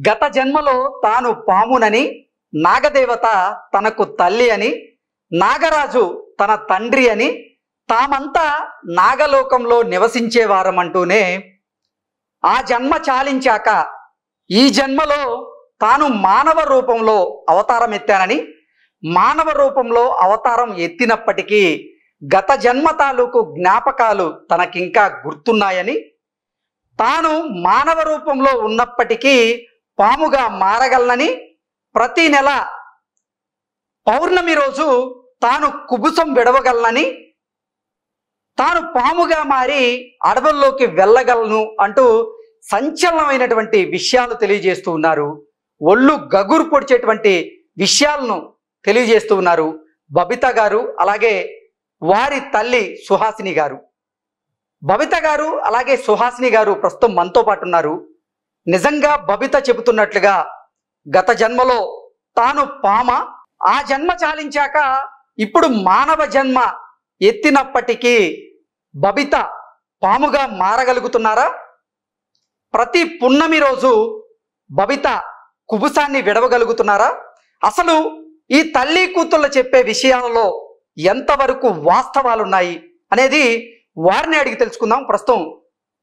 గత జన్మలో తాను పామునని, నాగదేవత తనకు తల్లి అని, నాగరాజు తన తండ్రి అని, తామంతా నాగలోకంలో నివసించేవారమంటూనే ఆ జన్మ చాలించాక ఈ జన్మలో తాను మానవ రూపంలో అవతారం ఎత్తానని, మానవ రూపంలో అవతారం ఎత్తినప్పటికీ గత జన్మ తాలూకు జ్ఞాపకాలు తనకింకా గుర్తున్నాయని, తాను మానవ రూపంలో ఉన్నప్పటికీ పాముగా మారగలనని, ప్రతి నెల పౌర్ణమి రోజు తాను కుబుసం విడవగలనని, తాను పాముగా మారి అడవుల్లోకి వెళ్ళగలను అంటూ సంచలనమైనటువంటి విషయాలు తెలియజేస్తూ ఉన్నారు. ఒళ్ళు గగురు పొడిచేటువంటి విషయాలను తెలియజేస్తూ ఉన్నారు బబిత గారు, అలాగే వారి తల్లి సుహాసిని గారు. బబిత గారు అలాగే సుహాసిని గారు ప్రస్తుతం మనతో పాటు ఉన్నారు. నిజంగా బబిత చెబుతున్నట్లుగా గత జన్మలో తాను పామ, ఆ జన్మ చాలించాక ఇప్పుడు మానవ జన్మ ఎత్తినప్పటికీ బబిత పాముగా మారగలుగుతున్నారా? ప్రతి పున్నమి రోజు బబిత కుబుసాన్ని విడవగలుగుతున్నారా? అసలు ఈ తల్లి కూతుళ్ళు చెప్పే విషయాలలో ఎంతవరకు వాస్తవాలు ఉన్నాయి అనేది వారిని అడిగి తెలుసుకుందాం. ప్రస్తుతం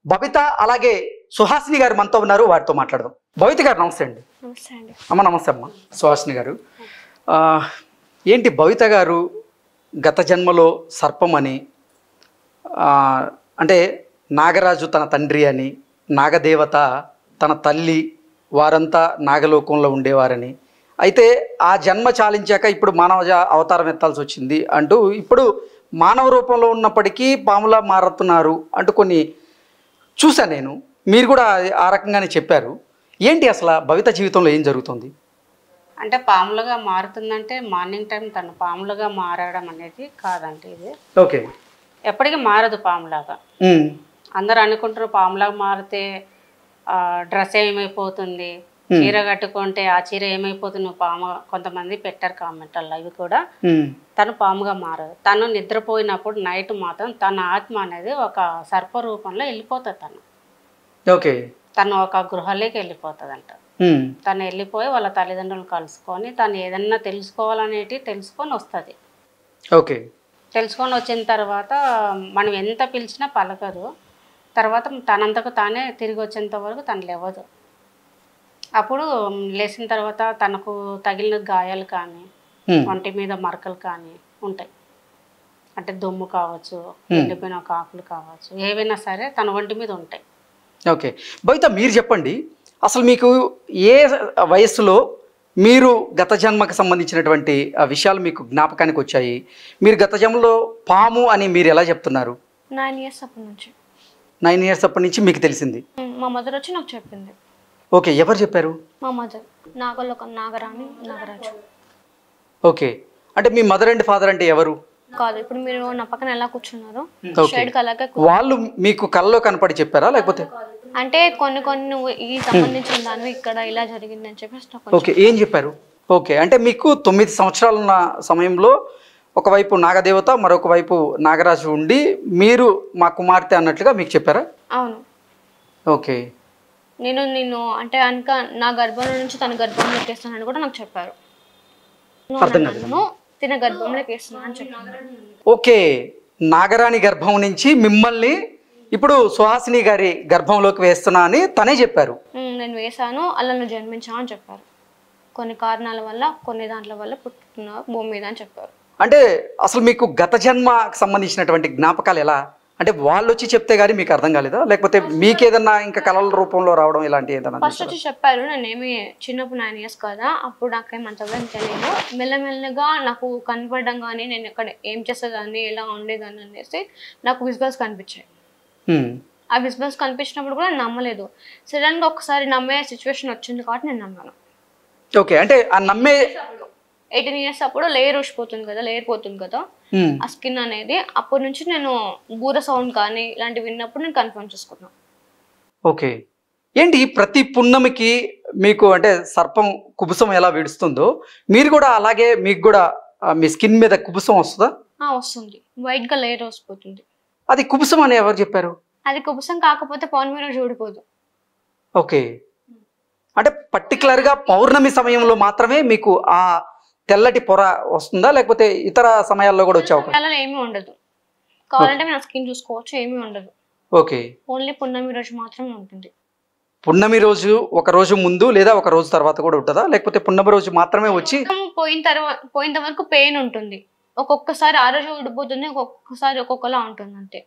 బబిత అలాగే సుహాసిని గారు మనతో ఉన్నారు, వారితో మాట్లాడదాం. బబిత గారు నమస్తే అండి. అమ్మ నమస్తే అమ్మ. సుహాసిని గారు, ఏంటి బబిత గారు గత జన్మలో సర్పం అని, అంటే నాగరాజు తన తండ్రి అని, నాగదేవత తన తల్లి, వారంతా నాగలోకంలో ఉండేవారని, అయితే ఆ జన్మ చాలించాక ఇప్పుడు మానవ అవతారం ఎత్తాల్సి వచ్చింది అంటూ ఇప్పుడు మానవ రూపంలో ఉన్నప్పటికీ పాములా మారుతున్నారు అంటూ కొన్ని చూశాను నేను. మీరు కూడా ఆ రకంగానే చెప్పారు. ఏంటి అసలు బబిత జీవితంలో ఏం జరుగుతుంది? అంటే పాములుగా మారుతుందంటే మార్నింగ్ టైం తను పాములుగా మారడం అనేది కాదంటే ఇది ఓకే, ఎప్పటికీ మారదు పాములాగా. అందరు అనుకుంటారు పాములాగా మారితే డ్రెస్ ఏమైపోతుంది, చీర కట్టుకుంటే ఆ చీర ఏమైపోతుంది పాము, కొంతమంది పెట్టారు కామెంట్లలో. ఇవి కూడా తను పాముగా మారదు. తను నిద్రపోయినప్పుడు నైట్ మాత్రం తన ఆత్మ అనేది ఒక సర్ప రూపంలో వెళ్ళిపోతుంది. ఓకే, తను ఒక గృహలోకి వెళ్ళిపోతుందంట. తను వెళ్ళిపోయి వాళ్ళ తల్లిదండ్రులను కలుసుకొని తను ఏదన్నా తెలుసుకోవాలనేటి తెలుసుకొని వస్తుంది. ఓకే, తెలుసుకొని వచ్చిన తర్వాత మనం ఎంత పిలిచినా పలకదు. తర్వాత తనంతకు తానే తిరిగి వచ్చేంత వరకు తను లేవదు. అప్పుడు లేచిన తర్వాత తనకు తగిలిన గాయాలు కానీ, ఒంటి మీద మరకలు కానీ ఉంటాయి. అంటే దుమ్ము కావచ్చు, ఎండిపోయిన కాకులు కావచ్చు, ఏవైనా సరే తన ఒంటి మీద ఉంటాయి. ఓకే, బబిత మీరు చెప్పండి, అసలు మీకు ఏ వయస్సులో మీరు గత జన్మకు సంబంధించినటువంటి విషయాలు మీకు జ్ఞాపకానికి వచ్చాయి? మీరు గత జన్మలో పాము అని మీరు ఎలా చెప్తున్నారు? 9 years అప్పటి నుంచి. 9 years అప్పటి నుంచి మీకు తెలిసింది? మా మదర్ వచ్చి నాకు చెప్పింది. ఓకే, ఎవరు చెప్పారు? మా మదర్, నాగరాణి నాగరాజు. ఓకే, అంటే మీ మదర్ అండ్ ఫాదర్ అంటే ఎవరు? కాదు, ఇప్పుడు మీరు నా పక్కన ఎలా కూర్చున్నారు షేడ్ అలాగే వాళ్ళు మీకు కళ్ళలో కనపడి చెప్పారా లేకపోతే? అంటే కొన్ని నువ్వు ఈ సంబంధించిన దాన్ని ఇక్కడ ఇలా జరిగింది అని చెప్పేసి. ఓకే, ఏం చెప్పారు? ఓకే, అంటే మీకు 9 సంవత్సరాలు ఉన్న సమయంలో ఒకవైపు నాగదేవత మరొక వైపు నాగరాజు ఉండి మీరు మా కుమార్తె అన్నట్లుగా మీకు చెప్పారా? అవును. ఓకే, నేను అంటే అనక నా గర్భంలో నుంచి తన గర్భంలోకి వేస్తానని కూడా నాకు చెప్పారు. తిన గర్భంలోకి వేస్తున్నాను అని చెప్పారు. ఓకే, నాగరాణి గర్భం నుంచి మిమ్మల్ని ఇప్పుడు సుహాసిని గారి గర్భంలోకి వేస్తున్నా అని తనే చెప్పారు. నేను వేసాను, అలా నువ్వు జన్మించా అని చెప్పారు. కొన్ని కారణాల వల్ల, కొన్ని దాంట్ల వల్ల పుట్టుకున్న భూమి మీద అని చెప్పారు. అంటే అసలు మీకు గత జన్మకు సంబంధించినటువంటి జ్ఞాపకాలు ఎలా? అంటే వాళ్ళు వచ్చి చెప్తే గానీ మీకు అర్థం కాలేదా, లేకపోతే మీకేదన్నా ఇంకా కళల రూపంలో రావడం ఇలాంటి ఏదన్నా? ఫస్ట్ వచ్చి చెప్పారు, నేనేమి చిన్నప్పుడు 9 years కదా, అప్పుడు నాకేం అంతగా తెలియదు. మెల్లమెల్లగా నాకు కనపడడం కానీ, నేను ఎక్కడ ఏం చేసేదాన్ని, ఎలా ఉండేదాన్ని అనేసి నాకు విజువల్స్ కనిపించాయి. ఆ విజువల్స్ కనిపించినప్పుడు కూడా నమ్మలేదు. సడన్గా ఒకసారి నమ్మే సిచ్యువేషన్ వచ్చింది కాబట్టి నేను నమ్మాను. ఓకే, అంటే ఆ నమ్మే 18 years అప్పుడు లేయర్ పోతుంది కదా ఆ స్కిన్ అనేది. అప్పటి నుంచి నేను బూర సౌండ్ కానీ ఇలాంటివి విన్నప్పుడు నేను కన్ఫర్మ్ చేసుకున్నాను. ఓకే, ఏంటి ప్రతి పున్నమికి మీకు అంటే సర్పం కుబుసం ఎలా విడుస్తుందో మీరు కూడా అలాగే మీకు కూడా మీ స్కిన్ మీద కుబుసం వస్తుందా? వస్తుంది, వైట్ గా లేయర్ వస్తుంది. అది కుబుసం అని ఎవరు చెప్పారు? అది కుబుసం కాకపోతే పౌర్ణమి రోజు ఊడిపోదు. ఓకే, అంటే పర్టికులర్గా పౌర్ణమి సమయంలో మాత్రమే మీకు ఆ తెల్లటి పొర వస్తుందా, లేకపోతే ఇతర సమయాల్లో కూడా వచ్చే అవకాశం? అలా ఏమీ ఉండదు. కావాలంటే నా స్కిన్ చూసుకోవచ్చు, ఏమీ ఉండదు. ఓకే. ఓన్లీ పున్నమి రోజు మాత్రమే ఉంటుంది. పున్నమి రోజు ఒక రోజు ముందు లేదా ఒక రోజు తర్వాత కూడా ఉంటుందా, లేకపోతే పున్నమి రోజు మాత్రమే వచ్చి? పోయిన వరకు పెయిన్ ఉంటుంది. ఒక్కొక్కసారి ఆ రోజు ఊడిపోతుంది, ఒక్కొక్కసారి ఒక్కొక్కలా ఉంటుంది. అంతే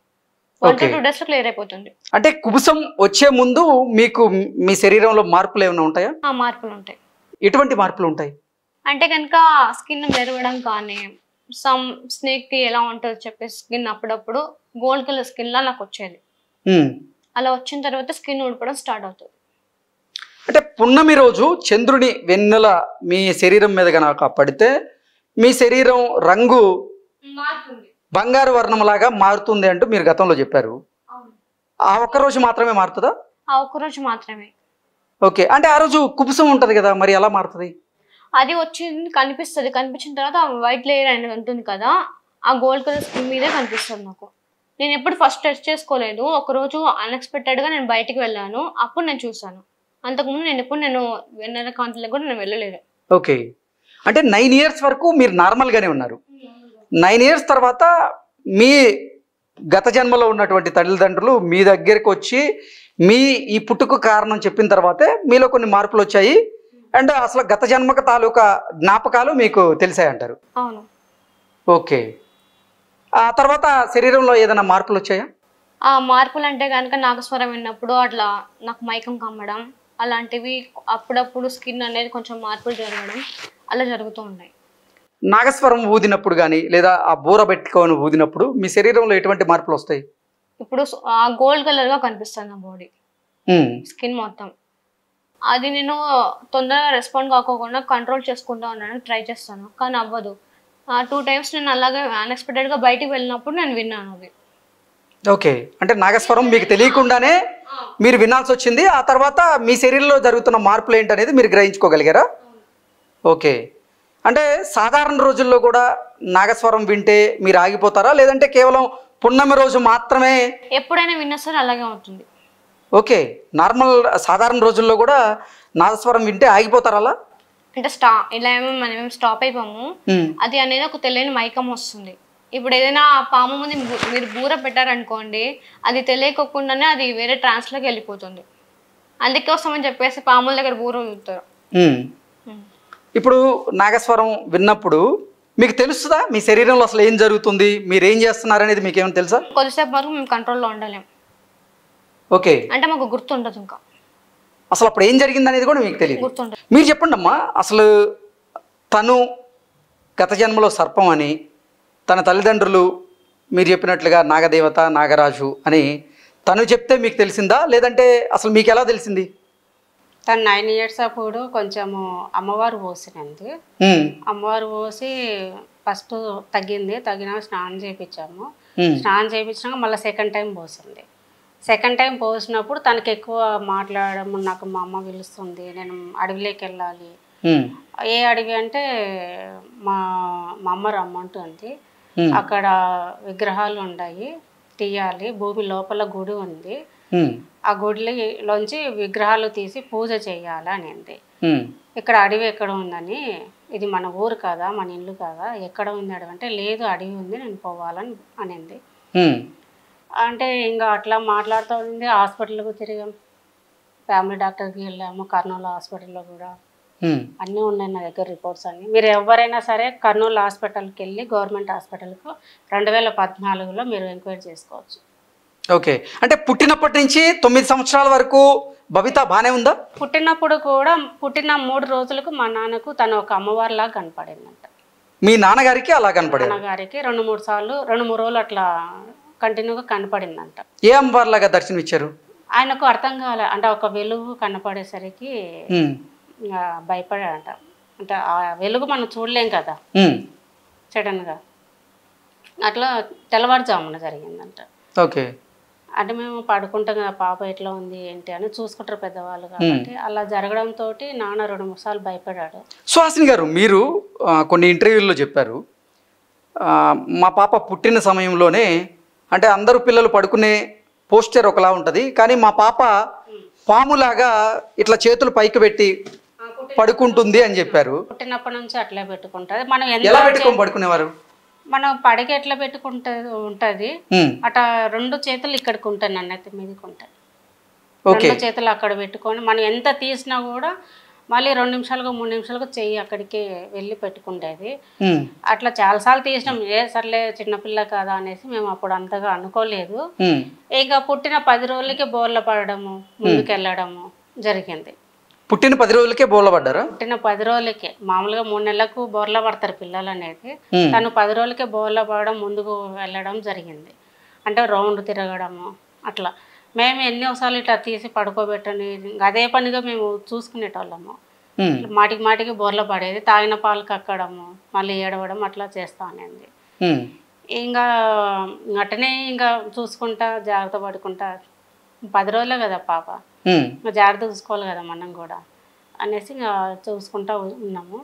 1-2 days లో క్లియర్ అయిపోతుంది. అంటే కుబుసం వచ్చే ముందు మీకు మీ శరీరంలో మార్పులు ఏమైనా ఉంటాయా? ఆ మార్పులు ఉంటాయి. ఎటువంటి మార్పులు ఉంటాయి? అంటే కనుక స్కిన్ మెరవడం కానీ, సమ్ స్నేక్ కి ఎలా ఉంటుందో చెప్పేసి స్కిన్ అప్పుడప్పుడు గోల్డ్ కలర్ స్కిన్ లా నాకు వచ్చేది. అలా వచ్చిన తర్వాత స్కిన్ ఊడిపోవడం స్టార్ట్ అవుతుంది. అంటే పున్నమి రోజు చంద్రుని వెన్నెల మీ శరీరం మీద కనుక పడితే మీ శరీరం రంగు బంగారు వర్ణంలాగా మారుతుంది అంటూ మీరు గతంలో చెప్పారు. ఆ ఒక్క రోజు మాత్రమే మారుతుందా? ఆ ఒక్క రోజు మాత్రమే. ఓకే. అంటే ఆ రోజు కుబుసం ఉంటుంది కదా, మరి ఎలా మారుతుంది? అది వచ్చింది కనిపిస్తుంది. కనిపించిన తర్వాత వైట్ లేయర్ అనేది ఉంటుంది కదా, ఆ గోల్డ్ కలర్ స్కిన్ మీదే కనిపిస్తుంది నాకు. నేను ఎప్పుడు ఫస్ట్ టెస్ట్ చేసుకోలేదు. ఒకరోజు అన్ఎక్స్పెక్టెడ్గా నేను బయటికి వెళ్ళాను, అప్పుడు నేను చూసాను. అంతకుముందు నేను వెన్నెల కాంతిలో కూడా నేను వెళ్ళలేదు. ఓకే. అంటే 9 years వరకు మీరు నార్మల్గానే ఉన్నారు. 9 years తర్వాత మీ గత జన్మలో ఉన్నటువంటి తల్లిదండ్రులు మీ దగ్గరికి వచ్చి మీ ఈ పుట్టుకు కారణం చెప్పిన తర్వాతే మీలో కొన్ని మార్పులు వచ్చాయి. అండ్ అసలు గత జన్మక తాలూకా జ్ఞాపకాలు మీకు తెలిసాయి అంటారు. అవును. ఓకే. ఆ తర్వాత శరీరంలో ఏదైనా మార్పులు వచ్చాయా? ఆ మార్పులు అంటే కనుక నాగస్వరం విన్నప్పుడు అట్లా నాకు మైకం కమ్మడం అలాంటివి, అప్పుడప్పుడు స్కిన్ అనేది కొంచెం మార్పులు జరగడం అలా జరుగుతూ ఉన్నాయి. నాగస్వరం ఊదినప్పుడు కానీ లేదా ఆ బూర పెట్టుకొని ఊదినప్పుడు మీ శరీరంలో ఎటువంటి మార్పులు వస్తాయి? ఇప్పుడు ఆ గోల్డ్ కలర్గా కనిపిస్తుంది నా బాడీ, స్కిన్ మొత్తం. అది నేను తొందరగా రెస్పాండ్ కాకోకుండా కంట్రోల్ చేసుకుంటా ఉన్నాను, ట్రై చేస్తాను, కానీ అవ్వదు. 2 times నేను అలాగే అన్ఎక్స్పెక్టెడ్గా బయటికి వెళ్ళినప్పుడు నేను విన్నాను అది. ఓకే. అంటే నాగస్వరం మీకు తెలియకుండానే మీరు వినాల్సి వచ్చింది. ఆ తర్వాత మీ శరీరంలో జరుగుతున్న మార్పులు ఏంటనేది మీరు గ్రహించుకోగలిగారా? ఓకే. అంటే సాధారణ రోజుల్లో కూడా నాగస్వరం వింటే మీరు ఆగిపోతారా, లేదంటే కేవలం పున్నమి రోజు మాత్రమే? ఎప్పుడైనా విన్నా సరే అలాగే అవుతుంది. ఓకే. నార్మల్ సాధారణ రోజుల్లో కూడా నాగస్వరం వింటే ఆగిపోతారా అలా? అంటే ఇలా ఏమో మనం స్టాప్ అయిపోము. అది అనేది ఒక తెలియని మైకం వస్తుంది. ఇప్పుడు ఏదైనా పాము ముందు మీరు బూర పెట్టారనుకోండి, అది తెలియకోకుండానే అది వేరే ట్రాన్స్లోకి వెళ్ళిపోతుంది. అందుకోసమని చెప్పేసి పాముల దగ్గర బూర ఊదుతారు. ఇప్పుడు నాగస్వరం విన్నప్పుడు మీకు తెలుస్తుందా మీ శరీరంలో అసలు ఏం జరుగుతుంది, మీరు ఏం చేస్తున్నారు అనేది మీకు ఏమైనా తెలుసా? కొద్దిసేపు వరకు మేము కంట్రోల్లో ఉండలేం. ఓకే. అంటే మాకు గుర్తుండదు, ఇంకా అసలు అప్పుడు ఏం జరిగింది అనేది కూడా మీకు తెలియదు. గుర్తుండదు. మీరు చెప్పండి అమ్మా, అసలు తను గత జన్మలో సర్పం అని, తన తల్లిదండ్రులు మీరు చెప్పినట్లుగా నాగదేవత నాగరాజు అని తను చెప్తే మీకు తెలిసిందా, లేదంటే అసలు మీకు ఎలా తెలిసింది? తను 9 years అప్పుడు కొంచెము అమ్మవారు పోసినంది. అమ్మవారు పోసి ఫస్ట్ తగ్గినాక స్నానం చేయించాము. స్నానం చేయించినాక మళ్ళీ సెకండ్ టైం పోసింది. సెకండ్ టైం పోసినప్పుడు తనకి ఎక్కువ మాట్లాడడం, నాకు మా అమ్మ పిలుస్తుంది, నేను అడవిలోకి వెళ్ళాలి. ఏ అడవి అంటే మా అమ్మ రమ్మంటుంది. అక్కడ విగ్రహాలు ఉన్నాయి, తీయాలి, భూమి లోపల గుడి ఉంది, ఆ గుడిలోంచి విగ్రహాలు తీసి పూజ చేయాలి అనింది. ఇక్కడ అడవి ఎక్కడ ఉందని, ఇది మన ఊరు కదా, మన ఇల్లు కదా, ఎక్కడ ఉంది అడవి అంటే, లేదు అడవి ఉంది, నేను పోవాలని అనింది. అంటే ఇంకా అట్లా మాట్లాడుతూ ఉంది. హాస్పిటల్కి తిరిగాం, ఫ్యామిలీ డాక్టర్కి వెళ్ళాము, కర్నూలు హాస్పిటల్లో కూడా అన్నీ ఉన్నాయి నా దగ్గర రిపోర్ట్స్ అన్నీ. మీరు ఎవరైనా సరే కర్నూలు హాస్పిటల్కి వెళ్ళి గవర్నమెంట్ హాస్పిటల్కు 2014లో మీరు ఎంక్వైరీ చేసుకోవచ్చు. ఓకే. అంటే పుట్టినప్పటి నుంచి 9 సంవత్సరాల వరకు బబిత బాగానే ఉందా? పుట్టినప్పుడు కూడా పుట్టిన 3 రోజులకు మా నాన్నకు తను ఒక అమ్మవారిలాగా కనపడిందంట. మీ నాన్నగారికి అలా కనపడింది? నాన్నగారికి 2-3 సార్లు 2-3 రోజులు అట్లా కంటిన్యూగా కనపడిందంట. ఏ అమ్మవారిలాగా దర్శనం ఇచ్చారు? ఆయనకు అర్థం కాలే, అంటే ఒక వెలుగు కనపడేసరికి భయపడాడంట. అంటే ఆ వెలుగు మనం చూడలేం కదా సడన్గా, అట్లా తెల్లవారుజామున జరిగిందంట. ఓకే. అంటే మేము పడుకుంటాం కదా, పాప ఎట్లా ఉంది ఏంటి అని చూసుకుంటారు పెద్దవాళ్ళు కాబట్టి, అలా జరగడంతో నాన్న 2-3 సార్లు భయపడాడు. సుహాసిని గారు, మీరు కొన్ని ఇంటర్వ్యూల్లో చెప్పారు, మా పాప పుట్టిన సమయంలోనే, అంటే అందరూ పిల్లలు పడుకునే పోస్చర్ ఒకలా ఉంటుంది, కానీ మా పాప పాములాగా ఇట్లా చేతులు పైకి పెట్టి పడుకుంటుంది అని చెప్పారు. పుట్టినప్పటి నుంచి అట్లే పెట్టుకుంటుంది. మనం ఎలా పెట్టుకొని పడుకునేవారు? మనం పడక ఎట్లా ఉంటుంది అట్లా 2 చేతులు ఇక్కడికి ఉంటాయి, నన్నైతే మీదకి ఉంటాయి. 2 చేతులు అక్కడ పెట్టుకొని మనం ఎంత తీసినా కూడా మళ్ళీ 2 నిమిషాలకు 3 నిమిషాలకు చెయ్యి అక్కడికి వెళ్ళి పెట్టుకుంటేది. అట్లా చాలాసార్లు తీసినాం. సర్లే చిన్నపిల్ల కదా అనేసి మేము అప్పుడు అంతగా అనుకోలేదు. ఇక పుట్టిన 10 రోజులకి బోర్ల పడడము, ముందుకెళ్ళడము జరిగింది. పుట్టిన 10 రోజులకే బోర్ల పడ్డారా? పుట్టిన 10 రోజులకే. మామూలుగా 3 నెలలకు బోర్ల పడతారు పిల్లలు అనేది. తను 10 రోజులకే బోర్ల పడడం, ముందుకు వెళ్ళడం జరిగింది. అంటే రౌండ్ తిరగడము అట్లా. మేము ఎన్నోసార్లు ఇట్లా తీసి పడుకోబెట్టని అదే పనిగా మేము చూసుకునేటోళ్ళము. మాటికి మాటికి బోర్ల పడేది, తాగిన పాలు కక్కడము, మళ్ళీ ఏడవడం అట్లా చేస్తా అనేది. ఇంకా అట్టనే ఇంకా చూసుకుంటా జాగ్రత్త పడుకుంటా 10 రోజులే కదా పాప, జాగ్రత్త చూసుకోవాలి కదా మనం కూడా అనేసి ఇంకా చూసుకుంటా ఉన్నాము.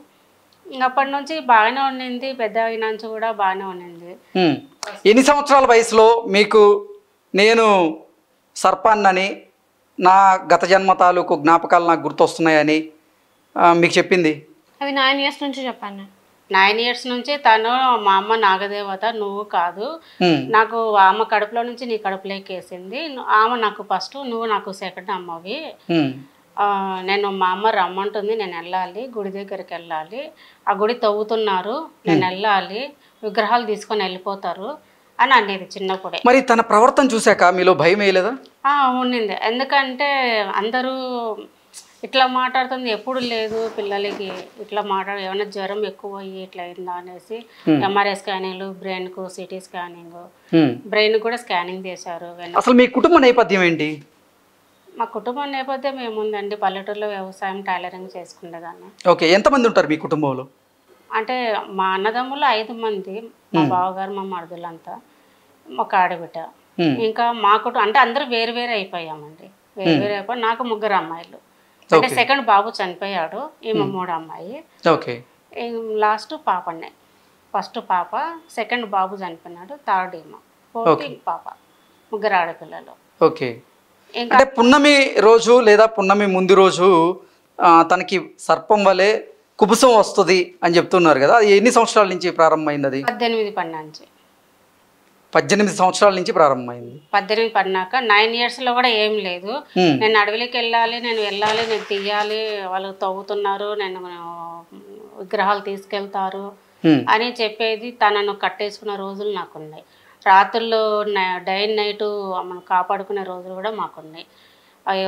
ఇంకా అప్పటి నుంచి బాగానే ఉండింది. పెద్ద అయిన నుంచి కూడా బాగానే ఉండింది. ఎన్ని సంవత్సరాల వయసులో మీకు నేను సర్పాన్నని, నా గత జన్మ తాలూకు జ్ఞాపకాలు నాకు గుర్తొస్తున్నాయని మీకు చెప్పింది? అవి 9 years నుంచి చెప్పాను. 9 years నుంచి తను మా అమ్మ నాగదేవత, నువ్వు కాదు, నాకు ఆమె కడుపులో నుంచి నీ కడుపులోకి వేసింది, ఆమె నాకు ఫస్ట్, నువ్వు నాకు సెకండ్ అమ్మవి. నేను మా అమ్మ రమ్మంటుంది, నేను వెళ్ళాలి, గుడి దగ్గరికి వెళ్ళాలి, ఆ గుడి తవ్వుతున్నారు, నేను వెళ్ళాలి, విగ్రహాలు తీసుకొని వెళ్ళిపోతారు అని అనేది చిన్నప్పుడే. మరి తన ప్రవర్తన చూశాక మీలో భయం వేయలేదా? ఉండింది. ఎందుకంటే అందరూ ఇట్లా మాట్లాడుతుంది ఎప్పుడు లేదు పిల్లలకి, ఇట్లా ఏమైనా జ్వరం ఎక్కువ అయ్యి ఇట్లా అయిందా అనేసి ఎంఆర్ఐ స్కానింగ్లు, బ్రెయిన్కు సిటీ స్కానింగ్, బ్రెయిన్ కూడా స్కానింగ్ చేశారు. అసలు మీ కుటుంబ నేపథ్యం ఏంటి? మా కుటుంబం నేపథ్యం ఏముందండి, పల్లెటూరులో వ్యవసాయం, టైలరింగ్ చేసుకునేదాన్ని. ఓకే, ఎంతమంది ఉంటారు మీ కుటుంబంలో? అంటే మా అన్నదమ్ములు 5 మంది, మా బావగారు, మా మరుదులంతా, ఒక ఆడబిడ్డ. ఇంకా మా కుటుంబం అంటే అందరూ వేరు వేరు అయిపోయామండి. వేరు వేరు అయిపోయి నాకు 3 అమ్మాయిలు. అంటే సెకండ్ బాబు చనిపోయాడు, ఈమె 3 అమ్మాయి. ఓకే, లాస్ట్ పాపనే. ఫస్ట్ పాప, సెకండ్ బాబు చనిపోయినాడు, థర్డ్ ఈమె, 4th పాప, 3 ఆడపిల్లలు. ఓకే. అంటే పున్నమి రోజు లేదా పున్నమి ముందు రోజు తనకి సర్పం వలె కుబుసం వస్తుంది అని చెప్తున్నారు కదా, అది ఎన్ని సంవత్సరాల నుంచి ప్రారంభమైంది? అది 18 పడినాంచి. 18 సంవత్సరాల నుంచి ప్రారంభమైంది. 18 పడినాక 9 yearsలో కూడా ఏం లేదు. నేను అడవిలోకి వెళ్ళాలి, నేను తీయాలి, వాళ్ళు తవ్వుతున్నారు, నేను విగ్రహాలు తీసుకెళ్తారు అని చెప్పేది తనను కట్టేసుకున్న రోజులు నాకున్నాయి. రాత్రుల్లో డే అండ్ నైట్ మనం కాపాడుకునే రోజులు కూడా మాకున్నాయి.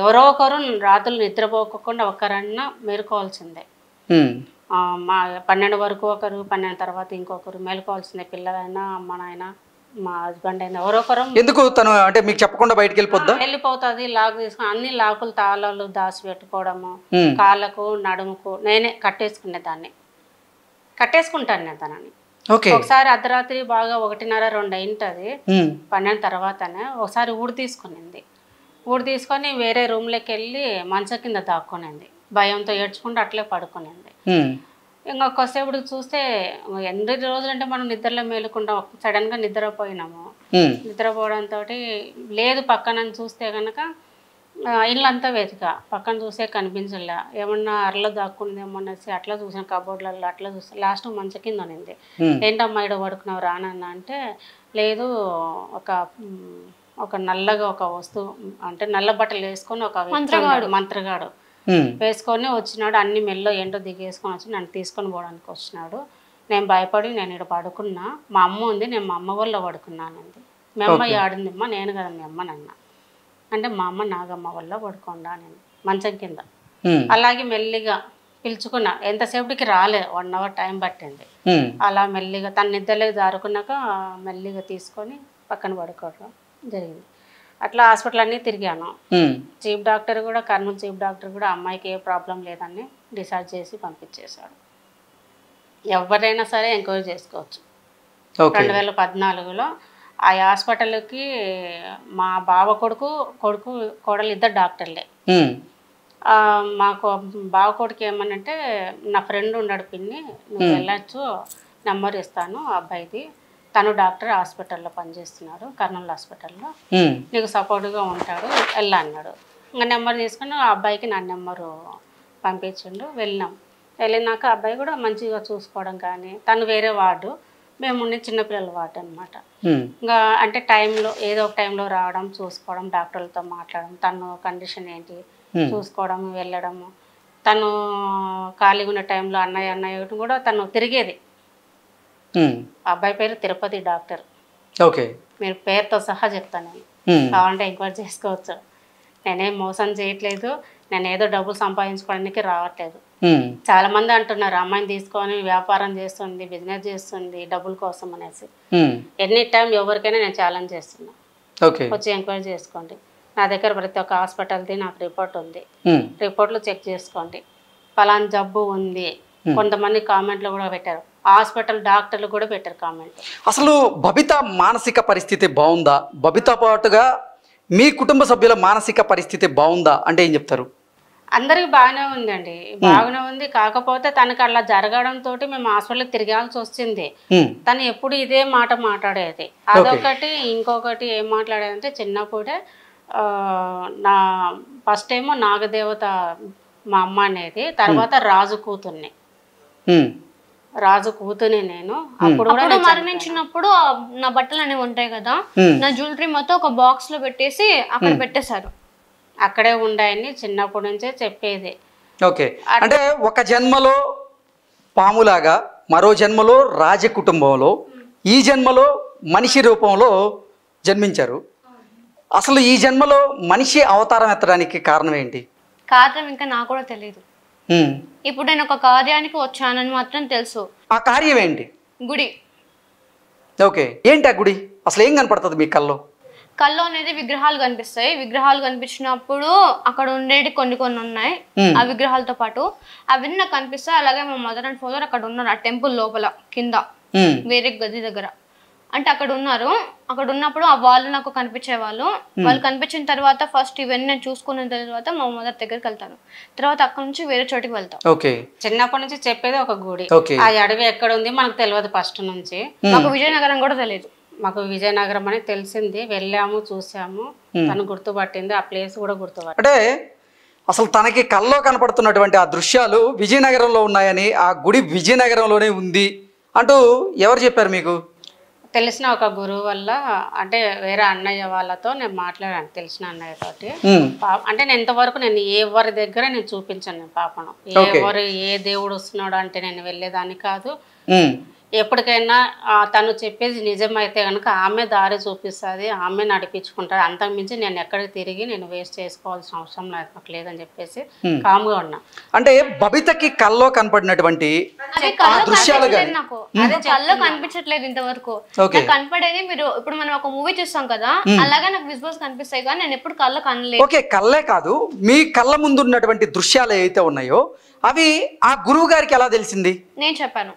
ఎవరో ఒకరు రాత్రులు నిద్రపోకుండా ఒక్కరన్నా మేలుకోవాల్సిందే. మా 12 వరకు ఒకరు, 12 తర్వాత ఇంకొకరు మేలుకోవాల్సిందే. పిల్లలైనా, అమ్మనైనా, మా హస్బెండ్ అయినా ఎవరో ఒకరు. ఎందుకు తను అంటే మీకు చెప్పకుండా బయటకు వెళ్ళిపోతుంది, లాక్ తీసుకుని అన్ని లాకులు తాళాలు దాచి పెట్టుకోవడము, కాళ్ళకు నడుముకు నేనే కట్టేసుకునేదాన్ని, కట్టేసుకుంటాను నేను తనని. ఒకసారి అర్ధరాత్రి బాగా 1:30-2 అయింటది, 12 తర్వాతనే ఒకసారి ఊడి తీసుకొని వేరే రూమ్లోకి వెళ్ళి మంచం కింద దాక్కునింది. భయంతో ఏడ్చుకుంటూ అట్లే పడుకునింది. ఇంకొకసేపుడికి చూస్తే ఎన్ని రోజులంటే మనం నిద్రలో మేలుకుంటాం, సడన్గా నిద్రపోయినాము. నిద్రపోవడంతో లేదు పక్కన చూస్తే కనుక ఇళ్ళంతా వెతికా, పక్కన చూసే కనిపించలే. ఏమన్నా అరలో దాక్కుందేమో అనేసి అట్లా చూసాను, కబోర్డ్లలో అట్లా చూసాను. లాస్ట్ మంచం కింద ఉన్నింది. ఏంటమ్మా ఇక్కడ పడుకున్నావు రానన్న అంటే, లేదు ఒక నల్లగా ఒక వస్తువు అంటే నల్ల బట్టలు వేసుకొని ఒక మంత్రగాడు వేసుకొని వచ్చినాడు. అన్ని మెల్లో ఏంటో దిగేసుకొని వచ్చి నన్ను తీసుకొని పోవడానికి వచ్చినాడు. నేను భయపడి నేను ఇక్కడ పడుకున్నా, మా అమ్మ ఉంది, నేను మా అమ్మ వల్ల పడుకున్నానండి. మీ అమ్మ ఆడిందమ్మా, నేను కదా మీ అమ్మనన్నా అంటే, మా అమ్మ నాగమ్మ వల్ల పడుకోండా నేను మంచం కింద. అలాగే మెల్లిగా పిలుచుకున్నా, ఎంతసేపటికి రాలే, 1 hour టైం పట్టింది. అలా మెల్లిగా తన నిద్రలోకి జారుకున్నాక మెల్లిగా తీసుకొని పక్కన పడుకోవడం జరిగింది. అట్లా హాస్పిటల్ అన్నీ తిరిగాను. చీఫ్ డాక్టర్ కూడా, కర్నూలు చీఫ్ డాక్టర్ కూడా అమ్మాయికి ఏ ప్రాబ్లం లేదని డిసైడ్ చేసి పంపించేశాడు. ఎవరైనా సరే ఎంక్వైరీ చేసుకోవచ్చు. 2014లో ఆ హాస్పిటల్కి మా బావ కోడలు 2 డాక్టర్లే. మాకు బావ కొడుకు ఏమనంటే, నా ఫ్రెండ్ ఉన్నాడు పిన్ని, నువ్వు వెళ్ళచ్చు, నెంబర్ ఇస్తాను ఆ అబ్బాయిది, తను డాక్టర్ హాస్పిటల్లో పనిచేస్తున్నాడు, కర్నూలు హాస్పిటల్లో, నీకు సపోర్ట్గా ఉంటాడు, వెళ్ళా అన్నాడు. ఇంకా నెంబర్ తీసుకుని ఆ అబ్బాయికి నా నెంబరు పంపించిండు. వెళ్ళినాక అబ్బాయి కూడా మంచిగా చూసుకోవడం కానీ, తను వేరే వార్డు, మేము ఉండే చిన్నపిల్లల వార్డు అనమాట. ఇంకా అంటే టైంలో ఏదో ఒక టైంలో రావడం, చూసుకోవడం, డాక్టర్లతో మాట్లాడడం, తను కండిషన్ ఏంటి చూసుకోవడం, వెళ్ళడము. తను ఖాళీగా ఉన్న టైంలో అన్నయ్య కూడా తను తిరిగేది. అబ్బాయి పేరు తిరుపతి డాక్టర్. ఓకే, మీరు పేరుతో సహా చెప్తాను, కావాలంటే ఎంక్వైరీ చేసుకోవచ్చు. నేనేం మోసం చేయట్లేదు, నేను ఏదో డబ్బులు సంపాదించుకోవడానికి రావట్లేదు. చాలా మంది అంటున్నారు అమ్మాయిని తీసుకొని వ్యాపారం చేస్తుంది, బిజినెస్ చేస్తుంది డబ్బుల కోసం అనేసి. ఎనీ టైం ఎవరికైనా నేను ఛాలెంజ్ చేస్తున్నా, వచ్చి ఎంక్వైరీ చేసుకోండి. నా దగ్గర ప్రతి ఒక్క హాస్పిటల్ది నాకు రిపోర్ట్ ఉంది, రిపోర్ట్లు చెక్ చేసుకోండి. ఫలానా జబ్బు ఉంది. కొంతమంది కామెంట్లు కూడా పెట్టారు, హాస్పిటల్ డాక్టర్లు కూడా పెట్టారు కామెంట్. అసలు బబిత మానసిక పరిస్థితి బాగుందా? బబిత పాటుగా మీ కుటుంబ సభ్యుల మానసిక పరిస్థితి బాగుందా అంటే ఏం చెప్తారు? అందరికి బాగానే ఉందండి, బాగానే ఉంది. కాకపోతే తనకు అలా జరగడంతో మేము హాస్పిటల్కి తిరగాల్సి వచ్చింది. తను ఎప్పుడు ఇదే మాట మాట్లాడేది. అదొకటి. ఇంకొకటి ఏం మాట్లాడేదంటే చిన్నప్పుడే నా ఫస్ట్ ఏమో నాగదేవత మా అమ్మ అనేది, తర్వాత రాజు కూతుర్ని, రాజు కూతుని నేను. అప్పుడు మరణించినప్పుడు నా బట్టలు అనేవి ఉంటాయి కదా, నా జ్యువెలరీ మొత్తం ఒక బాక్స్ లో పెట్టేసి అక్కడ పెట్టేశారు. అక్కడే ఉండాయని చిన్నప్పటి నుంచే చెప్పేది. ఓకే, అంటే ఒక జన్మలో పాములాగా, మరో జన్మలో రాజ కుటుంబంలో, ఈ జన్మలో మనిషి రూపంలో జన్మించారు. అసలు ఈ జన్మలో మనిషి అవతారం ఎత్తడానికి కారణం ఏంటి? కారణం ఇంకా నాకు కూడా తెలియదు. ఇప్పుడు నేను ఒక కార్యానికి వచ్చానని మాత్రం తెలుసు. ఆ కార్యం ఏంటి? గుడి. ఓకే, ఏంటి ఆ గుడి? అసలు ఏం కనపడుతుంది మీ కల్లో? కళ్ళు అనేది విగ్రహాలు కనిపిస్తాయి. విగ్రహాలు కనిపించినప్పుడు అక్కడ ఉండేవి కొన్ని ఉన్నాయి ఆ విగ్రహాలతో పాటు, అవన్నీ నాకు కనిపిస్తాయి. అలాగే మా మదర్ అండ్ ఫాదర్ అక్కడ ఉన్నారు, ఆ టెంపుల్ లోపల కింద వేరే గది దగ్గర. అంటే అక్కడ ఉన్నారు. అక్కడ ఉన్నప్పుడు ఆ వాళ్ళు నాకు కనిపించే వాళ్ళు కనిపించిన తర్వాత ఫస్ట్ ఇవన్నీ నేను చూసుకున్న తర్వాత మా మదర్ దగ్గరికి వెళ్తాను. తర్వాత అక్కడ నుంచి వేరే చోటికి వెళ్తాం. చిన్నప్పటి నుంచి చెప్పేది ఒక గుడి. ఆ అడవి ఎక్కడ ఉంది మనకు తెలియదు ఫస్ట్ నుంచి. మాకు విజయనగరం కూడా తెలియదు. మాకు విజయనగరం అని తెలిసింది, వెళ్ళాము, చూసాము, తను గుర్తుపట్టింది, ఆ ప్లేస్ కూడా గుర్తుపట్టింది. అంటే అసలు తనకి కల్లో కనపడుతున్నటువంటి ఆ దృశ్యాలు విజయనగరంలో ఉన్నాయని, ఆ గుడి విజయనగరంలోనే ఉంది అంటూ ఎవరు చెప్పారు మీకు? తెలిసిన ఒక గురువు వల్ల, అంటే వేరే అన్నయ్య వాళ్ళతో నేను మాట్లాడాను, తెలిసిన అన్నయ్యతోటి. అంటే నేను ఇంతవరకు నేను ఎవరి దగ్గర నేను చూపించాను నేను పాపను. ఎవరు ఏ దేవుడు వస్తున్నాడు అంటే నేను వెళ్ళేదాన్ని కాదు. ఎప్పటికైనా తను చెప్పేది నిజమైతే కనుక ఆమె దారి చూపిస్తుంది, ఆమె నడిపించుకుంటుంది. అంతకుమించి నేను ఎక్కడికి తిరిగి నేను వేస్ట్ చేసుకోవాల్సిన అవసరం నాకు లేదని చెప్పేసి కామ్గా ఉన్నా. అంటే బబితకి కల్లో కనపడినటువంటి కల్లో కనిపించట్లేదు ఇంతవరకు. కనపడేది మీరు ఇప్పుడు మనం ఒక మూవీ చూస్తాం కదా, అలాగే నాకు విజువల్స్ కనిపిస్తాయి కానీ నేను ఎప్పుడు కల్లో కనలేదు. ఓకే, కళ్ళే కాదు, మీ కళ్ళ ముందు ఉన్నటువంటి దృశ్యాలు ఏవైతే ఉన్నాయో అవి ఆ గురువు గారికి ఎలా తెలిసింది? నేను చెప్పాను.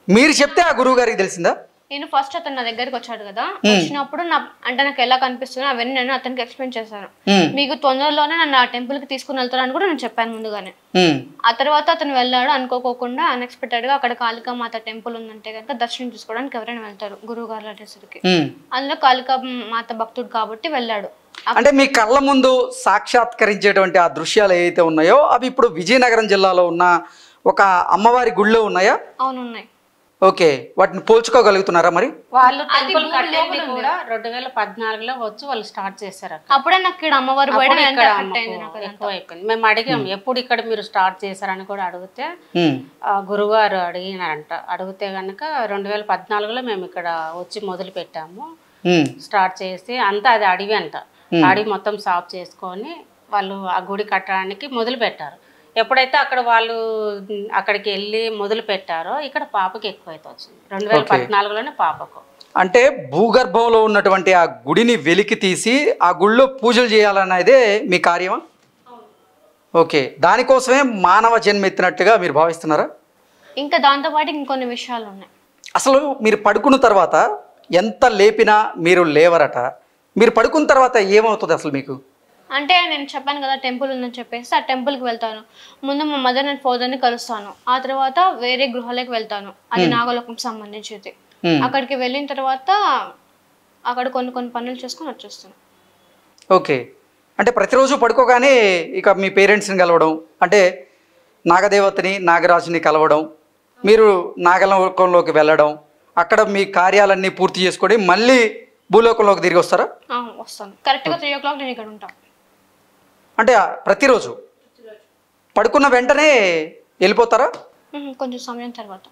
మీరు చెప్తే ఆ గురువు గారికి తెలిసిందా? నేను ఫస్ట్ అతను నా దగ్గరికి వచ్చాడు కదా, వచ్చినప్పుడు అంటే నాకు ఎలా కనిపిస్తుందో అవన్నీ నేను అతనికి ఎక్స్ప్లెయిన్ చేశాను. మీకు తొందరలోనే నన్ను ఆ టెంపుల్ కి తీసుకుని వెళ్తానని కూడా నేను చెప్పాను ముందుగానే. ఆ తర్వాత అతను వెళ్ళాడు, అనుకోకుండా అన్ఎక్స్పెక్టెడ్ గా అక్కడ కాళికా మాత టెంపుల్ ఉందంటే కనుక దర్శనం చేసుకోవడానికి ఎవరైనా వెళ్తారు గురువు గారు అటేసరికి. అందులో కాళికా మాత భక్తుడు కాబట్టి వెళ్ళాడు. అంటే మీ కళ్ళ ముందు సాక్షాత్కరించేటువంటి ఆ దృశ్యాలు ఏవైతే ఉన్నాయో అవి ఇప్పుడు విజయనగరం జిల్లాలో ఉన్న ఒక అమ్మవారి గుడిలో ఉన్నాయా? అవును, ఉన్నాయి. ఓకే, వాటిని పోల్చుకోగలుగుతున్నారా మరి? వాళ్ళు టెంపుల్ కట్టేది కూడా 2014లో వచ్చి వాళ్ళు స్టార్ట్ చేశారు. అప్పుడే నాకు ఇక్కడ అమ్మవారు ఎక్కువ అయిపోయింది. మేము అడిగాం ఎప్పుడు ఇక్కడ మీరు స్టార్ట్ చేశారని కూడా అడిగితే గురువారు అడిగినారంట. అడిగితే కనుక 2014లో మేము ఇక్కడ వచ్చి మొదలు పెట్టాము, స్టార్ట్ చేసి అంతా అది అడవి అంట. అడవి మొత్తం సాఫ్ చేసుకొని వాళ్ళు ఆ గుడి కట్టడానికి మొదలు పెట్టారు. ఎప్పుడైతే అక్కడ వాళ్ళు అక్కడికి వెళ్ళి మొదలు పెట్టారో ఇక్కడ పాపకి ఎక్కువైతే వచ్చింది 2014లోనే పాపకు. అంటే భూగర్భంలో ఉన్నటువంటి ఆ గుడిని వెలికి తీసి ఆ గుడిలో పూజలు చేయాలనేదే మీ కార్యమా? ఓకే, దానికోసమే మానవ జన్మ ఎత్తినట్టుగా మీరు భావిస్తున్నారా? ఇంకా దాంతోపాటు ఇంకొన్ని విషయాలు ఉన్నాయి. అసలు మీరు పడుకున్న తర్వాత ఎంత లేపినా మీరు లేవరట. మీరు పడుకున్న తర్వాత ఏమవుతుంది అసలు మీకు? అంటే నేను చెప్పాను కదా టెంపుల్ ఉందని చెప్పేసి ఆ టెంపుల్కి వెళ్తాను. ముందు మా మదర్ అండ్ ఫాదర్ని కలుస్తాను. ఆ తర్వాత వేరే గృహాలకు వెళ్తాను, అది నాగలోకం సంబంధించింది. అక్కడికి వెళ్ళిన తర్వాత అక్కడ కొన్ని పనులు చేసుకొని వచ్చేస్తాను. ఓకే, అంటే ప్రతిరోజు పడుకోగానే ఇక మీ పేరెంట్స్ని కలవడం, అంటే నాగదేవతని నాగరాజుని కలవడం, మీరు నాగలోకంలోకి వెళ్ళడం, అక్కడ మీ కార్యాలన్నీ పూర్తి చేసుకొని మళ్ళీ భూలోకంలోకి తిరిగి వస్తారా? వస్తాను. కరెక్ట్గా 3 o'clock నేను ఇక్కడ ఉంటాను. అంటే ప్రతిరోజు పడుకున్న వెంటనే వెళ్ళిపోతారా? కొంచెం సమయం తర్వాత.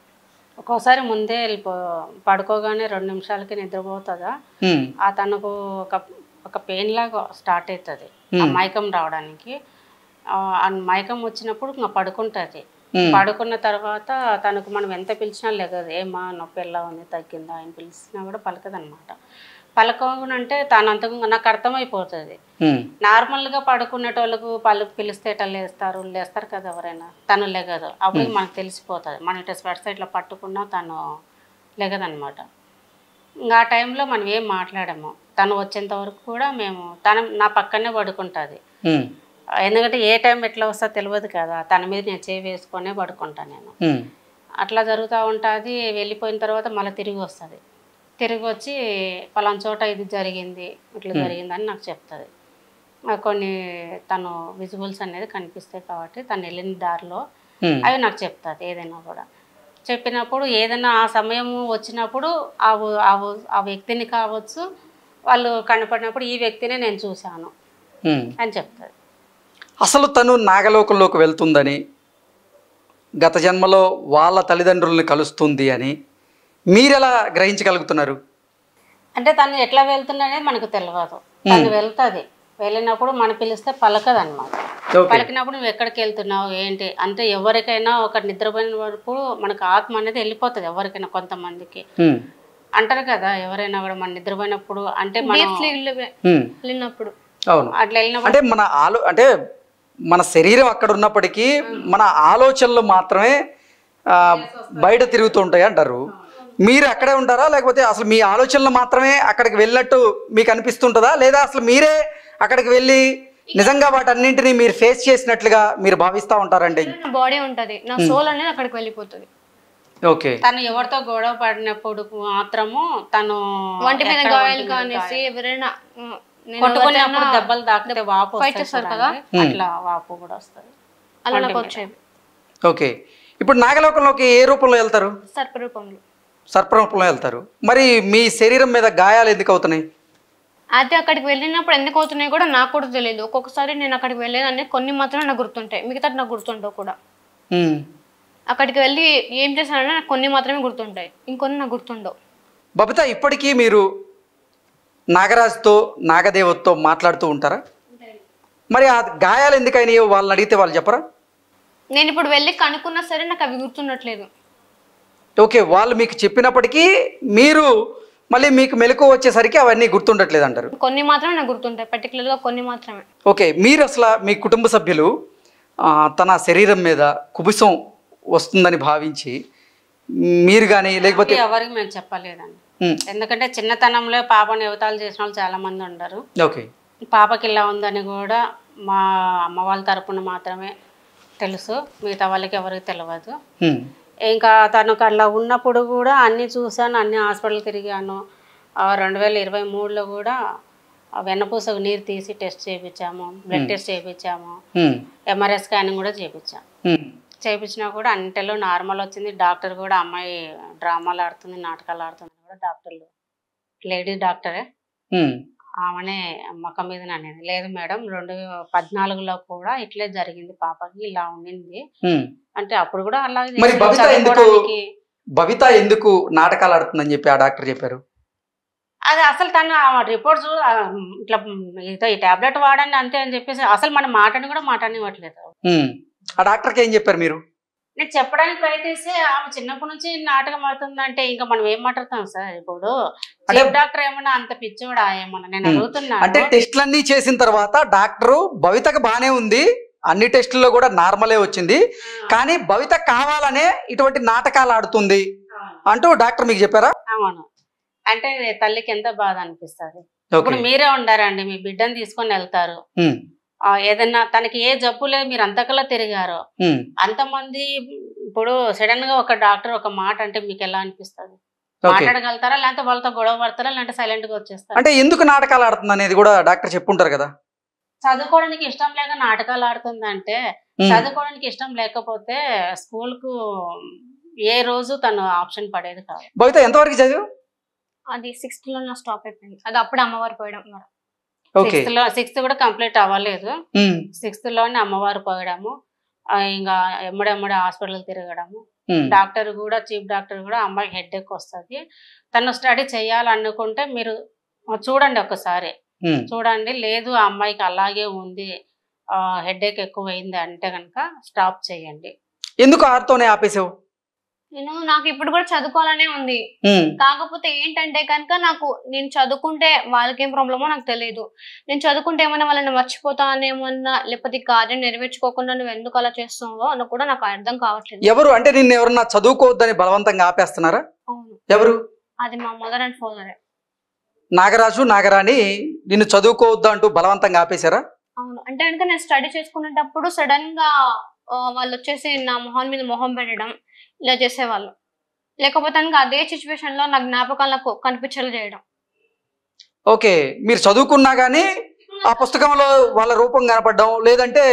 ఒక్కోసారి ముందే పడుకోగానే 2 నిమిషాలకి నిద్రపోతుందా, ఆ తనకు ఒక పెయిన్ లాగా స్టార్ట్ అవుతుంది ఆ మైకం రావడానికి. ఆ మైకం వచ్చినప్పుడు ఇంకా పడుకుంటుంది. పడుకున్న తర్వాత తనకు మనం ఎంత పిలిచినా లేగదు. ఏమా నొప్పి ఎలా ఉంది, తగ్గిందా అని పిలిచినా కూడా పలకదనమాట. పలకనంటే తనంతకు నాకు అర్థమైపోతుంది. నార్మల్గా పడుకునేటోళ్ళకు పిలిస్తే ఎట్లా లేస్తారు కదా ఎవరైనా, తను లెగదు. అప్పుడు మనకు తెలిసిపోతుంది. మనం ఇట్లా స్వెట్ సైడ్లో పట్టుకున్నా తను లెగదనమాట. ఇంకా ఆ టైంలో మనం ఏం మాట్లాడము. తను వచ్చేంత వరకు కూడా మేము నా పక్కనే పడుకుంటుంది. ఎందుకంటే ఏ టైం ఎట్లా వస్తా తెలియదు కదా, తన మీద నేను చేయి వేసుకొనే పడుకుంటాను నేను. అట్లా జరుగుతూ ఉంటుంది. వెళ్ళిపోయిన తర్వాత మళ్ళీ తిరిగి వస్తుంది. తిరిగి వచ్చి పలానా చోట ఇది జరిగింది, ఇట్లా జరిగింది అని నాకు చెప్తుంది. కొన్ని తను విజువల్స్ అనేది కనిపిస్తాయి కాబట్టి తను వెళ్ళిన దారిలో అవి నాకు చెప్తుంది. ఏదైనా కూడా చెప్పినప్పుడు ఏదైనా ఆ సమయం వచ్చినప్పుడు ఆ వ్యక్తిని కావచ్చు, వాళ్ళు కనపడినప్పుడు ఈ వ్యక్తినే నేను చూశాను అని చెప్తుంది. అసలు తను నాగలోకంలోకి వెళ్తుందని, గత జన్మలో వాళ్ళ తల్లిదండ్రుల్ని కలుస్తుంది అని మీరెలా గ్రహించగలుగుతున్నారు? అంటే తను ఎట్లా వెళ్తుంది అనేది మనకు తెలియదు. తను వెళ్తుంది. వెళ్ళినప్పుడు మనం పిలిస్తే పలకదు అనమాట. పలికినప్పుడు నువ్వు ఎక్కడికి వెళ్తున్నావు ఏంటి అంటే ఎవరికైనా ఒక నిద్రపోయిన వరకు మనకు ఆత్మ అనేది వెళ్ళిపోతుంది. ఎవరికైనా కొంతమందికి అంటారు కదా, ఎవరైనా కూడా మన నిద్రపోయినప్పుడు అంటే వెళ్ళినప్పుడు అట్లా వెళ్ళినప్పుడు అంటే అంటే మన శరీరం అక్కడ ఉన్నప్పటికీ మన ఆలోచనలు మాత్రమే బయట తిరుగుతూ ఉంటాయి అంటారు. మీరు అక్కడే ఉంటారా, లేకపోతే అసలు మీ ఆలోచనలు మాత్రమే అక్కడికి వెళ్ళినట్టు మీకు అనిపిస్తుంటుందా, లేదా అసలు మీరే అక్కడికి వెళ్ళి నిజంగా వాటన్నింటినీ మీరు ఫేస్ చేసినట్లుగా మీరు భావిస్తూ ఉంటారండి? బాడీ ఉంటుంది, నా సోల్ అనేది అక్కడికి వెళ్ళిపోతుంది. ఓకే. తను ఎవరితో గొడవ పడినప్పుడు మాత్రము తను వంటి మీద గాయాలు కానేసి ఎవరైనా కొట్టుకున్నప్పుడు దెబ్బలు తాకితే వాపు వస్తుంది కదా, అట్లా వాపు కూడా వస్తుంది. అలా నాకు వచ్చేది. ఓకే. ఇప్పుడు నాగలోకంలోకి ఏ రూపంలో వెళ్తారు? సర్పరూపంలో. సర్పరూపంలో వెళ్తారు. మరి మీ శరీరం మీద గాయాలు ఎందుకు అవుతున్నాయి? అయితే అక్కడికి వెళ్ళినప్పుడు ఎందుకు అవుతున్నాయి కూడా నాకు కూడా తెలియదు. ఒక్కొక్కసారి నేను అక్కడికి వెళ్ళేదాన్ని, కొన్ని మాత్రమే నాకు గుర్తుంటాయి, మిగతా నాకు గుర్తుంటావు కూడా. అక్కడికి వెళ్ళి ఏం చేశానంటే నాకు కొన్ని మాత్రమే గుర్తుంటాయి, ఇంకొన్ని నాకు గుర్తుండవు. బబిత, ఇప్పటికీ మీరు నాగరాజుతో నాగదేవతతో మాట్లాడుతూ ఉంటారా? మరి ఆ గాయాలు ఎందుకైనాయో వాళ్ళని అడిగితే వాళ్ళు చెప్పరా? నేను ఇప్పుడు వెళ్ళి కనుక్కున్నా సరే నాకు అవి గుర్తుండట్లేదు. ఓకే. వాళ్ళు మీకు చెప్పినప్పటికీ మీరు మళ్ళీ మీకు మెలకువ వచ్చేసరికి అవన్నీ గుర్తుండట్లేదు అంటారు. కొన్ని మాత్రమే నాకు గుర్తుంటాయి, పర్టికులర్గా కొన్ని మాత్రమే. ఓకే. మీరు అసలు మీ కుటుంబ సభ్యులు తన శరీరం మీద కుబుసం వస్తుందని భావించి మీరు కానీ లేకపోతే ఎవరికి మేము చెప్పలేదండి. ఎందుకంటే చిన్నతనంలో పాపని యువతాలు చేసిన వాళ్ళు చాలా మంది ఉండరు. ఓకే. పాపకి ఇలా ఉందని కూడా మా అమ్మ వాళ్ళ తరపున మాత్రమే తెలుసు, మిగతా వాళ్ళకి ఎవరికి తెలియదు. ఇంకా తనకు అలా ఉన్నప్పుడు కూడా అన్నీ చూశాను, అన్ని హాస్పిటల్ తిరిగాను. 2023లో కూడా వెన్నపూసకు నీరు తీసి టెస్ట్ చేయించాము, బ్లడ్ టెస్ట్ చేయించాము, ఎంఆర్ఐ స్కానింగ్ కూడా చేయించినా కూడా అన్నింటిలో నార్మల్ వచ్చింది. డాక్టర్ కూడా అమ్మాయి డ్రామాలు ఆడుతుంది, నాటకాలు ఆడుతుంది కూడా డాక్టర్లు, లేడీస్ డాక్టరే, ఆమెనే మొక్క మీద అనేది లేదు మేడం 2014లో కూడా ఇట్లే జరిగింది, పాపకి ఇలా ఉండింది అంటే అప్పుడు కూడా అలాగే. బబిత ఎందుకు నాటకాలు ఆడుతుందని చెప్పి ఆ డాక్టర్ చెప్పారు? అది అసలు తను రిపోర్ట్స్ ఇట్లా ఈ టాబ్లెట్ వాడండి అంతే అని చెప్పేసి అసలు మన మాటని కూడా మాట్లాడనివ్వట్లేదు. ఆ డాక్టర్కి ఏం చెప్పారు మీరు? నేను చెప్పడానికి ప్రయత్నిస్తే ఆమె చిన్నప్పటి నుంచి నాటకం అవుతుందంటే ఇంకా మనం ఏం మాట్లాడతాం సార్? ఇప్పుడు డాక్టర్ ఏమన్నా అంత పిచ్చోడా ఏమన్నా నేను అడుగుతున్నా. అంటే టెస్ట్లన్నీ చేసిన తర్వాత డాక్టరు బబితకు బానే ఉంది, అన్ని టెస్టుల్లో కూడా నార్మలే వచ్చింది, కానీ బబిత కావాలనే ఇటువంటి నాటకాలు ఆడుతుంది అంటూ డాక్టర్ మీకు చెప్పారా? అవును. అంటే తల్లికి ఎంత బాధ అనిపిస్తుంది. ఇప్పుడు మీరే ఉండారండి, మీ బిడ్డను తీసుకొని వెళ్తారు, ఏదన్నా తనకి ఏ జబ్బు లేదు, మీరు అంతకల్లా తిరిగారు అంతమంది, ఇప్పుడు సడన్ గా ఒక డాక్టర్ ఒక మాట అంటే మీకు ఎలా అనిపిస్తుంది? మాట్లాడగలుగుతారా, లేకపోతే వాళ్ళతో గొడవ పడతారా, లేదంటే సైలెంట్ గా వచ్చేస్తారా? అంటే ఎందుకు నాటకాలు ఆడుతుంది అనేది కూడా డాక్టర్ చెప్పుంటారు కదా. చదువుకోవడానికి ఇష్టం లేక నాటకాలు ఆడుతుందంటే, చదువుకోవడానికి ఇష్టం లేకపోతే స్కూల్ కు ఏ రోజు తను ఆప్షన్ పడేది కాదు. భవిత ఎంతవరకు చదివావు? అది 6th లో నా స్టాప్ అయిపోయింది. అది అప్పుడు అమ్మవారు పోయడం వల్ల. ఓకే. 6th కూడా కంప్లీట్ అవ్వలేదు. 6th లోనే అమ్మవారు పోయడము, ఇంకా ఎమ్మడెమ్మడే హాస్పిటల్ తిరగడము. డాక్టర్ కూడా, చీఫ్ డాక్టర్ కూడా అమ్మాయికి హెడేక్ వస్తుంది, తను స్టడీ చేయాలనుకుంటే మీరు చూడండి ఒకసారి, చూడండి, లేదు ఆ అమ్మాయికి అలాగే ఉంది, హెడేక్ ఎక్కువైంది అంటే కనుక స్టాప్ చేయండి. ఎందుకు 6తోనే ఆపేసావు? నాకు ఇప్పుడు కూడా చదువుకోవాలనే ఉంది. కాకపోతే ఏంటంటే కనుక నేను చదువుకుంటే వాళ్ళకేం ప్రాబ్లమో నాకు తెలియదు. నేను చదువుకుంటే ఏమన్నా వాళ్ళని మర్చిపోతానేమన్నా, లేకపోతే కార్యం నెరవేర్చుకోకుండా నువ్వు ఎందుకు అలా చేస్తున్నావో అని కూడా నాకు అర్థం కావట్లేదు. ఎవరు అంటే నిన్ను ఎవరన్నా చదువుకోవద్దని బలవంతంగా ఆపేస్తున్నారా? అవును. ఎవరు? అది మా mother and father. Nagaraju, Nagarani నిన్ను చదువుకోవద్దు అంటూ బలవంతంగా ఆపేశారా? అవును. అంటే కనుక నేను స్టడీ చేసుకునేటప్పుడు సడన్ గా వాళ్ళు వచ్చేసి నా మొహం మీద మొహం పెట్టడం ఇలా చేసేవాళ్ళు. లేకపోతే అదే సిచ్యువేషన్ లో నా జ్ఞాపకాలు నాకు కనిపించేలా చేయడం. ఓకే, మీరు చదువుకున్నా గానీ ఆ పుస్తకంలో వాళ్ళ రూపం కనపడడం, లేదంటే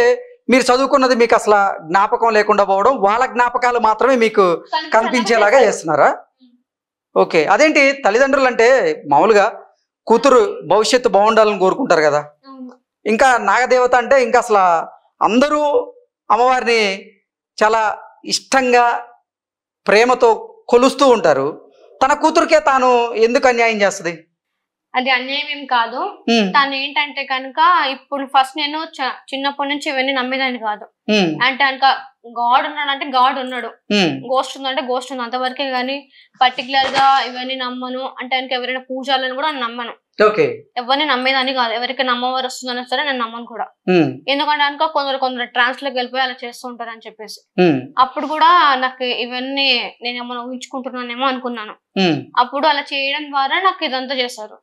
మీరు చదువుకున్నది మీకు అసలు జ్ఞాపకం లేకుండా పోవడం, వాళ్ళ జ్ఞాపకాలు మాత్రమే మీకు కనిపించేలాగా చేస్తున్నారా? ఓకే. అదేంటి, తల్లిదండ్రులు అంటే మామూలుగా కూతురు భవిష్యత్తు బాగుండాలని కోరుకుంటారు కదా. ఇంకా నాగదేవత అంటే ఇంకా అసలు అందరూ అమ్మవారిని చాలా ఇష్టంగా ప్రేమతో కొలుస్తూ ఉంటారు. తన కూతురికే తాను ఎందుకు అన్యాయం చేస్తుంది? అది అన్యాయం ఏం కాదు. తను ఏంటంటే కనుక ఇప్పుడు ఫస్ట్ నేను చిన్నప్పటి నుంచి ఇవన్నీ నమ్మేదాన్ని కాదు. అంటే కనుక గాడ్ ఉన్నాడు అంటే గాడ్ ఉన్నాడు, గోస్ట్ ఉందంటే గోస్ట్ ఉంది, అంతవరకే గానీ పర్టికులర్ గా ఇవన్నీ నమ్మను. అంటే కనుక ఎవరైనా పూజాలను కూడా నమ్మను, ఎవరిని నమ్మేదాన్ని కాదు. ఎవరికి నమ్మవారు వస్తుందన్నా సరే నేను నమ్మను కూడా. ఎందుకంటే కనుక కొందరు ట్రాన్స్ లోకి వెళ్ళిపోయి అలా చేస్తూ ఉంటారు అని చెప్పేసి. అప్పుడు కూడా నాకు ఇవన్నీ నేను ఏమన్నా ఊహించుకుంటున్నానేమో అనుకున్నాను. అప్పుడు అలా చేయడం ద్వారా నాకు ఇదంతా చేశారు.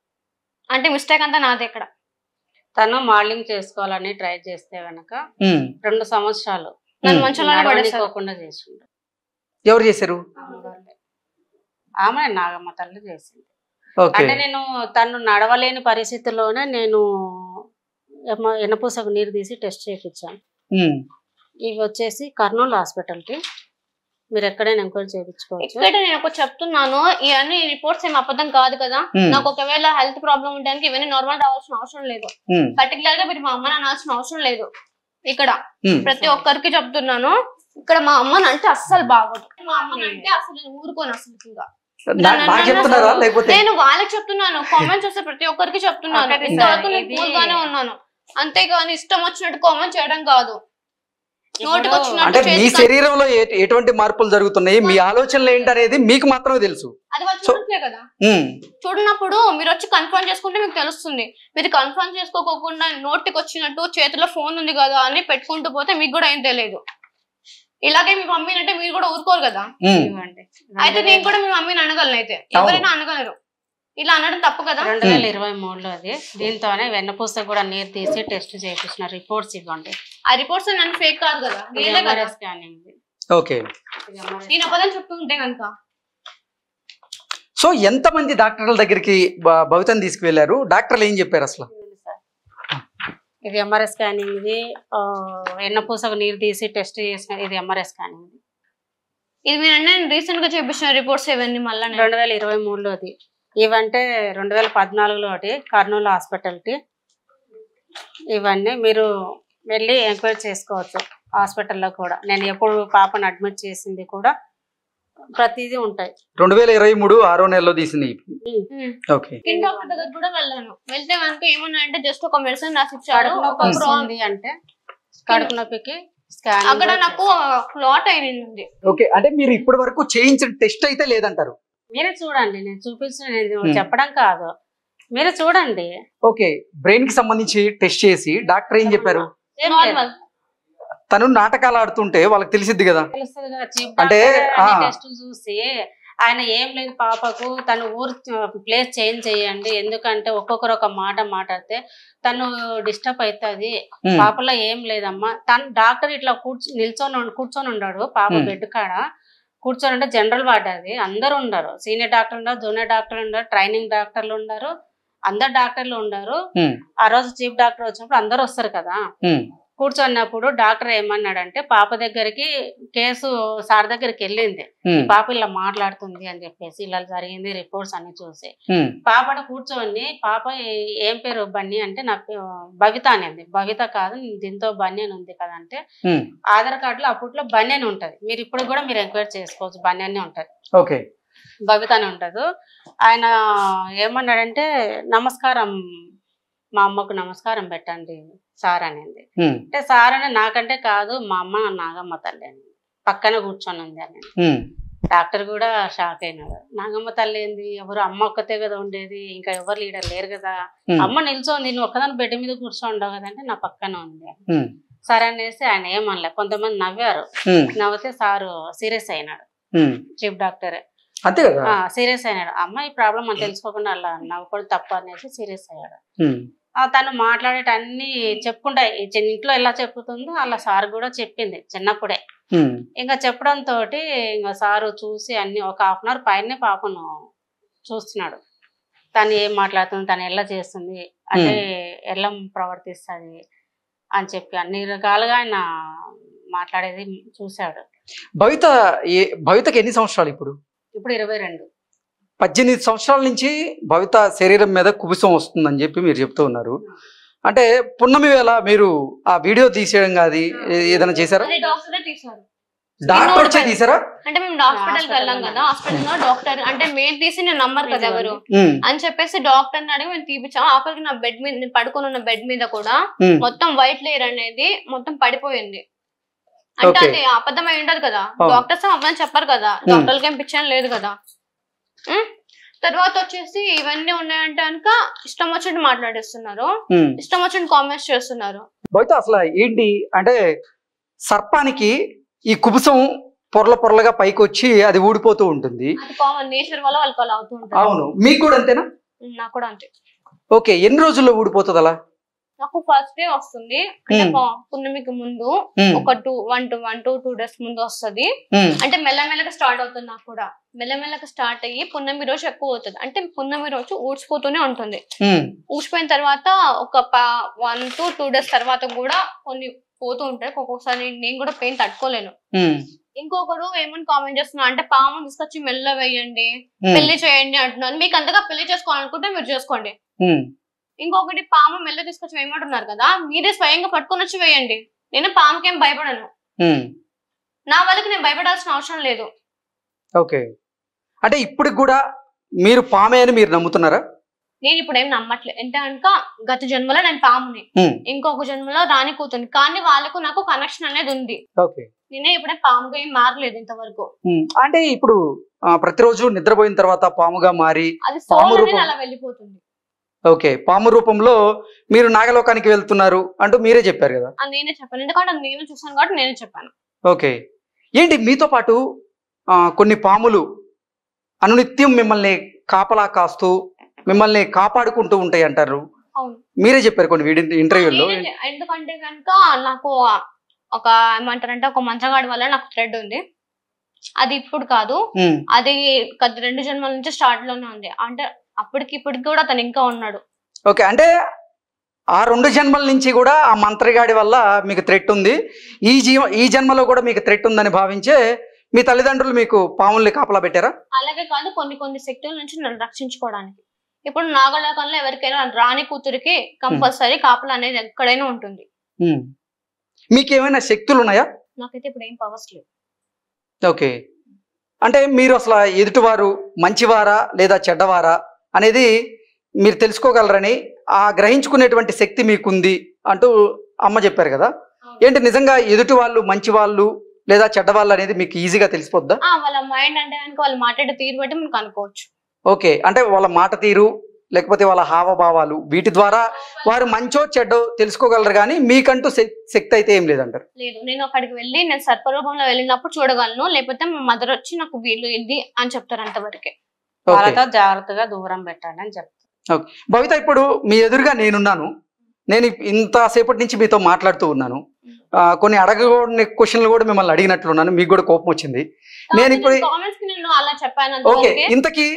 అంటే మిస్టేక్ అంతా నాదే. ఇక్కడ తను మోడలింగ్ చేసుకోవాలని ట్రై చేస్తే గనక 2 సంవత్సరాలు నన్ను మంచిగా పడుకోకుండా చేసిండు. ఎవరు చేశారు? ఆమె నాగమ్మ తల్లి చేసింది. అంటే నేను తను నడవలేని పరిస్థితుల్లోనే నేను ఎనపూసకు నీరు తీసి టెస్ట్ చేయించాను. ఇవి వచ్చేసి కర్నూలు హాస్పిటల్కి, మీరు ఎక్కడైనా ఎంక్వైరీ చేయించుకోవచ్చు. ఇక్కడ నేను ఒక చెప్తున్నాను, ఇవన్నీ రిపోర్ట్స్ ఏం అబద్ధం కాదు కదా. నాకు ఒకవేళ హెల్త్ ప్రాబ్లం ఉండడానికి ఇవన్నీ నార్మల్ రావాల్సిన అవసరం లేదు. పర్టికులర్ గా మీరు మా అమ్మని అనాల్సిన అవసరం లేదు. ఇక్కడ ప్రతి ఒక్కరికి చెప్తున్నాను, ఇక్కడ మా అమ్మని అంటే అస్సలు బాగోదు. మా అమ్మని అంటే అసలు నేను ఊరుకోను అసలు. ఇంకా నేను వాళ్ళకి చెప్తున్నాను, కామెంట్స్ వస్తే ప్రతి ఒక్కరికి చెప్తున్నాను. ఇంతవరకు నేను కూల్ గానే ఉన్నాను, అంతేగాని ఇష్టం వచ్చినట్టు కామెంట్ చేయడం కాదు. అంటే మీ శరీరంలో ఎటువంటి మార్పులు జరుగుతున్నాయి, మీ ఆలోచనలు ఏంటనేది మీకు మాత్రమే తెలుసు. అది వాళ్ళు చూడట్లే కదా. చూడనప్పుడు మీరు వచ్చి కన్ఫర్మ్ చేసుకుంటే మీకు తెలుస్తుంది. మీరు కన్ఫర్మ్ చేసుకోకుండా నోటికి వచ్చినట్టు చేతిలో ఫోన్ ఉంది కదా అని పెట్టుకుంటూ పోతే మీకు కూడా ఏం తెలియదు. ఇలాగే మీ మమ్మీని అంటే మీరు కూడా ఊరుకోరు కదా. అయితే నేను కూడా మీ మమ్మీని అనగలను, అయితే ఎవరైనా అనగలరు. ఇలా అనడం తప్పు కదా. 2023లో అది. దీంతోనే వెన్నపూస కూడా నీరు తీసి టెస్ట్ చేయించిన రిపోర్ట్స్ ఇవ్వండి. ఆ రిపోర్ట్స్ నన్ను ఫేక్ కాదు కదా, స్కానింగ్. ఓకే, నేను అబద్ధం చెప్తూ ఉంటే కనుక. సో ఎంతమంది డాక్టర్ల దగ్గరికి భవితని తీసుకువెళ్ళారు? డాక్టర్లు ఏం చెప్పారు అసలు? ఇది ఎంఆర్ఐ స్కానింగ్, ఇది వెన్నపూసకు నీరు తీసి టెస్ట్ చేసిన ఇది ఎంఆర్ఐ స్కానింగ్. ఇది మీరు రీసెంట్ గా చేపించిన రిపోర్ట్స్ ఇవన్నీ మళ్ళీ 2023లోది. ఇవంటే 2014లో ఒకటి కర్నూలు హాస్పిటల్కి. ఇవన్నీ మీరు వెళ్ళి ఎంక్వైరీ చేసుకోవచ్చు హాస్పిటల్లో కూడా. నేను ఎప్పుడు పాపను అడ్మిట్ చేసింది కూడా ప్రతిదీ ఉంటాయి. 2023 6వ నెలలో తీసింది. డాక్టర్ దగ్గర కూడా వెళ్ళాను. వెళ్తే కనుక ఏమన్నా అంటే జస్ట్ ఒక మెడిసిన్ రాసి ఇచ్చాడు. అంటే కడుపు నొప్పికి అక్కడ నాకు క్లాట్ అయింది. ఓకే, అంటే మీరు ఇప్పటి వరకు చేయించిన టెస్ట్ అయితే లేదంటారు? మీరే చూడండి, నేను చూపించిన, నేను చెప్పడం కాదు, మీరే చూడండి. ఓకే, బ్రెయిన్ కి సంబంధించి టెస్ట్ చేసి డాక్టర్ ఏం చెప్పారు? తను నాటకాలు ఆడుతుంటే వాళ్ళకి తెలిసిద్ది కదా. తెలుస్తుంది కదా, అంటే టెస్ట్ చూసి ఆయన ఏం లేదు పాపకు తను ఊరు ప్లేస్ చేంజ్ చేయండి, ఎందుకంటే ఒక్కొక్కరు ఒక మాట మాట్లాడితే తను డిస్టర్బ్ అవుతుంది, పాపలో ఏం లేదమ్మా. తను డాక్టర్ ఇట్లా కూర్చొని ఉన్నాడు పాప బెడ్ కాడ కూర్చొని. అంటే జనరల్ వార్డ్ అది, అందరు ఉండరు, సీనియర్ డాక్టర్ ఉండరు, జూనియర్ డాక్టర్ ఉండరు, ట్రైనింగ్ డాక్టర్లు ఉండరు, అందరు డాక్టర్లు ఉండరు. ఉమ్, ఆ రోజు చీఫ్ డాక్టర్ వచ్చినప్పుడు అందరు వస్తారు కదా, ఉమ్, కూర్చున్నప్పుడు డాక్టర్ ఏమన్నాడంటే పాప దగ్గరికి కేసు సార్ దగ్గరికి వెళ్ళింది. ఈ ఉమ్, పాప ఇలా మాట్లాడుతుంది అని చెప్పేసి ఇలా జరిగింది రిపోర్ట్స్ అన్ని చూసి ఉమ్, పాపను కూర్చొని పాప ఏం పేరు బన్నీ అంటే నాకు భవిత అనేది. భవిత కాదు దీంతో బన్నీ అని ఉంది కదా అంటే ఉమ్, ఆధార్ కార్డులో అప్పట్లో బన్నీ అని ఉంటది, మీరు ఇప్పుడు కూడా మీరు ఎంక్వైరీ చేసుకోవచ్చు, బన్నీ అని ఉంటది, ఓకే, భవిత అని ఉంటది. ఆయన ఏమన్నాడంటే నమస్కారం మా అమ్మకు నమస్కారం పెట్టండి సార్ అనేది. ఉమ్, అంటే సార్ అని నాకంటే కాదు మా అమ్మ నాగమ్మ తల్లి అని పక్కన కూర్చొని ఉంది అని. ఉమ్, డాక్టర్ కూడా షాక్ అయినాడు. నాగమ్మ తల్లి ఏంది, ఎవరు అమ్మ ఒక్కతే కదా ఉండేది, ఇంకా ఎవరు లీడర్ లేరు కదా, ఉమ్, అమ్మ నిల్చోంది నువ్వు ఒక్కదాని బెడ్ మీద కూర్చోండవు కదా అంటే నా పక్కన ఉంది. ఉమ్, సరే అనేసి ఆయన ఏమనలే, కొంతమంది నవ్వారు. ఉమ్, నవ్వితే సారు సీరియస్ అయినాడు, ఉమ్, చీఫ్ డాక్టర్ అంతే కదా. సీరియస్ అయినాడు. అమ్మాయి ప్రాబ్లం అని తెలుసుకోకుండా అలా నవ్వుకోవడం తప్పు అనేసి సీరియస్ అయ్యాడు. ఉమ్, తను మాట్లాడేటన్ని చెప్పుకుంటా ఇంట్లో ఎలా చెప్పుతుందో అలా సార్ కూడా చెప్పింది చిన్నప్పుడే. ఉమ్, ఇంకా చెప్పడంతో ఇంకా సారు చూసి అన్ని ఒక 1/2 అవర్ పైనే పాపను చూస్తున్నాడు, తను ఏం మాట్లాడుతుంది, తను ఎలా చేస్తుంది అంటే ఎలా ప్రవర్తిస్తుంది అని చెప్పి అన్ని రకాలుగా ఆయన మాట్లాడేది చూశాడు. భవితకి ఎన్ని సంవత్సరాలు ఇప్పుడు? ఇప్పుడు 22. 18 సంవత్సరాల నుంచి భవిత శరీరం మీద కుబుసం వస్తుందని చెప్పి మీరు చెప్తూ ఉన్నారు. అంటే పున్నమి వేళ మీరు ఆ వీడియో తీసేయడం కాదు ఏదైనా చేశారా? అది డాక్టరే తీశారు. డాక్టర్ వచ్చే తీసారా? అంటే మేము హాస్పిటల్ కి వెళ్ళాం కదా, హాస్పిటల్ లో డాక్టర్ అంటే మేము తీసి నేను నమ్మరు కదా ఎవరు అని చెప్పేసి డాక్టర్ ని అడిగి మేము తీపిచ్చాం. ఆఖరికి నా బెడ్ మీద నేను పడుకొని ఉన్న బెడ్ మీద కూడా మొత్తం వైట్ లేయర్ అనేది మొత్తం పడిపోయింది. అంటే అది అబద్ధమై ఉండదు కదా, డాక్టర్స్ అమ్మని చెప్పారు కదా, డాక్టర్లకి ఏం పిచ్చాను లేదు కదా. తర్వాత వచ్చేసి ఇవన్నీ ఉన్నాయంటే కనుక ఇష్టం వచ్చినట్టు మాట్లాడేస్తున్నారు, ఇష్టం వచ్చినట్టు కామెంట్స్ చేస్తున్నారు. భవిత అసలు ఏంటి అంటే సర్పానికి ఈ కుబుసం పొరల పొరలుగా పైకి వచ్చి అది ఊడిపోతూ ఉంటుంది, అది కామన్ నేచర్ వల్ల వాళ్ళకి అలా అవుతూ ఉంటుంది. అవును, మీకు కూడా అంతేనా? నాకు కూడా అంతే. ఓకే, ఎన్ని రోజుల్లో ఊడిపోతుంది అలా? నాకు ఫస్ట్ డే వస్తుంది, అంటే పున్నమికి ముందు ఒక 1 to 2 days ముందు వస్తుంది. అంటే మెల్లమెల్లగా స్టార్ట్ అవుతుంది. నాకు కూడా మెల్లమెల్లగా స్టార్ట్ అయ్యి పున్నమి రోజు ఎక్కువ అవుతుంది. అంటే పున్నమి రోజు ఊడ్చిపోతూనే ఉంటుంది. ఊడ్చిపోయిన తర్వాత ఒక 1 to 2 days తర్వాత కూడా కొన్ని పోతూ ఉంటాయి. ఒక్కొక్కసారి నేను కూడా పెయిన్ తట్టుకోలేను. ఇంకొకరు ఏమని కామెంట్ చేస్తున్నా అంటే పాము తీసుకొచ్చి మెల్ల వేయండి, పెళ్లి చేయండి అంటున్నాను. మీకు అంతగా పెళ్లి చేసుకోవాలనుకుంటే మీరు చేసుకోండి. ఇంకొకటి పాము మెల్ల తీసుకొచ్చి వేయమంటున్నారు కదా, మీరే స్వయంగా పట్టుకొని వచ్చి వేయండి. నేను పాముకేం భయపడను, నా వాళ్ళకి నేను భయపడాల్సిన అవసరం లేదు. ఓకే, అంటే ఇప్పుడు కూడా మీరు పామే అని మీరు నమ్ముతున్నారా? నేను ఇప్పుడు ఏం నమ్మట్లేదు. అంటే కనుక గత జన్మలో నేను పాముని, ఇంకొక జన్మలో రాణి కూతుని, కానీ వాళ్ళకు నాకు కనెక్షన్ అనేది ఉంది. నేనే ఇప్పుడే పాముగా ఏం మారలేదు ఇంతవరకు. అంటే ఇప్పుడు ప్రతిరోజు నిద్రపోయిన తర్వాత పాముగా మారి అది సోల్ అనేది అలా వెళ్ళిపోతుంది. ఓకే, పాము రూపంలో మీరు నాగలోకానికి వెళ్తున్నారు అంటూ మీరే చెప్పారు కదా? నేనే చెప్పాను, ఎందుకంటే నేను చూసాను కాబట్టి నేనే చెప్పాను. ఓకే, ఏంటి మీతో పాటు కొన్ని పాములు అనునిత్యం మిమ్మల్ని కాపలా కాస్తూ మిమ్మల్ని కాపాడుకుంటూ ఉంటాయి అంటారు, మీరే చెప్పారు కొన్ని ఇంటర్వ్యూలో. ఎందుకంటే కనుక నాకు ఒక ఏమంటారంటే ఒక మంచగాడి వల్ల నాకు థ్రెడ్ ఉంది. అది ఇప్పుడు కాదు, అది 2 జన్మల నుంచి స్టార్ట్ లోనే ఉంది. అంటే అప్పటికి ఇప్పటికి కూడా తను ఇంకా ఉన్నాడు. ఓకే, అంటే ఆ 2 జన్మల నుంచి కూడా ఆ మంత్రగాడి వల్ల మీకు థ్రెట్ ఉంది, ఈ జన్మలో కూడా మీకు థ్రెట్ ఉందని భావించే మీ తల్లిదండ్రులు మీకు పాముల్ని కాపలా పెట్టారా? అలాగే కాదు, కొన్ని శక్తుల నుంచి నన్ను రక్షించుకోవడానికి. ఇప్పుడు నాగలోకంలో ఎవరికైనా రాణి కూతురికి కంపల్సరీ కాపలా అనేది ఎక్కడైనా ఉంటుంది. మీకేమైనా శక్తులు ఉన్నాయా? నాకైతే ఇప్పుడు ఏం పవర్స్ లేవు. ఓకే, అంటే మీరు అసలు ఎదుటివారు మంచివారా లేదా చెడ్డవారా అనేది మీరు తెలుసుకోగలరని ఆ గ్రహించుకునేటువంటి శక్తి మీకుంది అంటూ అమ్మ చెప్పారు కదా. ఏంటి నిజంగా ఎదుటి వాళ్ళు మంచి వాళ్ళు లేదా చెడ్డవాళ్ళు అనేది మీకు ఈజీగా తెలిసిపోద్దా? వాళ్ళ మైండ్ అంటే కనుక వాళ్ళు మాట్లాడే తీరు బట్టి మనకు అనుకోవచ్చు. ఓకే, అంటే వాళ్ళ మాట తీరు లేకపోతే వాళ్ళ హావభావాలు వీటి ద్వారా వారు మంచో చెడ్డో తెలుసుకోగలరు, కానీ మీకంటూ శక్తి అయితే ఏం లేదంటారు? లేదు, నేను అక్కడికి వెళ్ళి నేను సర్పరూపంలో వెళ్ళినప్పుడు చూడగలను, లేకపోతే మా మదర్ వచ్చి నాకు వీళ్ళు ఇది అని చెప్తారు, అంతవరకే. వాళ్ళతో జాగ్రత్తగా దూరం పెట్టాలి అని చెప్తారు. ఓకే, భవిత ఇప్పుడు మీ ఎదురుగా నేనున్నాను, నేను ఇంతసేపటి నుంచి మీతో మాట్లాడుతూ ఉన్నాను, కొన్ని అడగని క్వశ్చన్లు కూడా మిమ్మల్ని అడిగినట్లున్నాను, మీకు కూడా కోపం వచ్చింది. నేను ఇప్పుడు అలా చెప్పాను. ఓకే, ఇంతకీ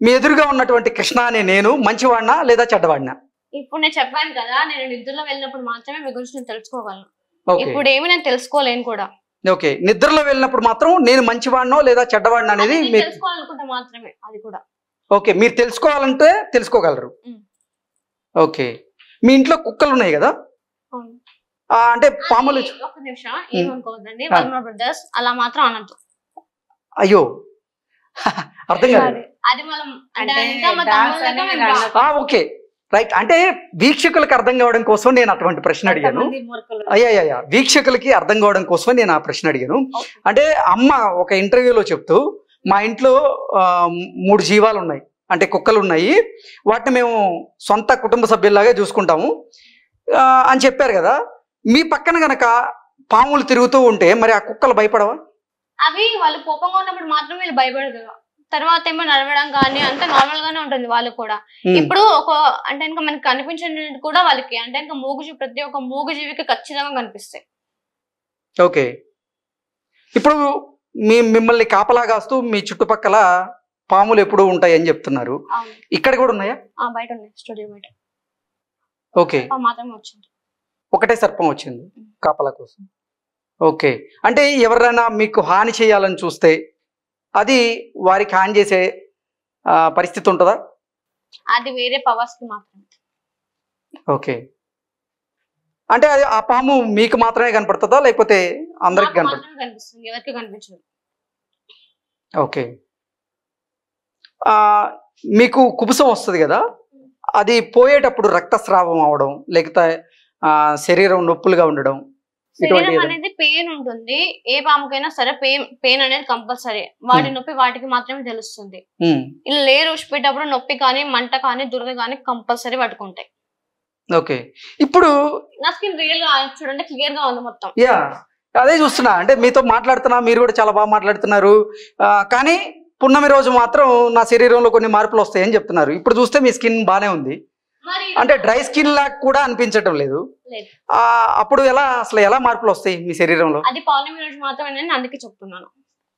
మీ ఎదురుగా ఉన్నటువంటి కృష్ణ అనే నేను మంచివాడినా లేదా చెడ్డవాడినా? ఇప్పుడు నేను చెప్పాను కదా, నేను నిద్రలో వెళ్ళినప్పుడు మాత్రమే మీ గురించి నేను తెలుసుకోగలను. ఓకే ఇప్పుడు ఏమి నేను తెలుసుకోలేను కూడా. ఓకే, నిద్రలో వెళ్ళినప్పుడు మాత్రం నేను మంచివాడినో లేదా చెడ్డవాడినా అనేది అది నేను మీరు తెలుసుకోవాలనుకుంటే మాత్రమే అది కూడా. ఓకే, మీరు తెలుసుకోవాలంటే తెలుసుకోగలరు. ఉమ్. ఓకే, మీ ఇంట్లో కుక్కలు ఉన్నాయి కదా, అవును. అంటే పాములు. ఒక నిమిషం, ఏమనుకోవద్దండి, వర్మ బ్రదర్స్ అలా మాత్రం అనద్దు. అయ్యో అర్థం కాదు. అది మనం అంటే అంటే ఇంకా మా డాన్స్ తమ్ముళ్ళగా అనేది మేము అన్న- ఓకే రైట్, అంటే వీక్షకులకు అర్థం కావడం కోసం నేను అటువంటి ప్రశ్న అడిగాను. కొంతమంది మూర్ఖులు. అయ్యా వీక్షకులకి అర్థం కావడం కోసమే నేను ఆ ప్రశ్న అడిగాను. అంటే అమ్మ ఒక ఇంటర్వ్యూలో చెప్తూ మా ఇంట్లో 3 జీవాలు ఉన్నాయి, అంటే కుక్కలు ఉన్నాయి, వాటిని మేము సొంత కుటుంబ సభ్యుల్లాగా చూసుకుంటాము అని చెప్పారు కదా. మీ పక్కన గనక పాములు తిరుగుతూ ఉంటే మరి ఆ కుక్కలు భయపడవా? అవి వాళ్ళు కోపంగా ఉన్నప్పుడు మాత్రం వీళ్ళు భయపడదు. తర్వాత ఏమో నడవడం కానీ అంత నార్మల్ గానే ఉంటుంది వాళ్ళు కూడా. ఇప్పుడు ఒక అంటే ఇంకా మనకి కనిపించినట్టు కూడా వాళ్ళకి అంటే ఇంకా మూగుజీవి, ప్రతి ఒక్క మూగుజీవికి ఖచ్చితంగా కనిపిస్తాయి. ఓకే, ఇప్పుడు మిమ్మల్ని కాపలా కాస్తూ మీ చుట్టుపక్కల పాములు ఎప్పుడూ ఉంటాయి అని చెప్తున్నారు, అవును, ఇక్కడ కూడా ఉన్నాయా? బయట ఉన్నాయి, స్టూడియో బయట. ఓకే, మాత్రమే వచ్చింది. ఒకటే సర్పం వచ్చింది కాపలా కోసం. ఓకే, అంటే ఎవరైనా మీకు హాని చేయాలని చూస్తే అది వారికి హాని చేసే పరిస్థితి ఉంటుందా? అది వేరే పవర్స్ కి మాత్రమే. ఓకే, అంటే అది ఆ పాము మీకు మాత్రమే కనపడుతుందా లేకపోతే అందరికి నాకు కనపడుతుంది? మాత్రమే కనిపిస్తుంది, ఎవరికి కనిపించదు. ఓకే, మీకు కుబుసం వస్తుంది కదా, అది పోయేటప్పుడు రక్తస్రావం అవడం లేకపోతే శరీరం నొప్పులుగా ఉండడం ఇటువంటి శరీరం అనేది పెయిన్ ఉంటుంది, ఏ పాముకైనా సరే పెయిన్ అనేది కంపల్సరీ. వాటి నొప్పి వాటికి మాత్రమే తెలుస్తుంది. ఇలా లేరు పెట్టేటప్పుడు నొప్పి కానీ మంట కానీ దురద కానీ కంపల్సరీ పట్టుకుంటాయి. ఓకే, ఇప్పుడు నా స్కిన్ రియల్ గా చూడండి, క్లియర్ గా ఉంది మొత్తం. యా అదే చూస్తున్నా, అంటే మీతో మాట్లాడుతున్నా, మీరు కూడా చాలా బాగా మాట్లాడుతున్నారు, కానీ పున్నమి రోజు మాత్రం నా శరీరంలో కొన్ని మార్పులు వస్తాయని చెప్తున్నారు. ఇప్పుడు చూస్తే మీ స్కిన్ బాగానే ఉంది, మరి అంటే డ్రై స్కిన్ లాగా కూడా అనిపించటం లేదు. లేదు. అప్పుడు అసలు ఎలా మార్పులు వస్తాయి మీ శరీరంలో? అది పౌర్ణమి రోజు మాత్రమే నేను అందుకే చెప్తున్నాను.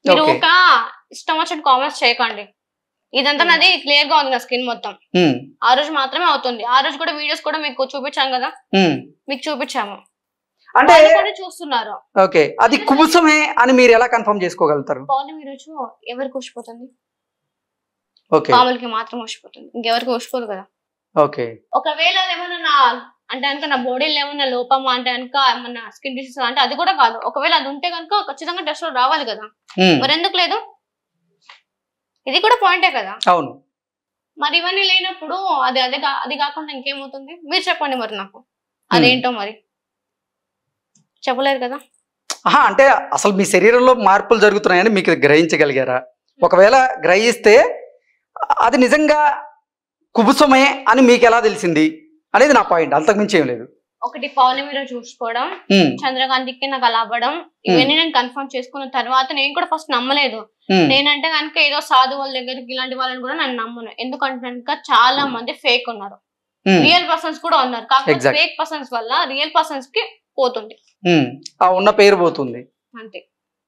మీరు Okay. ఒక ఇష్టం వచ్చిన కామెంట్స్ చేయకండి. ఇదంతా నాది క్లియర్ గా ఉంది, నా స్కిన్ మొత్తం. ఆ రోజు మాత్రమే అవుతుంది. ఆ రోజు కూడా వీడియోస్ కూడా మీకు చూపించాం కదా, మీకు చూపించాము, అంటే వాళ్ళు కూడా చూస్తున్నారు. ఓకే, అది కుబుసమే అని మీరు ఎలా కన్ఫర్మ్ చేసుకోగలుగుతారు? పౌర్ణమి రోజు ఎవరికి ఊసిపోతుంది? ఓకే పాములకి మాత్రం ఊసిపోతుంది, ఇంకెవరికి ఊసిపోదు కదా. ఓకే, ఒకవేళ ఏమన్నా అంటే కనుక నా బాడీలో ఏమన్నా లోపం అంటే కనుక ఏమన్నా స్కిన్ డిసీజ్ అంటే అది కూడా కాదు. ఒకవేళ అది ఉంటే కనుక ఖచ్చితంగా టెస్ట్ లో రావాలి కదా, మరి ఎందుకు లేదు? ఇది కూడా పాయింటే కదా. అవును, మరి ఇవన్నీ లేనప్పుడు అది కాకుండా ఇంకేమవుతుంది మీరు చెప్పండి మరి నాకు, అదేంటో మరి చెప్పలేరు కదా. అంటే అసలు మీ శరీరంలో మార్పులు జరుగుతున్నాయని మీకు గ్రహించగలిగారా? ఒకవేళ గ్రహిస్తే అది నిజంగా కుబుసమే అని మీకు ఎలా తెలిసింది అనేది నా పాయింట్, అంతకుమించి ఏం లేదు. ఒకటి పౌర్ణమి రోజు చూసుకోవడం, చంద్రకాంతికి నాకు అలా అవ్వడం, ఇవన్నీ నేను కన్ఫర్మ్ చేసుకున్న తర్వాత నేను కూడా ఫస్ట్ నమ్మలేదు. నేనంటే కనుక ఏదో సాధువుల దగ్గరికి ఇలాంటి వాళ్ళని కూడా నేను నమ్మను. ఎందుకంటే కనుక చాలా మంది ఫేక్ ఉన్నారు, రియల్ పర్సన్స్ కూడా ఉన్నారు. కాకపోతే ఫేక్ పర్సన్స్ వల్ల రియల్ పర్సన్స్ కి పోతుంది, ఉన్న పేరు పోతుంది అంతే.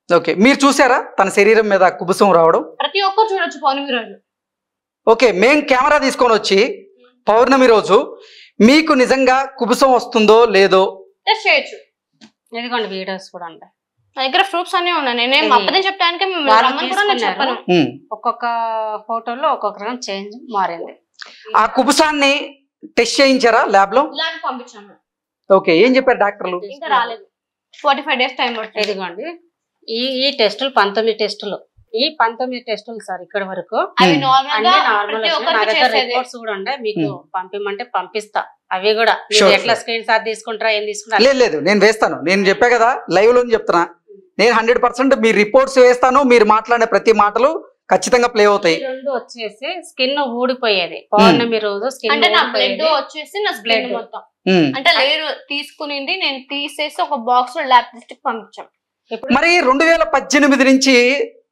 ఓకే, మీరు చూసారా తన శరీరం మీద కుబుసం రావడం? ప్రతి ఒక్కరు చూడొచ్చు పౌర్ణమి రోజు. ఓకే, మేం కెమెరా తీసుకొని వచ్చి పౌర్ణమి రోజు మీకు నిజంగా కుబుసం వస్తుందో లేదో టెస్ట్ చేయొచ్చు. ఎందుకంటే వీడియోస్ కూడా ఉంటాయి నా దగ్గర ప్రూఫ్స్ అన్ని ఉన్నాయి. నేనేం అబద్ధం చెప్పడానికి కూడా నేను చెప్పను. ఒక్కొక్క ఫోటోలో ఒక్కొక్క రకం చేంజ్ మారింది. ఆ కుబుసాన్ని టెస్ట్ చేయించారా ల్యాబ్ లో? ల్యాబ్ పంపించాను. ఓకే, ఏం చెప్పారు డాక్టర్లు? ఇంకా రాలేదు, 45 days టైం పడుతుంది. ఇదిగోండి ఈ టెస్టులు 19 టెస్టులు, ఈ 19 టెస్టులు సార్ ఇక్కడ వరకు అవి నార్మల్ అన్ని గా నార్మల్. ప్రతి నా ఒక్కరికి దగ్గర చేసేది. రిపోర్ట్స్ కూడా ఉండే, మీకు పంపిమంటే పంపిస్తా. అవి కూడా మీరు Sure, ఎట్లా sure. స్క్రీన్ షాట్ తీసుకుంటారా ఏం తీసుకుంటారా? లేదు నేను వేస్తాను, నేను చెప్పా కదా లైవ్ లో చెప్తున్నా, నేను 100% మీ రిపోర్ట్స్ వేస్తాను, మీరు మాట్లాడే ప్రతి మాటలు ఖచ్చితంగా ప్లే అవుతాయి. ఈ రెండు వచ్చేసి స్కిన్ ఊడిపోయేది పౌర్ణమి రోజు, స్కిన్ అంటే నా బ్లడ్ వచ్చేసి నా బ్లడ్ మొత్తం అంటే లేరు తీసుకునింది, నేను తీసేసి ఒక బాక్స్ లో ల్యాబ్ టెస్ట్ పంపించాం. మరి 2018 నుంచి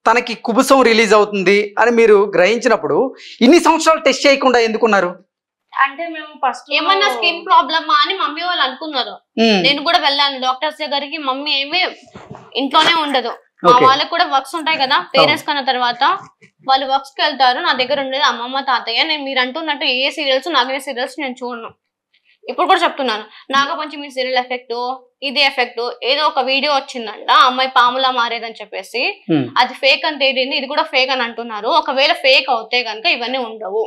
తనకి కుబుసం రిలీజ్ అవుతుంది అని మీరు గ్రహించినప్పుడు ఇన్ని సంవత్సరాలు టెస్ట్ చేయకుండా ఎందుకున్నారు? అంటే మేము ఫస్ట్ ఏమన్నా స్కిన్ ప్రాబ్లమా అని మమ్మీ వాళ్ళు అనుకున్నారు. నేను కూడా వెళ్ళాను డాక్టర్స్ దగ్గరికి. మమ్మీ ఏమీ ఇంట్లోనే ఉండదు, మా Okay. వాళ్ళకి కూడా వర్క్స్ ఉంటాయి కదా, పేరెంట్స్ కన్నా తర్వాత వాళ్ళు వర్క్స్ కి వెళ్తారు. నా దగ్గర ఉండేది అమ్మమ్మ తాతయ్య. నేను మీరు అంటున్నట్టు ఏ సీరియల్స్, నాగనే సీరియల్స్ నేను చూడను. ఇప్పుడు కూడా చెప్తున్నాను, నాగపంచమి సీరియల్ ఎఫెక్ట్, ఇది ఎఫెక్ట్, ఏదో ఒక వీడియో వచ్చిందంట అమ్మాయి పాములా మారేదని చెప్పేసి, అది ఫేక్ అని తేలింది, ఇది కూడా ఫేక్ అని అంటున్నారు. ఒకవేళ ఫేక్ అవుతే కనుక ఇవన్నీ ఉండవు.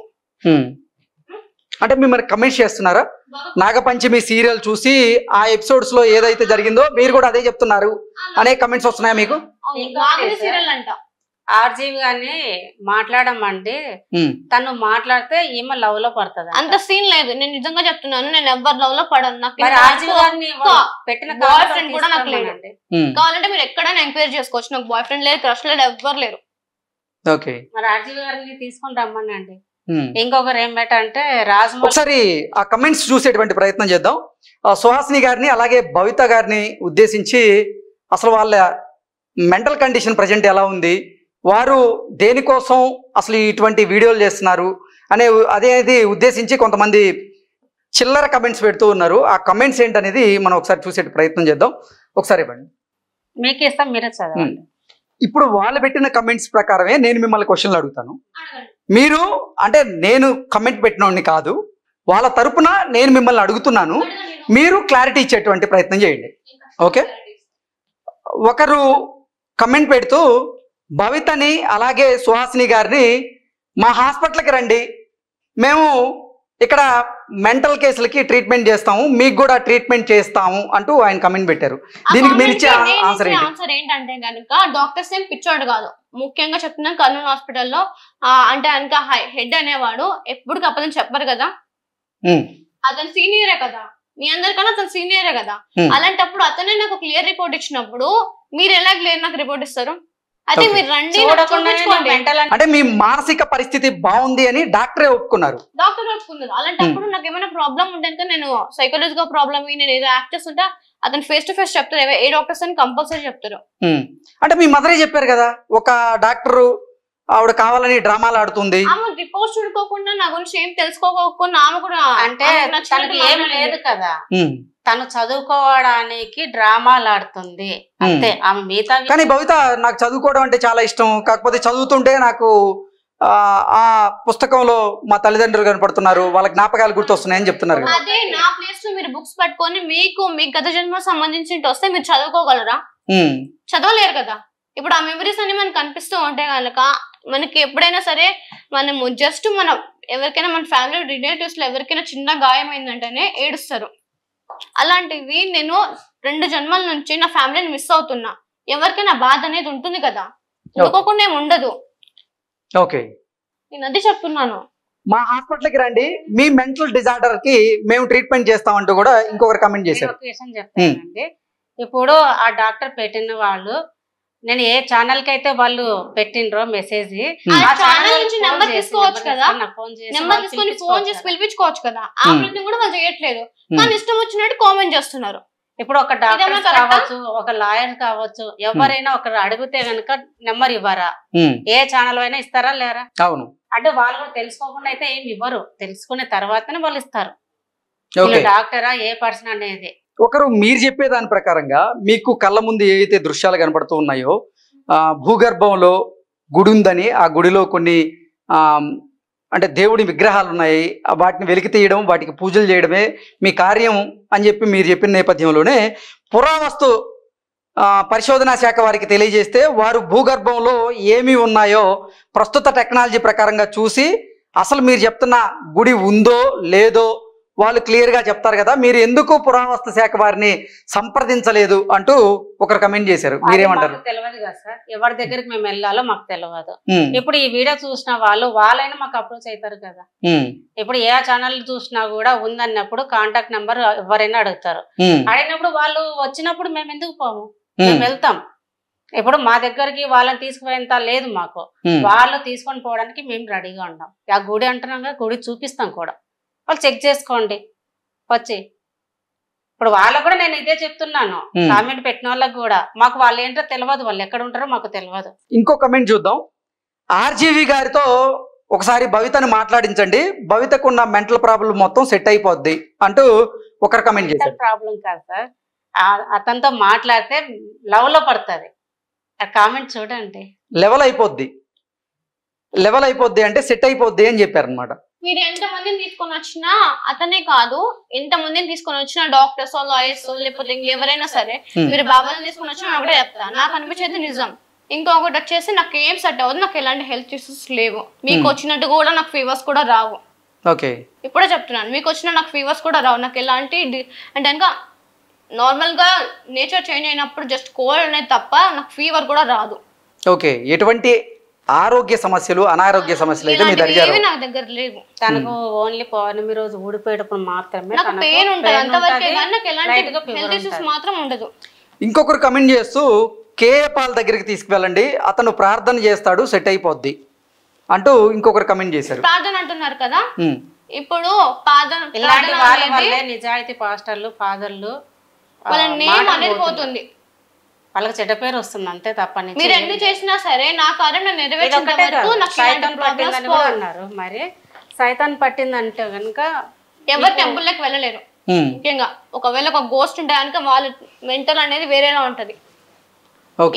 అంటే మిమ్మల్ని కమెంట్స్ చేస్తున్నారా? నాగపంచమి సీరియల్ చూసి ఆ ఎపిసోడ్స్ లో ఏదైతే జరిగిందో మీరు కూడా అదే చెప్తున్నారు అనే కమెంట్స్ వస్తున్నాయా మీకు? నాగని సీరియల్ అంట. ఆర్జీవి గారిని మాట్లాడమంటే తను మాట్లాడితే ఈమె లవ్ లో పడుతుంది. అంత సీన్ లేదు, నేను నిజంగా చెప్తున్నాను. నేను ఎవరి లవ్ లో పడను. నాకు ఆర్జీవి గారిని పెట్టిన బాయ్ ఫ్రెండ్ కూడా నాకు లేదు. కావాలంటే మీరు ఎక్కడైనా ఎంక్వైరీ చేసుకోవచ్చు. నాకు బాయ్ ఫ్రెండ్ లేదు, క్రష్ లేదు, ఎవ్వరు లేరు. ఓకే, మరి ఆర్జీవి గారిని తీసుకొని రమ్మనండి. ఇంకొకరు ఏం పెట్టంటే రాజమౌళి. ఒకసారి ఆ కమెంట్స్ చూసేటువంటి ప్రయత్నం చేద్దాం. సుహాసిని గారిని అలాగే భవిత గారిని ఉద్దేశించి అసలు వాళ్ళ మెంటల్ కండిషన్ ప్రజెంట్ ఎలా ఉంది, వారు దేనికోసం అసలు ఇటువంటి వీడియోలు చేస్తున్నారు అనేది ఉద్దేశించి కొంతమంది చిల్లర కమెంట్స్ పెడుతూ ఉన్నారు. ఆ కమెంట్స్ ఏంటనేది మనం ఒకసారి చూసే ప్రయత్నం చేద్దాం. ఒకసారి ఇవ్వండి, మీకు ఇస్తాం, మీరే చదవండి. ఇప్పుడు వాళ్ళు పెట్టిన కమెంట్స్ ప్రకారమే నేను మిమ్మల్ని క్వశ్చన్లు అడుగుతాను. మీరు అంటే నేను కమెంట్ పెట్టినోడిని కాదు, వాళ్ళ తరపున నేను మిమ్మల్ని అడుగుతున్నాను. మీరు క్లారిటీ ఇచ్చేటువంటి ప్రయత్నం చేయండి. ఓకే, ఒకరు కమెంట్ పెడుతూ భవితని అలాగే సుహాసిని గారిని మా హాస్పిటల్కి రండి, మేము ఇక్కడ మెంటల్ కేసులకి ట్రీట్మెంట్ చేస్తాము, మీకు కూడా ట్రీట్మెంట్ చేస్తాము అంటూ ఆయన కమెంట్ పెట్టారు. దీనికి మీరు ఇచ్చే ఆన్సర్ ఏంటంటే కనుక డాక్టర్స్ ఏం పిచ్చోడు కాదు. ముఖ్యంగా చెప్తున్నాను, కర్నూలు హాస్పిటల్లో అంటే కనుక హెడ్ అనేవాడు ఎప్పుడు అప్పదని చెప్పరు కదా, అతను సీనియరే కదా, మీ అందరికన్నా అతను సీనియరే కదా. అలాంటప్పుడు అతనే నాకు క్లియర్ రిపోర్ట్ ఇచ్చినప్పుడు మీరు ఎలా క్లియర్ నాకు రిపోర్ట్ ఇస్తారు? అయితే మీరు రండి, అంటే మీ మానసిక పరిస్థితి బాగుంది అని డాక్టరే ఒప్పుకున్నారు. డాక్టర్ ఒప్పుకున్నారు. అలాంటప్పుడు నాకు ఏమైనా ప్రాబ్లం ఉంటే నేను సైకాలజికల్ ప్రాబ్లమ్, నేను ఏదో యాక్ట్ చేస్తుంటే అతను ఫేస్ టు ఫేస్ చెప్తారు. ఏ డాక్టర్స్ అని కంపల్సరీ చెప్తారు. అంటే మీ మదరే చెప్పారు కదా, ఒక డాక్టర్ ఆవిడ కావాలని డ్రామాలు ఆడుతుంది, ఆమె రిపోర్ట్స్ చూడుకోకుండా నా గురించి ఏం తెలుసుకోకుండా ఆమె కూడా అంటే ఏం లేదు కదా, తను చదువుకోవడానికి డ్రామాలు ఆడుతుంది అంతే. ఆమె మిగతా కానీ భవిత నాకు చదువుకోవడం అంటే చాలా ఇష్టం, కాకపోతే చదువుతుంటే నాకు ఆ పుస్తకంలో మా తల్లిదండ్రులు కనపడుతున్నారు, వాళ్ళ జ్ఞాపకాలు గుర్తొస్తున్నాయని చెప్తున్నారు. అదే నా ప్లేస్ లో మీరు బుక్స్ పట్టుకొని మీకు గత జన్మ సంబంధించి వస్తే మీరు చదువుకోగలరా? చదవలేరు కదా. ఇప్పుడు ఆ మెమరీస్ అన్ని మనకు కనిపిస్తూ ఉంటే కనుక మనకి ఎప్పుడైనా సరే మనము జస్ట్ మనం ఎవరికైనా మన ఫ్యామిలీ రిలేటివ్స్ లో ఎవరికైనా చిన్న గాయమైందంటేనే ఏడుస్తారు. అలాంటివి నేను 2 జన్మల నుంచి నా ఫ్యామిలీని మిస్ అవుతున్నా. ఎవరికైనా బాధ అనేది ఉంటుంది కదా, ఇంకోకుండా ఏమి ఉండదు. ఓకే, నేను అది చెప్తున్నాను. మా హాస్పిటల్కి రండి, మీ మెంటల్ డిజార్డర్ కి మేము ట్రీట్మెంట్ చేస్తామంటూ కూడా ఇంకొకరు కమెంట్ చేశారు. చెప్తానండి, ఇప్పుడు ఆ డాక్టర్ పెట్టిన వాళ్ళు నేను ఏ ఛానల్ కి అయితే వాళ్ళు పెట్టినరో మెసేజ్, నెంబర్ తీసుకోవచ్చు కదా, నెంబర్ తీసుకొని ఫోన్ చేసి పిలిపించుకోవచ్చు కదా. ఆ ప్రయత్నం కూడా వాళ్ళు చేయట్లేదు, కానీ ఇష్టం వచ్చినట్టు కామెంట్ చేస్తున్నారు. ఇప్పుడు ఒక డాక్టర్ కావచ్చు, ఒక లాయర్ కావచ్చు, ఎవరైనా ఒకరు అడిగితే గనుక నెంబర్ ఇవ్వరా? ఏ ఛానల్ అయినా ఇస్తారా లేరా? అవును, అంటే వాళ్ళు కూడా తెలుసుకోకుండా అయితే ఏమి ఇవ్వరు, తెలుసుకునే తర్వాతనే వాళ్ళు ఇస్తారు. డాక్టరా ఏ పర్సన్ అనేది. ఒకరు మీరు చెప్పే దాని ప్రకారంగా మీకు కళ్ళ ముందు ఏవైతే దృశ్యాలు కనపడుతూ ఉన్నాయో, భూగర్భంలో గుడి ఉందని, ఆ గుడిలో కొన్ని అంటే దేవుడి విగ్రహాలు ఉన్నాయి, వాటిని వెలికి తీయడం, వాటికి పూజలు చేయడమే మీ కార్యం అని చెప్పి మీరు చెప్పిన నేపథ్యంలోనే పురావస్తు పరిశోధనా శాఖ వారికి తెలియజేస్తే వారు భూగర్భంలో ఏమి ఉన్నాయో ప్రస్తుత టెక్నాలజీ ప్రకారంగా చూసి అసలు మీరు చెప్తున్న గుడి ఉందో లేదో వాళ్ళు క్లియర్ గా చెప్తారు కదా, మీరు ఎందుకు పురావస్తు శాఖ వారిని సంప్రదించలేదు అంటూ ఒకరు కమెంట్ చేశారు. మీరేమంటారు? తెలియదు కదా సార్, ఎవరి దగ్గరికి మేము వెళ్ళాలో మాకు తెలియదు. ఇప్పుడు ఈ వీడియో చూసిన వాళ్ళైనా మాకు అప్రోచ్ అవుతారు కదా. ఇప్పుడు ఏ ఛానల్ చూసినా కూడా ఉందన్నప్పుడు కాంటాక్ట్ నెంబర్ ఎవరైనా అడుగుతారు. అడిగినప్పుడు వాళ్ళు వచ్చినప్పుడు మేము ఎందుకు పోము, మేము వెళ్తాం. ఇప్పుడు మా దగ్గరికి వాళ్ళని తీసుకుపోయేంత లేదు మాకు, వాళ్ళు తీసుకొని పోవడానికి మేము రెడీగా ఉంటాం. ఆ గుడి అంటున్నాం కదా, గుడి చూపిస్తాం కూడా, వాళ్ళు చెక్ చేసుకోండి వచ్చి. ఇప్పుడు వాళ్ళకు కూడా నేను ఇదే చెప్తున్నాను, కామెంట్ పెట్టిన వాళ్ళకి కూడా మాకు వాళ్ళు ఏంటో తెలియదు, వాళ్ళు ఎక్కడ ఉంటారో మాకు తెలియదు. ఇంకో కమెంట్ చూద్దాం. ఆర్జీవి గారితో ఒకసారి భవితను మాట్లాడించండి, భవితకున్న మెంటల్ ప్రాబ్లం మొత్తం సెట్ అయిపోద్ది అంటూ ఒకరు కమెంట్ చేశారు. ప్రాబ్లం కాదు సార్, అతనితో మాట్లాడితే లవ్ లో పడుతుంది. ఆ కామెంట్ చూడండి. లెవెల్ అయిపోద్ది అంటే సెట్ అయిపోద్ది అని చెప్పారనమాట. మీరు ఎంతమందిని తీసుకొని వచ్చినా అతనే కాదు, ఎంతమందిని తీసుకొని వచ్చినా డాక్టర్స్ లాయర్స్ లేకపోతే ఎవరైనా సరే మీరు బాబాని తీసుకొని వచ్చినా ఒకటే చెప్తా, నాకు అనిపించేది నిజం. ఇంకొకటి వచ్చేసి నాకు ఏం సెట్ అవ్వదు, నాకు ఎలాంటి హెల్త్ ఇష్యూస్ లేవు. మీకు వచ్చినట్టు కూడా నాకు ఫీవర్స్ కూడా రావు. ఓకే, ఇప్పుడే చెప్తున్నాను, మీకు వచ్చిన నాకు ఫీవర్స్ కూడా రావు. నాకు ఎలాంటి అంటే ఇంకా నార్మల్గా నేచర్ చేంజ్ అయినప్పుడు జస్ట్ కోల్డ్ అనేది తప్ప నాకు ఫీవర్ కూడా రాదు. ఓకే, ఎటువంటి ఆరోగ్య సమస్యలు అనారోగ్య సమస్యలు అయితే మీ దగ్గర నా దగ్గర లేవు. తనకు ఓన్లీ పౌర్ణమి రోజు ఊడిపోయేటప్పుడు మాత్రమే నాకు పెయిన్ ఉంటుంది అంతవరకే, కానీ నాకు ఎలాంటి హెల్త్ ఇష్యూస్ మాత్రం ఉండదు. ఇంకొకరు కమెంట్ చేస్తూ కేఏ పాల్ దగ్గరికి తీసుకువెళ్ళండి, అతను ప్రార్థన చేస్తాడు, సెట్ అయిపోద్ది అంటూ ఇంకొకరు కమెంట్ చేశారు. ప్రార్థన అంటున్నారు కదా, ఇప్పుడు ప్రార్థన ఇలాంటి వాళ్ళ వల్లే నిజాయితీ పాస్టర్లు ఫాదర్లు వాళ్ళ నేమ్ అనేది పోతుంది, వాళ్ళకి చెడ్డ పేరు వస్తుంది అంతే తప్ప. మీరు ఎన్ని చేసినా సరే నా కార్యం నేను నెరవేర్చేంత వరకు నాకు సైతాన్ పట్టిందని కూడా అన్నారు. మరి సైతాన్ పట్టిందంటే కనుక ఎవరు టెంపుల్ లకి వెళ్ళలేరు. ముఖ్యంగా ఒకవేళ ఒక గోస్ట్ ఉంటే కనుక వాళ్ళ మెంటల్ అనేది వేరేలా ఉంటది.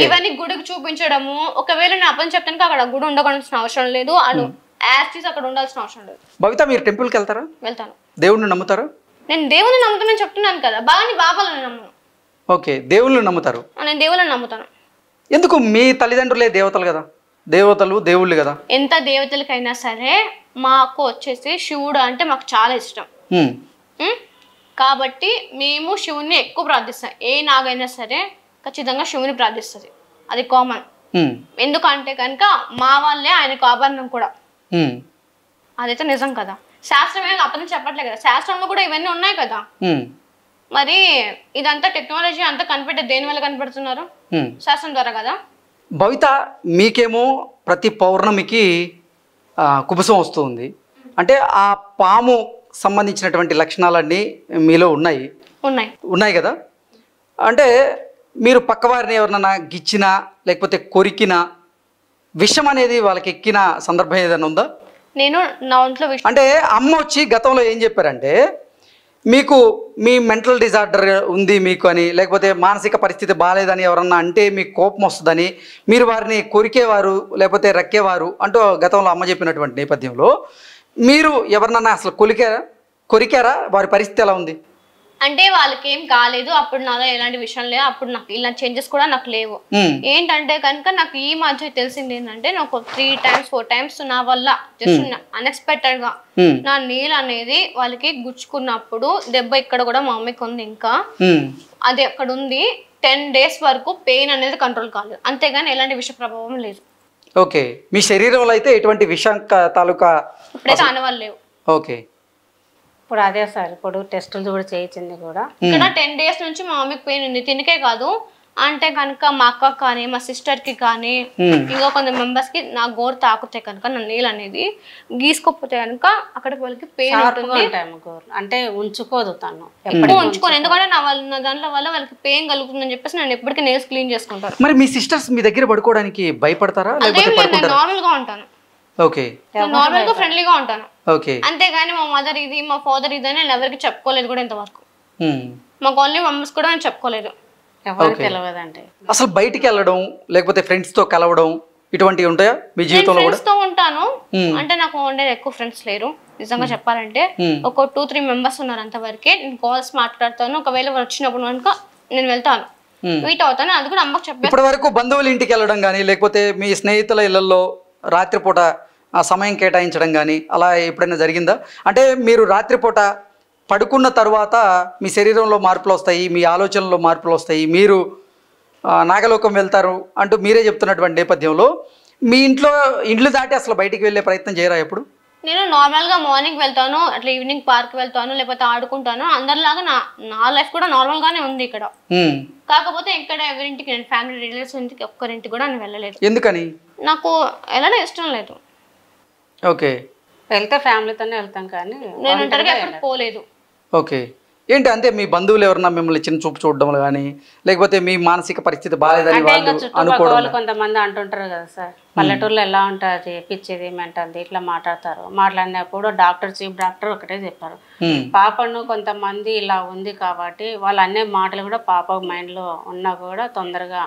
ఇవన్నీ గుడికి చూపించడము, ఒకవేళ నేను అప్పని చెప్తాను అక్కడ గుడి ఉండవలసిన అవసరం లేదు, అను యాక్సిస్ అక్కడ ఉండాల్సిన అవసరం లేదు. భవిత, మీరు టెంపుల్కి వెళ్తారా? వెళ్తాను. దేవుణ్ణి నమ్ముతారా? నేను దేవుని నమ్ముతానని చెప్తున్నాను కదా, బాబాలను నమ్మను. ఓకే, దేవుళ్ళు నమ్ముతారు. నేను దేవుళ్ళని నమ్ముతాను. ఎందుకు? మీ తల్లిదండ్రులే దేవతలు కదా, దేవతలు దేవుళ్ళు కదా. ఎంత దేవతలకైనా సరే మాకు వచ్చేసి శివుడు అంటే మాకు చాలా ఇష్టం. కాబట్టి మేము శివుని ఎక్కువ ప్రార్థిస్తాం. ఏ నాగైనా సరే ఖచ్చితంగా శివుని ప్రార్థిస్తుంది, అది కామన్. ఎందుకంటే కనుక మా వాళ్ళే ఆయనకు ఆభరణం కూడా, అదైతే నిజం కదా. శాస్త్రం ఏమి అప్పని చెప్పట్లేదు కదా, శాస్త్రంలో కూడా ఇవన్నీ ఉన్నాయి కదా. మరి ఇదంతా టెక్నాలజీ అంతా కనిపెట్టే దేని వల్ల కనిపెడుతున్నారు? శాస్త్రం ద్వారా కదా. భవిత, మీకేమో ప్రతి పౌర్ణమికి కుబుసం వస్తుంది అంటే ఆ పాము సంబంధించినటువంటి లక్షణాలన్నీ మీలో ఉన్నాయి కదా. అంటే మీరు పక్కవారిని ఎవరినైనా గిచ్చినా లేకపోతే కొరికినా విషం అనేది వాళ్ళకి ఎక్కిన సందర్భం ఏదైనా ఉందా? నేను నా ఒంట్లో అంటే అమ్మ వచ్చి గతంలో ఏం చెప్పారంటే, మీకు మీ మెంటల్ డిజార్డర్ ఉంది మీకు అని, లేకపోతే మానసిక పరిస్థితి బాగాలేదని ఎవరన్నా అంటే మీకు కోపం వస్తుందని, మీరు వారిని కొరికేవారు లేకపోతే రక్కేవారు అంటూ గతంలో అమ్మ చెప్పినటువంటి నేపథ్యంలో మీరు ఎవరినన్నా అసలు కొరికారా? వారి పరిస్థితి ఎలా ఉంది? అంటే వాళ్ళకి ఏం కాలేదు, అప్పుడు నాలో ఎలాంటి విషయం లేదు, అప్పుడు నాకు ఇలాంటి చేంజెస్ కూడా నాకు లేవు. ఏంటంటే కనుక నాకు ఈ మధ్య తెలిసింది ఏంటంటే, నాకు 3 times 4 times నా వల్ల జస్ట్ అన్ఎక్స్పెక్టెడ్ గా నా నీళ్ళు అనేది వాళ్ళకి గుచ్చుకున్నప్పుడు దెబ్బ ఇక్కడ కూడా మా మమ్మీకి ఉంది, ఇంకా అది అక్కడ ఉంది. 10 days వరకు పెయిన్ అనేది కంట్రోల్ కాలేదు, అంతేగాని ఎలాంటి విష ప్రభావం లేదు. ఓకే, మీ శరీరంలో అయితే ఎటువంటి విషం తాలూకా ఇప్పుడైతే ఆనవాళ్ళు లేవు. ఓకే, ఇప్పుడు అదే సార్, ఇప్పుడు టెస్టులు కూడా చేయించింది కూడా. ఇక్కడ 10 days నుంచి మా మమ్మీకి పెయిన్ ఉంది, తినకే కాదు అంటే కనుక మా అక్క కానీ మా సిస్టర్ కి కానీ ఇంకా కొంత మెంబర్స్ కి నా గోరు తాకుతే కనుక నా నీళ్ళు అనేది గీసుకోపోతే కనుక అక్కడికి వాళ్ళకి పెయిన్ ఉంటుంది. అంటే ఉంచుకోదు తను, ఉంచుకోను, ఎందుకంటే నా దాంట్లో వల్ల వాళ్ళకి పెయిన్ కలుగుతుందని చెప్పేసి నేను ఎప్పటికీ నెయిల్స్ క్లీన్ చేసుకుంటాను. మరి మీ సిస్టర్స్ మీ దగ్గర పడుకోవడానికి భయపడతారా? నేను నార్మల్ గా ఉంటాను, ఓకే, నార్మల్ గా ఫ్రెండ్లీగా ఉంటాను, ఓకే. అంతేగాని మా మదర్ ఇది మా ఫాదర్ ఇది అని నేను ఎవరికి చెప్పుకోలేదు కూడా ఇంతవరకు. మాకు ఓన్లీ మమ్మీస్ కూడా నేను చెప్పుకోలేదు, ఎవరికి తెలియదంటే. అసలు బయటికి వెళ్ళడం లేకపోతే ఫ్రెండ్స్ తో కలవడం ఇటువంటివి ఉంటాయా మీ జీవితంలో? ఫ్రెండ్స్ తో ఉంటాను, అంటే నాకు ఉండేది ఎక్కువ ఫ్రెండ్స్ లేరు నిజంగా చెప్పాలంటే. ఒక 2-3 మెంబర్స్ ఉన్నారు, అంతవరకే. నేను కాల్స్ మాట్లాడతాను, ఒకవేళ వచ్చినప్పుడు కనుక నేను వెళ్తాను, మీట్ అవుతాను, అది కూడా అమ్మకి చెప్పాను. ఇప్పటి వరకు బంధువుల ఇంటికి వెళ్ళడం కానీ లేకపోతే మీ స్నేహితుల ఇళ్లలో రాత్రిపూట ఆ సమయం కేటాయించడం కానీ అలా ఎప్పుడైనా జరిగిందా? అంటే మీరు రాత్రిపూట పడుకున్న తర్వాత మీ శరీరంలో మార్పులు వస్తాయి, మీ ఆలోచనలో మార్పులు వస్తాయి, మీరు నాగలోకం వెళ్తారు అంటూ మీరే చెప్తున్నటువంటి నేపథ్యంలో మీ ఇండ్లు దాటి అసలు బయటికి వెళ్ళే ప్రయత్నం చేయరా ఎప్పుడు? నేను నార్మల్గా మార్నింగ్ వెళ్తాను, అట్లా ఈవినింగ్ పార్క్ వెళ్తాను, లేకపోతే ఆడుకుంటాను. అందరిలాగా నా లైఫ్ కూడా నార్మల్గానే ఉంది ఇక్కడ. కాకపోతే ఇక్కడ ఎవరింటికి, నేను ఫ్యామిలీ రిలేటివ్స్ ఇంటికి ఒక్కరింటికి కూడా నేను వెళ్ళలేదు. ఎందుకని? నాకు వెళ్ళడం ఇష్టం లేదు. ఓకే, వెళ్తే ఫ్యామిలీతోనే వెళ్తాం కానీ నేను ఒంటరిగా ఎప్పుడు పోలేదు. ఓకే, ఏంటి అంటే మీ బంధువులు ఎవరన్నా మిమ్మల్ని చిన్న చూపు చూడడం కానీ లేకపోతే మీ మానసిక పరిస్థితి బాగాలేదని వాళ్ళు అనుకోవడం? కొంతమంది అంటుంటారు కదా సార్, పల్లెటూరులో ఎలా ఉంటుంది పిచ్చిది మెంటల్ది ఇట్లా మాట్లాడినప్పుడు చీఫ్ డాక్టర్ ఒకటే చెప్పారు, పాపను కొంతమంది ఇలా ఉంది కాబట్టి వాళ్ళు అనే మాటలు కూడా పాప మైండ్లో ఉన్నా కూడా తొందరగా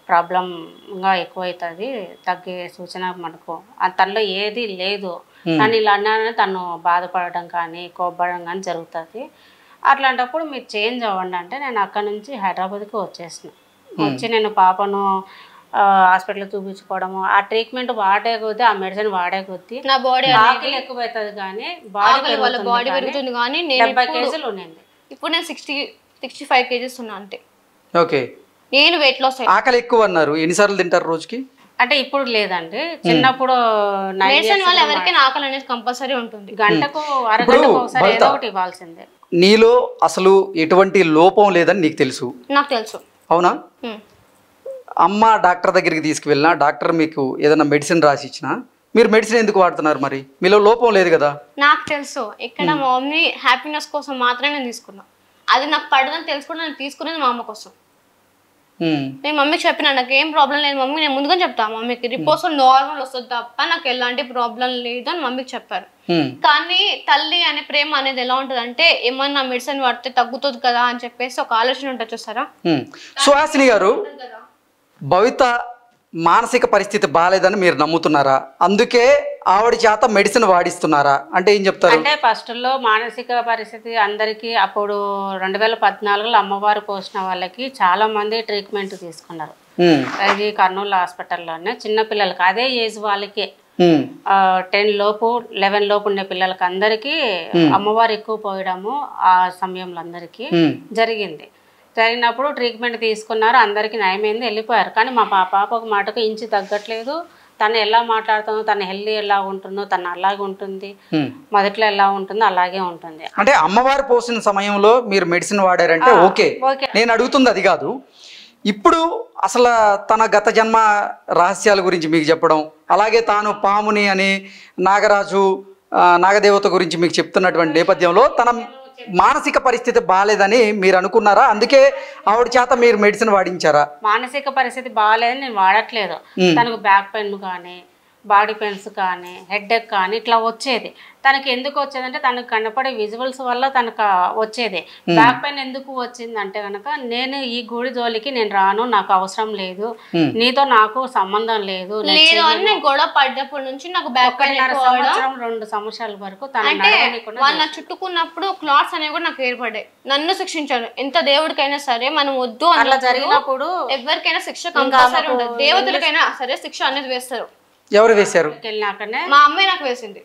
ప్రాబ్లంగా ఎక్కువవుతుంది, తగ్గే సూచన మనకు తనలో ఏది లేదు. నన్ను ఇలా అన్నానని తను బాధపడడం కానీ కోప్పడడం కానీ జరుగుతుంది. అట్లాంటప్పుడు మీరు చేంజ్ అవ్వండి అంటే నేను అక్కడ నుంచి హైదరాబాద్కి వచ్చేసిన. వచ్చి నేను పాపను హాస్పిటల్ చూపించుకోవడము, ఆ ట్రీట్మెంట్ వాడే కొద్దీ, ఆ మెడిసిన్ వాడే కొద్దీ నా బాడీ ఆకలి ఎక్కువవుతుంది కానీ బాడీ పెరుగుతుంది. కానీ 70 కేజీలు ఉండింది. ఇప్పుడు నేను 65 కేజీస్ ఉన్నా అంతే. ఓకే, నేను వెయిట్ లాస్ ఆకలి ఎక్కువ అన్నారు. ఎన్నిసార్లు తింటారు రోజుకి? అంటే ఇప్పుడు లేదండి, చిన్నప్పుడు మెడిసిన్ వల్ల ఎవరికైనా ఆకలి అనేది కంపల్సరీ ఉంటుంది. గంటకు అరగంటకు ఒకసారి ఏదో ఒకటి ఇవ్వాల్సిందే. నీలో అసలు ఎటువంటి లోపం లేదని నీకు తెలుసు? నాకు తెలుసు. అవునా? అమ్మ డాక్టర్ దగ్గరికి తీసుకువెళ్ళినా, డాక్టర్ మీకు ఏదైనా మెడిసిన్ రాసి ఇచ్చినా మీరు మెడిసిన్ ఎందుకు వాడుతున్నారు? మరి మీలో లోపం లేదు కదా? నాకు తెలుసు. ఇక్కడ మా మమ్మీ హ్యాపీనెస్ కోసం మాత్రమే నేను తీసుకున్నా. అది నాకు పడదని తెలుసుకుని నేను తీసుకునేది మా అమ్మ కోసం. నేను మమ్మీకి చెప్పిన నాకు ఏం ప్రాబ్లం లేదు మమ్మీ, నేను ముందుగా చెప్తా మమ్మీకి రిపోర్ట్స్ నార్మల్ వస్తుంది తప్ప నాకు ఎలాంటి ప్రాబ్లం లేదు అని మమ్మీకి చెప్పారు. కానీ తల్లి అనే ప్రేమ అనేది ఎలా ఉంటుంది అంటే ఏమన్నా మెడిసిన్ వాడితే తగ్గుతుంది కదా అని చెప్పేసి ఒక ఆలోచన ఉంటుంది చూసారా. సుహాసిని గారు, భవిత మానసిక పరిస్థితి బాగాలేదని మీరు నమ్ముతున్నారా? అందుకే ఆవిడ చేత మెడిసిన్ వాడిస్తున్నారా అంటే ఏం చెప్తారు? అంటే ఫస్ట్లో మానసిక పరిస్థితి అందరికీ అప్పుడు 2014లో అమ్మవారు పోసిన వాళ్ళకి చాలా మంది ట్రీట్మెంట్ తీసుకున్నారు. అది కర్నూలు హాస్పిటల్లోనే చిన్నపిల్లలకి అదే ఏజ్ వాళ్ళకే 10 లోపు 11 లోపు ఉండే పిల్లలకి అందరికీ అమ్మవారు ఎక్కువ పోయడము ఆ సమయంలో అందరికీ జరిగింది. జరిగినప్పుడు ట్రీట్మెంట్ తీసుకున్నారు, అందరికీ నయమైంది, వెళ్ళిపోయారు. కానీ మా పాప ఒక మాటకు ఇంచి తగ్గట్లేదు. తను ఎలా మాట్లాడుతుందో, తన హెల్తీ ఎలా ఉంటుందో తను అలాగే ఉంటుంది, మొదట్లో ఎలా ఉంటుందో అలాగే ఉంటుంది. అంటే అమ్మవారు పోసిన సమయంలో మీరు మెడిసిన్ వాడారంటే ఓకే, నేను అడుగుతుంది అది కాదు. ఇప్పుడు అసలు తన గత జన్మ రహస్యాల గురించి మీకు చెప్పడం, అలాగే తాను పాముని అని నాగరాజు నాగదేవత గురించి మీకు చెప్తున్నటువంటి నేపథ్యంలో తన మానసిక పరిస్థితి బాగాలేదని మీరు అనుకున్నారా? అందుకే ఆవిడ చేత మీరు మెడిసిన్ వాడించారా? మానసిక పరిస్థితి బాగాలేదని నేను వాడట్లేదు. తనకు బ్యాక్ పెయిన్ కానీ బాడీ పెయిన్స్ కానీ హెడ్ఏక్ కానీ ఇట్లా వచ్చేది. తనకి ఎందుకు వచ్చేదంటే తనకు కనపడే విజువల్స్ వల్ల తనకు వచ్చేది. బ్యాక్ పెయిన్ ఎందుకు వచ్చిందంటే కనుక నేను ఈ గుడి జోలికి నేను రాను, నాకు అవసరం లేదు, నీతో నాకు సంబంధం లేదు. గొడవ పడ్డప్పటి నుంచి నాకు బ్యాక్ పెయిన్ 2 సంవత్సరాల వరకు వాళ్ళ చుట్టుకున్నప్పుడు క్లాట్స్ అనేవి కూడా నాకు ఏర్పడ్డాయి. నన్ను శిక్షించారు. ఎంత దేవుడికైనా సరే మనం వద్దు అలా జరిగినప్పుడు ఎవరికైనా శిక్ష కంపల్సరీ ఉంటుంది. దేవతలకైనా సరే శిక్ష అనేది వేస్తారు. ఎవరు వేశారు? మా అమ్మాయి నాకు వేసింది.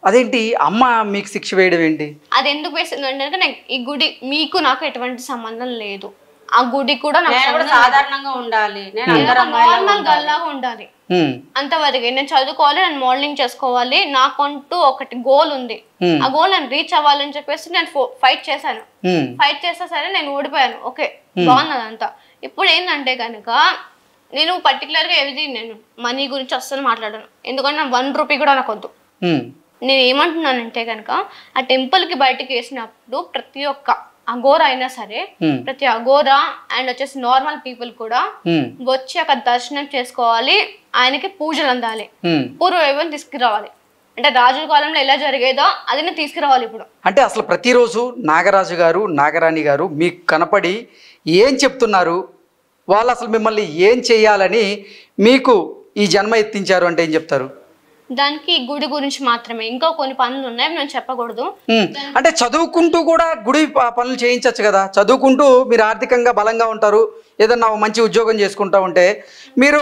అదేంటి అమ్మ మీకు శిక్ష వేయడం ఏంటి? అది ఎందుకు వేసింది అంటే ఈ గుడి మీకు నాకు ఎటువంటి సంబంధం లేదు, ఆ గుడి కూడా సాధారణంగా ఉండాలి, నార్మల్ గల్లాగా ఉండాలి అంతవరకు. నేను చదువుకోవాలి, నేను మోడలింగ్ చేసుకోవాలి, నాకంటూ ఒకటి గోల్ ఉంది. ఆ గోల్ నేను రీచ్ అవ్వాలని చెప్పేసి నేను ఫైట్ చేశాను. ఫైట్ చేస్తా సరే నేను ఓడిపోయాను, ఓకే బాగుంది అదంతా. ఇప్పుడు ఏంటంటే కనుక నేను పర్టికులర్గా నేను మనీ గురించి అస్సలు మాట్లాడాను. ఎందుకంటే నాకు 1 రూపీ కూడా నాకు వద్దు. నేను ఏమంటున్నానంటే కనుక ఆ టెంపుల్కి బయటకు వేసినప్పుడు ప్రతి ఒక్క అఘోరా అయినా సరే, ప్రతి అఘోరా అండ్ వచ్చేసి నార్మల్ పీపుల్ కూడా వచ్చి అక్కడ దర్శనం చేసుకోవాలి, ఆయనకి పూజలు అందాలి, పూర్వవైభవం తీసుకురావాలి. అంటే రాజుల కాలంలో ఎలా జరిగేదో అది తీసుకురావాలి ఇప్పుడు. అంటే అసలు ప్రతిరోజు నాగరాజు గారు నాగరాణి గారు మీకు కనపడి ఏం చెప్తున్నారు? వాళ్ళు అసలు మిమ్మల్ని ఏం చేయాలని మీకు ఈ జన్మ ఎత్తించారు అంటే ఏం చెప్తారు? దానికి గుడి గురించి మాత్రమే, ఇంకా కొన్ని పనులు ఉన్నాయి నేను చెప్పకూడదు. అంటే చదువుకుంటూ కూడా గుడి పనులు చేయించచ్చు కదా? చదువుకుంటూ మీరు ఆర్థికంగా బలంగా ఉంటారు, ఏదన్నా మంచి ఉద్యోగం చేసుకుంటూ ఉంటే మీరు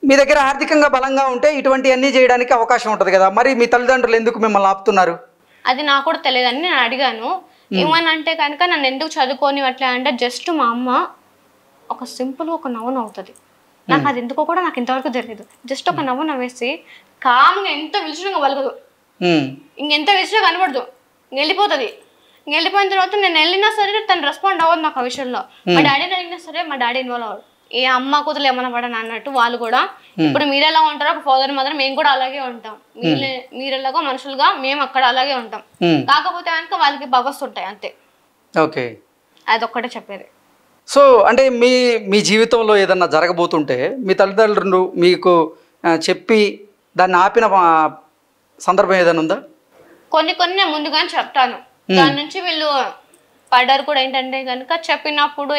మీ దగ్గర ఆర్థికంగా బలంగా ఉంటే ఇటువంటి అన్నీ చేయడానికి అవకాశం ఉంటుంది కదా. మరి మీ తల్లిదండ్రులు ఎందుకు మిమ్మల్ని ఆపుతున్నారు? అది నాకు కూడా తెలియదని నేను అడిగాను. ఏమనంటే కనుక నన్ను ఎందుకు చదువుకొని అట్లా అంటే జస్ట్ మా అమ్మ ఒక సింపుల్ ఒక నవ్వు నవ్వుతుంది. నాకు అది ఎందుకో కూడా నాకు ఇంతవరకు తెలియదు. జస్ట్ ఒక నవ్వు నవ్వేసి కామ్గా ఎంత విలుచుగా వలగదు, ఇంకెంత విలుచుగా కనబడదు, వెళ్ళిపోతుంది. వెళ్ళిపోయిన తర్వాత నేను వెళ్ళినా సరే తను రెస్పాండ్ అవ్వదు నాకు ఆ విషయంలో. మా డాడీని అడిగినా సరే మా డాడీ ఇన్వాల్వ్ అవ్వడు. ఏ అమ్మ కూతురు ఏమన్నా పడని అన్నట్టు వాళ్ళు కూడా ఇప్పుడు మీరు ఎలా ఉంటారో ఒక ఫాదర్ మదర్ మేము కూడా అలాగే ఉంటాం, మీరు ఎలాగో మనుషులుగా మేము అక్కడ అలాగే ఉంటాం. కాకపోతే కనుక వాళ్ళకి బవర్స్ ఉంటాయి అంతే. ఓకే, అదొక్కటే చెప్పేది. సో అంటే మీ జీవితంలో ఏదన్నా జరగబోతుంటే మీ తల్లిదండ్రులు మీకు చెప్పి దాన్ని ఆపిన సందర్భం ఏదైనా ఉందా? కొన్ని నేను ముందుగానే చెప్తాను, దాని నుంచి వీళ్ళు పడ్డారు కూడా ఏంటంటే కనుక చెప్పినప్పుడు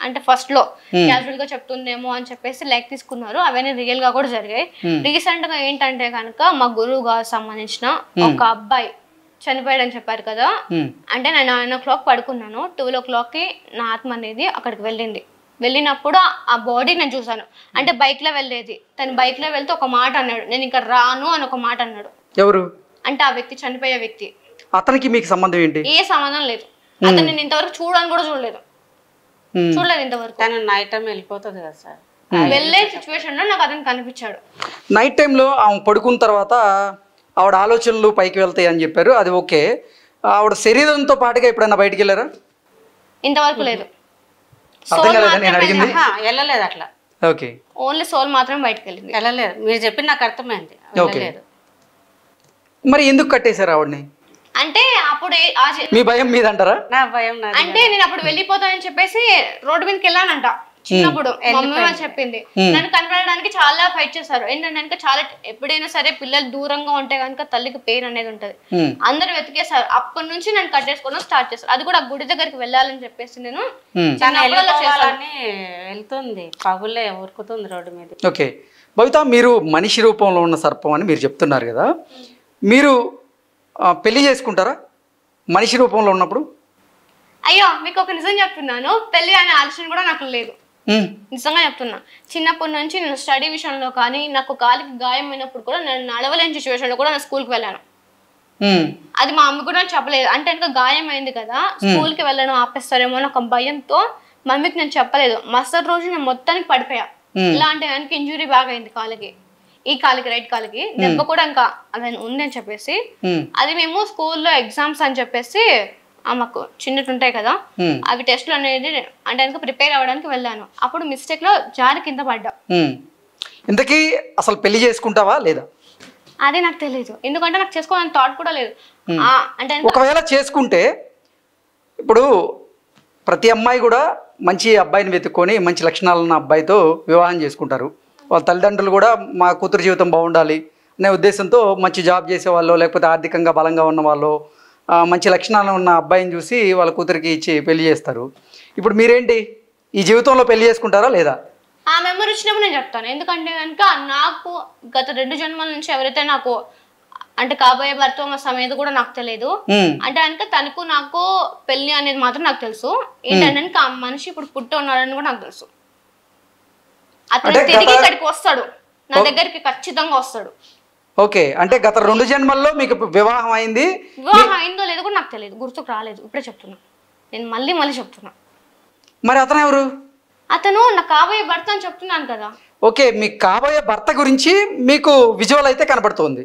అంటే ఫస్ట్ లో క్యాజువల్ గా చెప్తుందేమో అని చెప్పేసి లైక్ తీసుకున్నారు. అవన్నీ రియల్ గా కూడా జరిగాయి. రీసెంట్ గా ఏంటంటే కనుక మా గురువు గారు సంబంధించిన ఒక అబ్బాయి చనిపోయాడని చెప్పారు కదా. అంటే నేను 9 o'clock పడుకున్నాను. 12 o'clock కి నా ఆత్మ అనేది అక్కడికి వెళ్ళింది. వెళ్ళినప్పుడు ఆ బాడీ నేను చూసాను. అంటే బైక్ లో వెళ్ళేది. తను బైక్ లో వెళ్తే ఒక మాట అన్నాడు, నేను ఇక్కడ రాను అని ఒక మాట అన్నాడు. ఎవరు? అంటే ఆ వ్యక్తి, చనిపోయే వ్యక్తి. అతనికి మీకు సంబంధం ఏంటి? ఏ సంబంధం లేదు. అతను నేను ఇంతవరకు చూడని కూడా చూడలేదు ఇంతవరకు. తను నైట్ టైం వెళ్ళిపోతుంది కదా సార్. వెళ్ళే సిచ్యువేషన్ లో నాకు అతను కనిపించాడు. నైట్ టైంలో ఆమె పడుకున్న తర్వాత ఆవిడ ఆలోచనలు పైకి వెళ్తాయి అని చెప్పారు, అది ఓకే. ఆవిడ శరీరంతో పాటుగా ఎప్పుడైనా బయటికి వెళ్ళారా? ఇంతవరకు లేదు. అర్థం కాలేదా నేను అడిగింది? వెళ్ళలేదు అట్లా. ఓకే, ఓన్లీ సోల్ మాత్రం బయటకు వెళ్ళింది. వెళ్ళలేదు. మీరు చెప్పింది నాకు అర్థమైంది. ఓకే. మరి ఎందుకు కట్టేశారు ఆవిడని? అంటే అప్పుడు మీ భయం మీద అంటారా? నా భయం నాది. అంటే నేను అప్పుడు వెళ్ళిపోతానని చెప్పేసి రోడ్డు మీదకి వెళ్ళానంట చిన్నప్పుడు. మమ్మీ వాళ్ళు చెప్పింది. నన్ను కనపడడానికి చాలా ఫైట్ చేశారు. ఏంటంటే చాలా ఎప్పుడైనా సరే పిల్లలు దూరంగా ఉంటే కనుక తల్లికి పెయిన్ అనేది ఉంటది. అందరు వెతికేశారు. అప్పటి నుంచి నేను కట్టేసుకోవడం స్టార్ట్ చేశారు. అది కూడా గుడి దగ్గరికి వెళ్ళాలని చెప్పేసి నేను వెళ్తుంది, పగులే ఉరుకుతుంది రోడ్డు మీద. ఓకే భవిత, మీరు మనిషి రూపంలో ఉన్న సర్పం అని మీరు చెప్తున్నారు కదా, మీరు పెళ్లి చేసుకుంటారా మనిషి రూపంలో ఉన్నప్పుడు? అయ్యో మీకు ఒక నిజం చెప్తున్నాను, పెళ్లి అనే ఆలోచన కూడా నాకు లేదు. నిజంగా చెప్తున్నా. చిన్నప్పటి నుంచి నేను స్టడీ విషయంలో కానీ, నాకు కాలికి గాయం అయినప్పుడు కూడా నేను నడవలేని సిచ్యువేషన్ లో కూడా నేను స్కూల్కి వెళ్ళాను. అది మా అమ్మ కూడా చెప్పలేదు. అంటే ఇంకా గాయం అయింది కదా, స్కూల్కి వెళ్ళడం ఆపేస్తారేమో అని ఒక భయంతో మమ్మీకి నేను చెప్పలేదు. మరుసటి రోజు నేను మొత్తానికి పడిపోయా. ఇలా అంటే కనుక ఇంజురీ బాగా అయింది కాలికి, ఈ కాలికి, రైట్ కాలికి దెబ్బ కూడా ఇంకా అది ఉంది అని చెప్పేసి, అది మేము స్కూల్లో ఎగ్జామ్స్ అని చెప్పేసి మాకు చిన్నట్టు ఉంటాయి కదా, అవి టెస్ట్లు అనేది అంటే కనుక ప్రిపేర్ అవ్వడానికి వెళ్ళాను. అప్పుడు మిస్టేక్ లో జారి కింద పడ్డా. ఇంతకీ అసలు పెళ్లి చేసుకుంటావా లేదా? అదే నాకు తెలియదు, ఎందుకంటే నాకు చేసుకోవాలని థాట్ కూడా లేదు. అంటే ఒకవేళ చేసుకుంటే ఇప్పుడు ప్రతి అమ్మాయి కూడా మంచి అబ్బాయిని వెతుక్కొని మంచి లక్షణాలు ఉన్న అబ్బాయితో వివాహం చేసుకుంటారు. వాళ్ళ తల్లిదండ్రులు కూడా మా కూతురు జీవితం బాగుండాలి అనే ఉద్దేశంతో మంచి జాబ్ చేసే వాళ్ళు, లేకపోతే ఆర్థికంగా బలంగా ఉన్న వాళ్ళు, మంచి లక్షణాలు ఉన్న అబ్బాయిని చూసి వాళ్ళ కూతురికి ఇచ్చి పెళ్లి చేస్తారు. ఇప్పుడు మీరేంటి, ఈ జీవితంలో పెళ్లి చేసుకుంటారా లేదా? ఆ మెమరీ వచ్చినప్పుడు నేను చెప్తాను. ఎందుకంటే కనుక నాకు గత 2 జన్మల నుంచి ఎవరైతే నాకు అంటే కాబోయే భర్త మా సమేత కూడా నాకు తెలియదు. అంటే కనుక తనకు నాకు పెళ్లి అనేది మాత్రం నాకు తెలుసు. ఏంటంటే ఆ మనిషి ఇప్పుడు పుట్టి ఉన్నాడని కూడా నాకు తెలుసు. అతను తిరిగి ఇక్కడికి వస్తాడు, నా దగ్గరికి ఖచ్చితంగా వస్తాడు. ఓకే, అంటే గత 2 జన్మల్లో మీకు వివాహం అయింది. వివాహం అయిందో లేదో కూడా నాకు తెలియదు, గుర్తుకు రాలేదు. ఇప్పుడే చెప్తున్నా, నేను మళ్ళీ చెప్తున్నా. మరి అతను ఎవరు? అతను నా కాబోయే భర్త అని చెప్తున్నాను కదా. ఓకే, మీ కాబోయే భర్త గురించి మీకు విజువల్ అయితే కనబడుతుంది.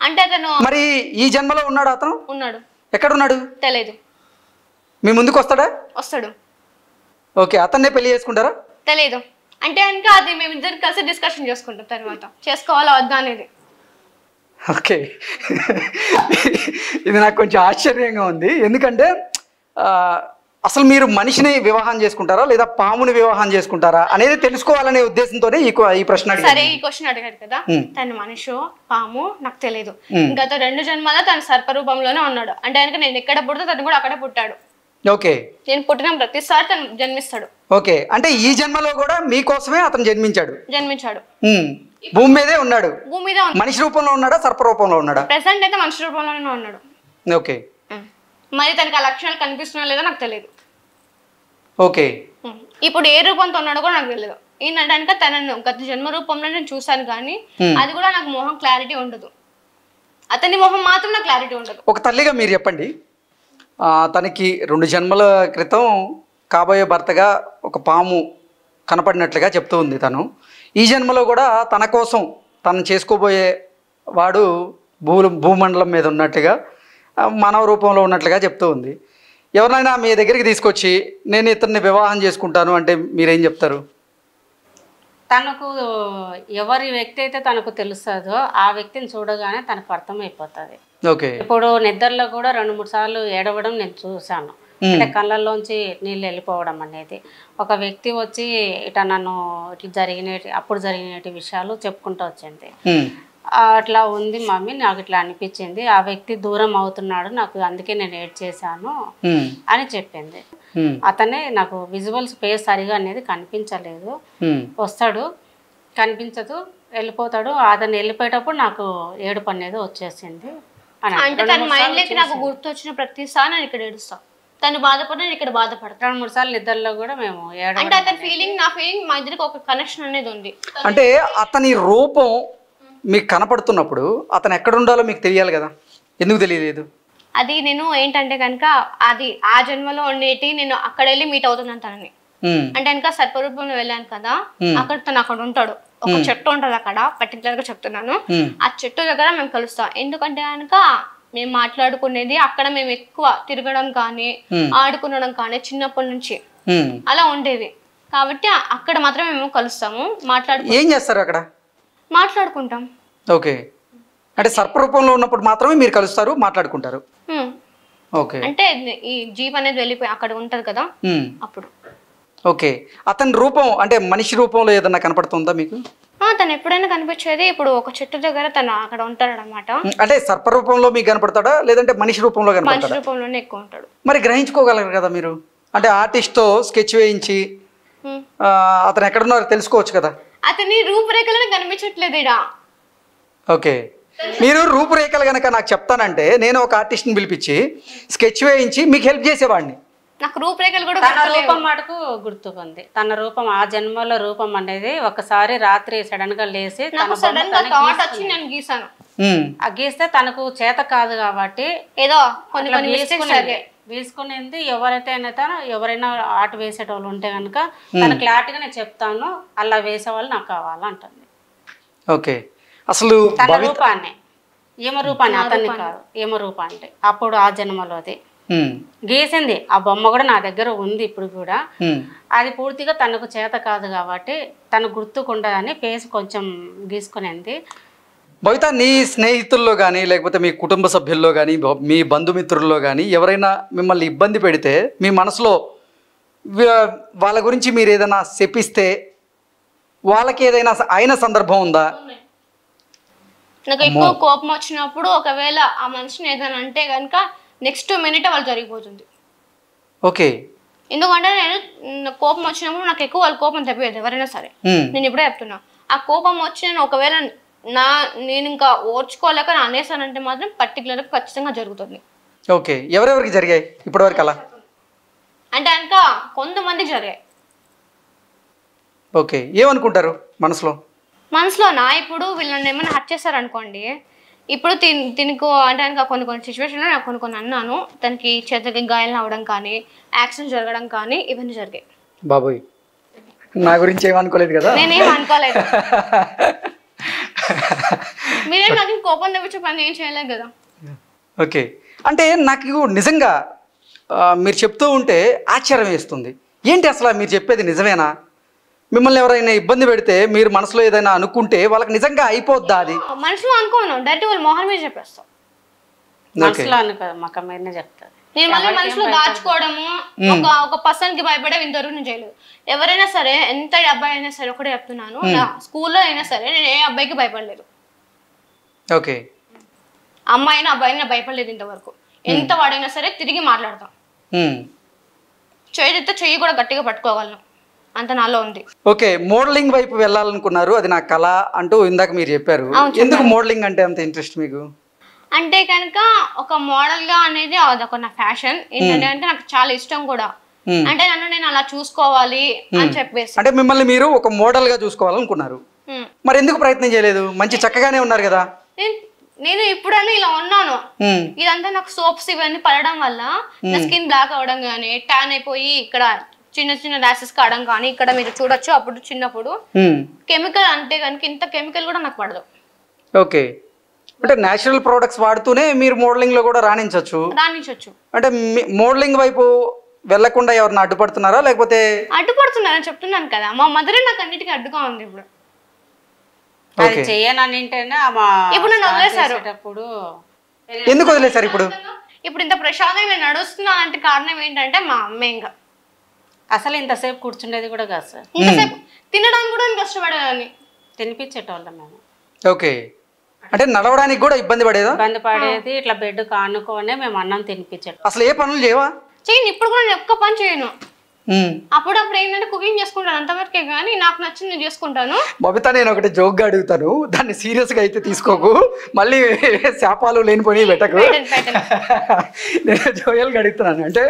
అంటే అతను మరి ఈ జన్మలో ఉన్నాడు? అతను ఉన్నాడు. ఎక్కడ ఉన్నాడు తెలియదు. మీ ముందుకు వస్తాడా? వస్తాడు. ఓకే, అతన్నే పెళ్లి చేసుకుంటారా? తెలియదు. అంటే కనుక అది మేము ఇద్దరు కలిసి డిస్కషన్ చేసుకుంటాం తర్వాత, చేసుకోవాలా వద్దా అనేది. ఓకే, ఇది నాకు కొంచెం ఆశ్చర్యంగా ఉంది. ఎందుకంటే అసలు మీరు మనిషిని వివాహం చేసుకుంటారా లేదా పాముని వివాహం చేసుకుంటారా అనేది తెలుసుకోవాలనే ఉద్దేశంతోనే ఈ ప్రశ్న అడిగాను. సరే, ఈ క్వశ్చన్ అడిగారు కదా, తన మనిషో పాము నాకు తెలియదు. గత 2 జన్మల తన సర్పరూపంలోనే ఉన్నాడు. అంటే కనుక నేను ఎక్కడ పుడితే తను కూడా అక్కడే పుట్టాడు. ఓకే, నేను పుట్టిన ప్రతిసారి తను జన్మిస్తాడు. ఓకే, అంటే ఈ జన్మలో కూడా మీకోసమే అతను జన్మించాడు. భూమి మీదే ఉన్నాడు. భూమి మీద మనిషి రూపంలో ఉన్నాడా సర్ప రూపంలో ఉన్నాడా? ప్రెసెంట్ అయితే మనిషి రూపంలోనే ఉన్నాడు. ఓకే, మరి తనకి ఆ లక్షణాలు కనిపిస్తున్నా లేదో నాకు తెలియదు. ఓకే, ఇప్పుడు ఏ రూపంతో ఉన్నాడో కూడా నాకు తెలియదు. ఏంటంటే తనను గత జన్మ రూపంలో నేను చూసాను, కానీ అది కూడా నాకు మొహం క్లారిటీ ఉండదు. అతని మొహం మాత్రం నాకు క్లారిటీ ఉండదు. ఒక తల్లిగా మీరు చెప్పండి, తనకి 2 జన్మల క్రితం కాబోయే భర్తగా ఒక పాము కనపడినట్లుగా చెప్తూ ఉంది. తను ఈ జన్మలో కూడా తన కోసం తను చేసుకోబోయే వాడు భూమండలం మీద ఉన్నట్టుగా మానవ రూపంలో ఉన్నట్లుగా చెప్తూ ఉంది. ఎవరినైనా మీ దగ్గరికి తీసుకొచ్చి నేను ఇతన్ని వివాహం చేసుకుంటాను అంటే మీరేం చెప్తారు? తనకు ఎవరి వ్యక్తి అయితే తనకు తెలుస్తుందో ఆ వ్యక్తిని చూడగానే తనకు అర్థమైపోతుంది. ఓకే, ఇప్పుడు నిద్రలో కూడా 2-3 సార్లు ఏడవడం నేను చూశాను. అంటే కళ్ళల్లోంచి నీళ్ళు వెళ్ళిపోవడం అనేది. ఒక వ్యక్తి వచ్చి ఇట నన్ను అప్పుడు జరిగిన విషయాలు చెప్పుకుంటూ వచ్చింది. అట్లా ఉంది మమ్మీ, నాకు ఇట్లా అనిపించింది, ఆ వ్యక్తి దూరం అవుతున్నాడు నాకు, అందుకే నేను ఏడ్ చేశాను అని చెప్పింది. అతనే నాకు విజువల్స్ ఫేస్ సరిగా అనేది కనిపించలేదు, వస్తాడు కనిపించదు వెళ్ళిపోతాడు, అతను వెళ్ళిపోయేటప్పుడు నాకు ఏడుపు అనేది వచ్చేసింది అని. అంటే తన మైండ్ లోకి నాకు గుర్తు వచ్చిన ప్రతిసారి నేను ఇక్కడ ఏడుస్తాను, తను బాధపడిన ఇక్కడ బాధపడతాను. 2-3 సార్లు నిద్రలో కూడా మేము అంటే అతని ఫీలింగ్ నా ఫీలింగ్ మా ఇద్దరికి ఒక కనెక్షన్ అనేది ఉంది. అంటే అతని రూపం మీకు కనపడుతున్నప్పుడు అతను ఎక్కడ ఉండాలో మీకు తెలియాలి కదా, ఎందుకు తెలియలేదు? అది నేను ఏంటంటే కనుక అది ఆ జన్మలో ఉండేటి నేను అక్కడ వెళ్ళి మీట్ అవుతున్నాను తనని. అంటే కనుక సర్పరూపంలో వెళ్ళాను కదా, అక్కడ తను అక్కడ ఉంటాడు, ఒక చెట్టు ఉంటది అక్కడ, పర్టికులర్ గా చెప్తున్నాను, ఆ చెట్టు దగ్గర మేము కలుస్తాం. ఎందుకంటే కనుక మేము మాట్లాడుకునేది అక్కడ, మేము ఎక్కువ తిరగడం కానీ ఆడుకునడం కానీ చిన్నప్పటి నుంచి అలా ఉండేది కాబట్టి అక్కడ మాత్రం మేము కలుస్తాము, ఏం చేస్తారు అక్కడ? మాట్లాడుకుంటాం. ఓకే, అంటే సర్పరూపంలో ఉన్నప్పుడు మాత్రమే మీరు కలుస్తారు, మాట్లాడుకుంటారు. ఓకే, అంటే ఈ జీప్ అనేది వెళ్ళిపోయి అక్కడ ఉంటది కదా అప్పుడు. ఓకే, అతని రూపం అంటే మనిషి రూపంలో ఏదన్నా కనపడుతుందా మీకు? తను ఎప్పుడైనా కనిపించేది ఇప్పుడు ఒక చెట్టు దగ్గర తను అక్కడ ఉంటాడు అనమాట. అంటే సర్పరూపంలో మీకు కనపడతాడా లేదంటే మనిషి రూపంలో కనపడతాడా? మనిషి రూపంలోనే ఎక్కువ ఉంటాడు. మరి గ్రహించుకోగలరు కదా మీరు, అంటే ఆర్టిస్ట్ తో స్కెచ్ వేయించి అతను ఎక్కడున్నారో తెలుసుకోవచ్చు కదా. అతని రూపురేఖలను కనిపించట్లేదు ఇడా. ఓకే, మీరు రూపురేఖలు కనుక నాకు చెప్తానంటే నేను ఒక ఆర్టిస్ట్ని పిలిపించి స్కెచ్ వేయించి మీకు హెల్ప్ చేసేవాడిని. నాకు రూపురేఖలు కూడా తన రూపం మటుకు గుర్తుకుంది, తన రూపం ఆ జన్మలో రూపం అనేది ఒకసారి రాత్రి సడన్ గా లేసి గీసాను. ఆ గీస్తే తనకు చేత కాదు కాబట్టి ఏదో కొన్ని గీసుకునేది. ఎవరైనా ఆట వేసేటోళ్ళు ఉంటే కనుక తన క్లారిటీగా నేను చెప్తాను, అలా వేసేవాళ్ళు నాకు కావాలంటుంది. ఓకే, అసలు తన రూపాన్ని యమరూపాన్ని, అతన్ని కాదు యమరూప అంటే అప్పుడు ఆ జన్మలోది గీసింది. ఆ బొమ్మ కూడా నా దగ్గర ఉంది ఇప్పుడు కూడా. అది పూర్తిగా తనకు చేత కాదు కాబట్టి తను గుర్తుకుండదని ఫేస్ కొంచెం గీసుకునేది. బవిత, నీ స్నేహితుల్లో కానీ లేకపోతే మీ కుటుంబ సభ్యుల్లో కానీ మీ బంధుమిత్రుల్లో కానీ ఎవరైనా మిమ్మల్ని ఇబ్బంది పెడితే మీ మనసులో వాళ్ళ గురించి మీరు ఏదైనా శపిస్తే వాళ్ళకి ఏదైనా అయిన సందర్భం ఉందా? నాకు ఎక్కువ కోపం వచ్చినప్పుడు ఒకవేళ ఆ మనిషిని ఏదైనా అంటే కనుక నెక్స్ట్ మినిట్ వాళ్ళు జరిగిపోతుంది. ఓకే, ఎందుకంటే నేను కోపం వచ్చినప్పుడు నాకు ఎక్కువ వాళ్ళ కోపం తెప్పేది ఎవరైనా సరే. నేను ఇప్పుడే చెప్తున్నా, ఆ కోపం వచ్చి నేను ఒకవేళ నేను ఇంకా ఓర్చుకోలేక అనేసానంటే మాత్రం పర్టికులర్గా ఖచ్చితంగా జరుగుతుంది. ఓకే, ఎవరెవరికి జరిగాయి ఇప్పటివరకు అలా? అంటే ఇంకా కొంతమందికి జరిగాయి. ఓకే, ఏమనుకుంటారు మనసులోనా? ఇప్పుడు వీళ్ళని ఏమైనా హర్ట్ చేశారనుకోండి, ఇప్పుడు తినకు అంటే కనుక కొన్ని సిచ్యువేషన్లో నాకు కొన్ని అన్నాను, తనకి చేతికి గాయాలు అవ్వడం కానీ యాక్సిడెంట్ జరగడం కానీ ఇవన్నీ జరిగాయి. బాబోయ్, నా గురించి ఏమనుకోలేదు కదా? నేనేం అనుకోలేదు. మీరేం నాకు కోపం తెప్పించే పని ఏం చేయలేదు కదా. ఓకే, అంటే నాకు నిజంగా మీరు చెప్తూ ఉంటే ఆశ్చర్యం వేస్తుంది. ఏంటి అసలు మీరు చెప్పేది నిజమేనా? మిమ్మల్ని ఎవరైనా ఇబ్బంది పెడితే మీరు మనసులో ఏదైనా అనుకుంటే వాళ్ళకి నిజంగా అయిపోద్దా? అది మనసులో అనుకోను, డైరెక్ట్ వాళ్ళ మొహం మీద చెప్పేస్తాం. మనసులో అనుకో మొక్క మీదనే చెప్తారు. నేను మళ్ళీ మనసులో దాచుకోవడము, ఒక పర్సన్ కి భయపడే ఇంతవరకు నేను చేయలేదు. ఎవరైనా సరే, ఎంత అబ్బాయి అయినా సరే, ఒకటే చెప్తున్నాను, స్కూల్లో అయినా సరే నేను ఏ అబ్బాయికి భయపడలేదు. ఓకే, అమ్మాయి అయినా అబ్బాయి అయినా భయపడలేదు ఇంతవరకు. ఎంత వాడైనా సరే తిరిగి మాట్లాడతాం. చేతితో చెయ్యి కూడా గట్టిగా పట్టుకోగలను, అంత నాలో ఉంది. ఓకే, మోడలింగ్ వైపు వెళ్ళాలనుకున్నారు, అది నా కళ అంటూ ఇందాక మీరు చెప్పారు. ఎందుకు మోడలింగ్ అంటే అంత ఇంట్రెస్ట్ మీకు? అంటే కనుక ఒక మోడల్ గా అనేది అదొక నా ఫ్యాషన్. ఏంటంటే అంటే నాకు చాలా ఇష్టం కూడా. అంటే నన్ను నేను అలా చూసుకోవాలి అని చెప్పేసి. అంటే మిమ్మల్ని మీరు ఒక మోడల్ గా చూసుకోవాలనుకున్నారు, మరి ఎందుకు ప్రయత్నం చేయలేదు? మంచి చక్కగానే ఉన్నారు కదా. నేను ఇప్పుడన్నా ఇలా ఉన్నాను, ఇదంతా నాకు సోప్స్ ఇవన్నీ పడడం వల్ల నా స్కిన్ బ్లాక్ అవడం కానీ, ట్యాన్ అయిపోయి ఇక్కడ చిన్న చిన్న ర్యాషెస్ కావడం కానీ ఇక్కడ మీరు చూడొచ్చు. అప్పుడు చిన్నప్పుడు కెమికల్ అంటే కనుక ఇంత కెమికల్ కూడా నాకు పడదు. ఓకే, అంటే నేచురల్ ప్రొడక్ట్స్ వాడుతూనే మీరు మోడలింగ్ లో కూడా రాణించవచ్చు. అంటే మోడలింగ్ వైపు వెళ్లకుండా ఎవరిని అడ్డుపడుతున్నారా లేకపోతే? అడ్డుపడుతున్నారని చెప్తున్నాను కదా, మా మదరే నాకు అన్నిటికీ అడ్డుగా ఉంది. ఇప్పుడు అది చేయనని ఇప్పుడు నన్ను వదిలేశారు. ఎందుకు వదిలేశారు? ఇప్పుడు ఇంత ప్రశాంతంగా నేను నడుస్తున్నా అంటే కారణం ఏంటంటే మా అమ్మ. ఇంకా అసలు ఇంతసేపు కూర్చుండేది కూడా కాదు సార్, ఇంతసేపు తినడానికి కూడా కష్టపడేదాన్ని, తినిపించేటోళ్ళం మేము. ఓకే, అంటే నడవడానికి కూడా ఇబ్బంది పడేదా? ఇబ్బంది పడేది. ఇట్లా బెడ్ కానుకోనే మేము అన్నం తినిపించాడు. అసలు ఏ పనులు చేయవా? చేయను, ఇప్పుడు కూడా నేను ఒక్క పని చేయను. అప్పుడప్పుడు ఏంటంటే కుకింగ్ చేసుకుంటాను అంతవరకే, కానీ నాకు నచ్చింది నేను చేసుకుంటాను. బబిత, నేను ఒకటి జోక్గా అడుగుతాను, దాన్ని సీరియస్గా అయితే తీసుకోకు, మళ్ళీ శాపాలు లేనిపోయి పెట్టకు. నేను జోయల్గా అడుగుతున్నాను. అంటే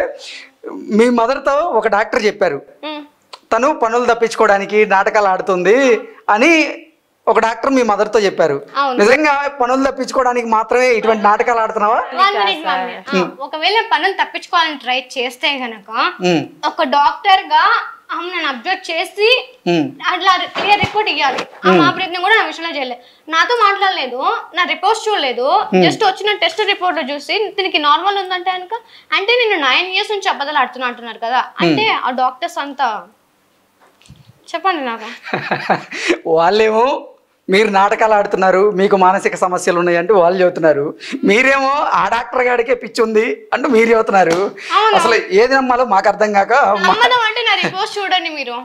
మీ మదర్తో ఒక డాక్టర్ చెప్పారు తను పనులు తప్పించుకోవడానికి నాటకాలు ఆడుతుంది అని. ఒక డాక్టర్ మీ మదర్తో చెప్పారు. నిజంగా పనులు తప్పించుకోవడానికి మాత్రమే ఇటువంటి నాటకాలు ఆడుతున్నావా? ఒకవేళ పనులు తప్పించుకోవాలని ట్రై చేస్తే గనక ఒక డాక్టర్ గా నన్ను అబ్జర్వ్ చేసి అట్లా క్లియర్ రిపోర్ట్ ఇవ్వాలి. మా ప్రయత్నం కూడా నా విషయంలో చేయలేదు. నాతో మాట్లాడలేదు, నా రిపోర్ట్స్ చూడలేదు, జస్ట్ వచ్చిన టెస్ట్ రిపోర్ట్ చూసి దీనికి నార్మల్ ఉందంటే కనుక, అంటే నేను 9 years నుంచి అబద్ధాలు ఆడుతున్నా అంటున్నారు కదా, అంటే ఆ డాక్టర్స్ అంతా చెప్పండి నాకు. వాళ్ళేమో మీరు నాటకాలు ఆడుతున్నారు, మీకు మానసిక సమస్యలు ఉన్నాయి అంటే వాళ్ళు చెబుతున్నారు, మీరేమో ఆ డాక్టర్ గాడికే పిచ్చి ఉంది అంటూ మీరు చెబుతున్నారు. అసలు ఏది నమ్మాలో మాకు అర్థం కాక. అంటే నా రిపోర్ట్స్ చూడండి మీరు.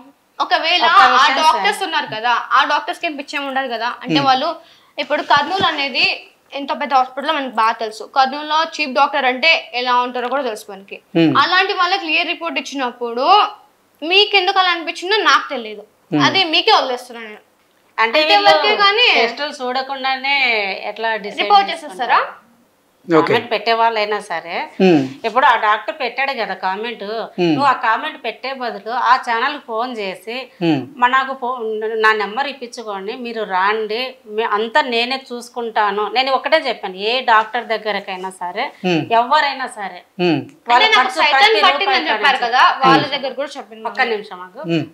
ఒకవేళ ఆ డాక్టర్స్ ఉన్నారు కదా, ఆ డాక్టర్స్ కి ఏం పిచ్చేం ఉండదు కదా. అంటే వాళ్ళు ఇప్పుడు కర్నూలు అనేది ఎంత పెద్ద హాస్పిటల్ మనకి బాగా తెలుసు. కర్నూలులో చీఫ్ డాక్టర్ అంటే ఎలా ఉంటారో కూడా తెలుసు మనకి. అలాంటి వాళ్ళకి క్లియర్ రిపోర్ట్ ఇచ్చినప్పుడు మీకు ఎందుకు అలా అనిపించిందో నాకు తెలియదు, అదే మీకే వదిలేస్తున్నాను నేను. అంటే టెస్టులు చూడకుండానే ఎట్లా రిపోర్ట్ చేసేస్తారా? కామెంట్ పెట్టే వాళ్ళైనా సరే, ఇప్పుడు ఆ డాక్టర్ పెట్టాడు కదా కామెంట్, నువ్వు ఆ కామెంట్ పెట్టే బదులు ఆ ఛానల్ ఫోన్ చేసి నాకు నా నెంబర్ ఇప్పించుకోండి, మీరు రాండి, అంతా నేనే చూసుకుంటాను. నేను ఒకటే చెప్పాను, ఏ డాక్టర్ దగ్గరకైనా సరే ఎవరైనా సరే ఒక్క నిమిషం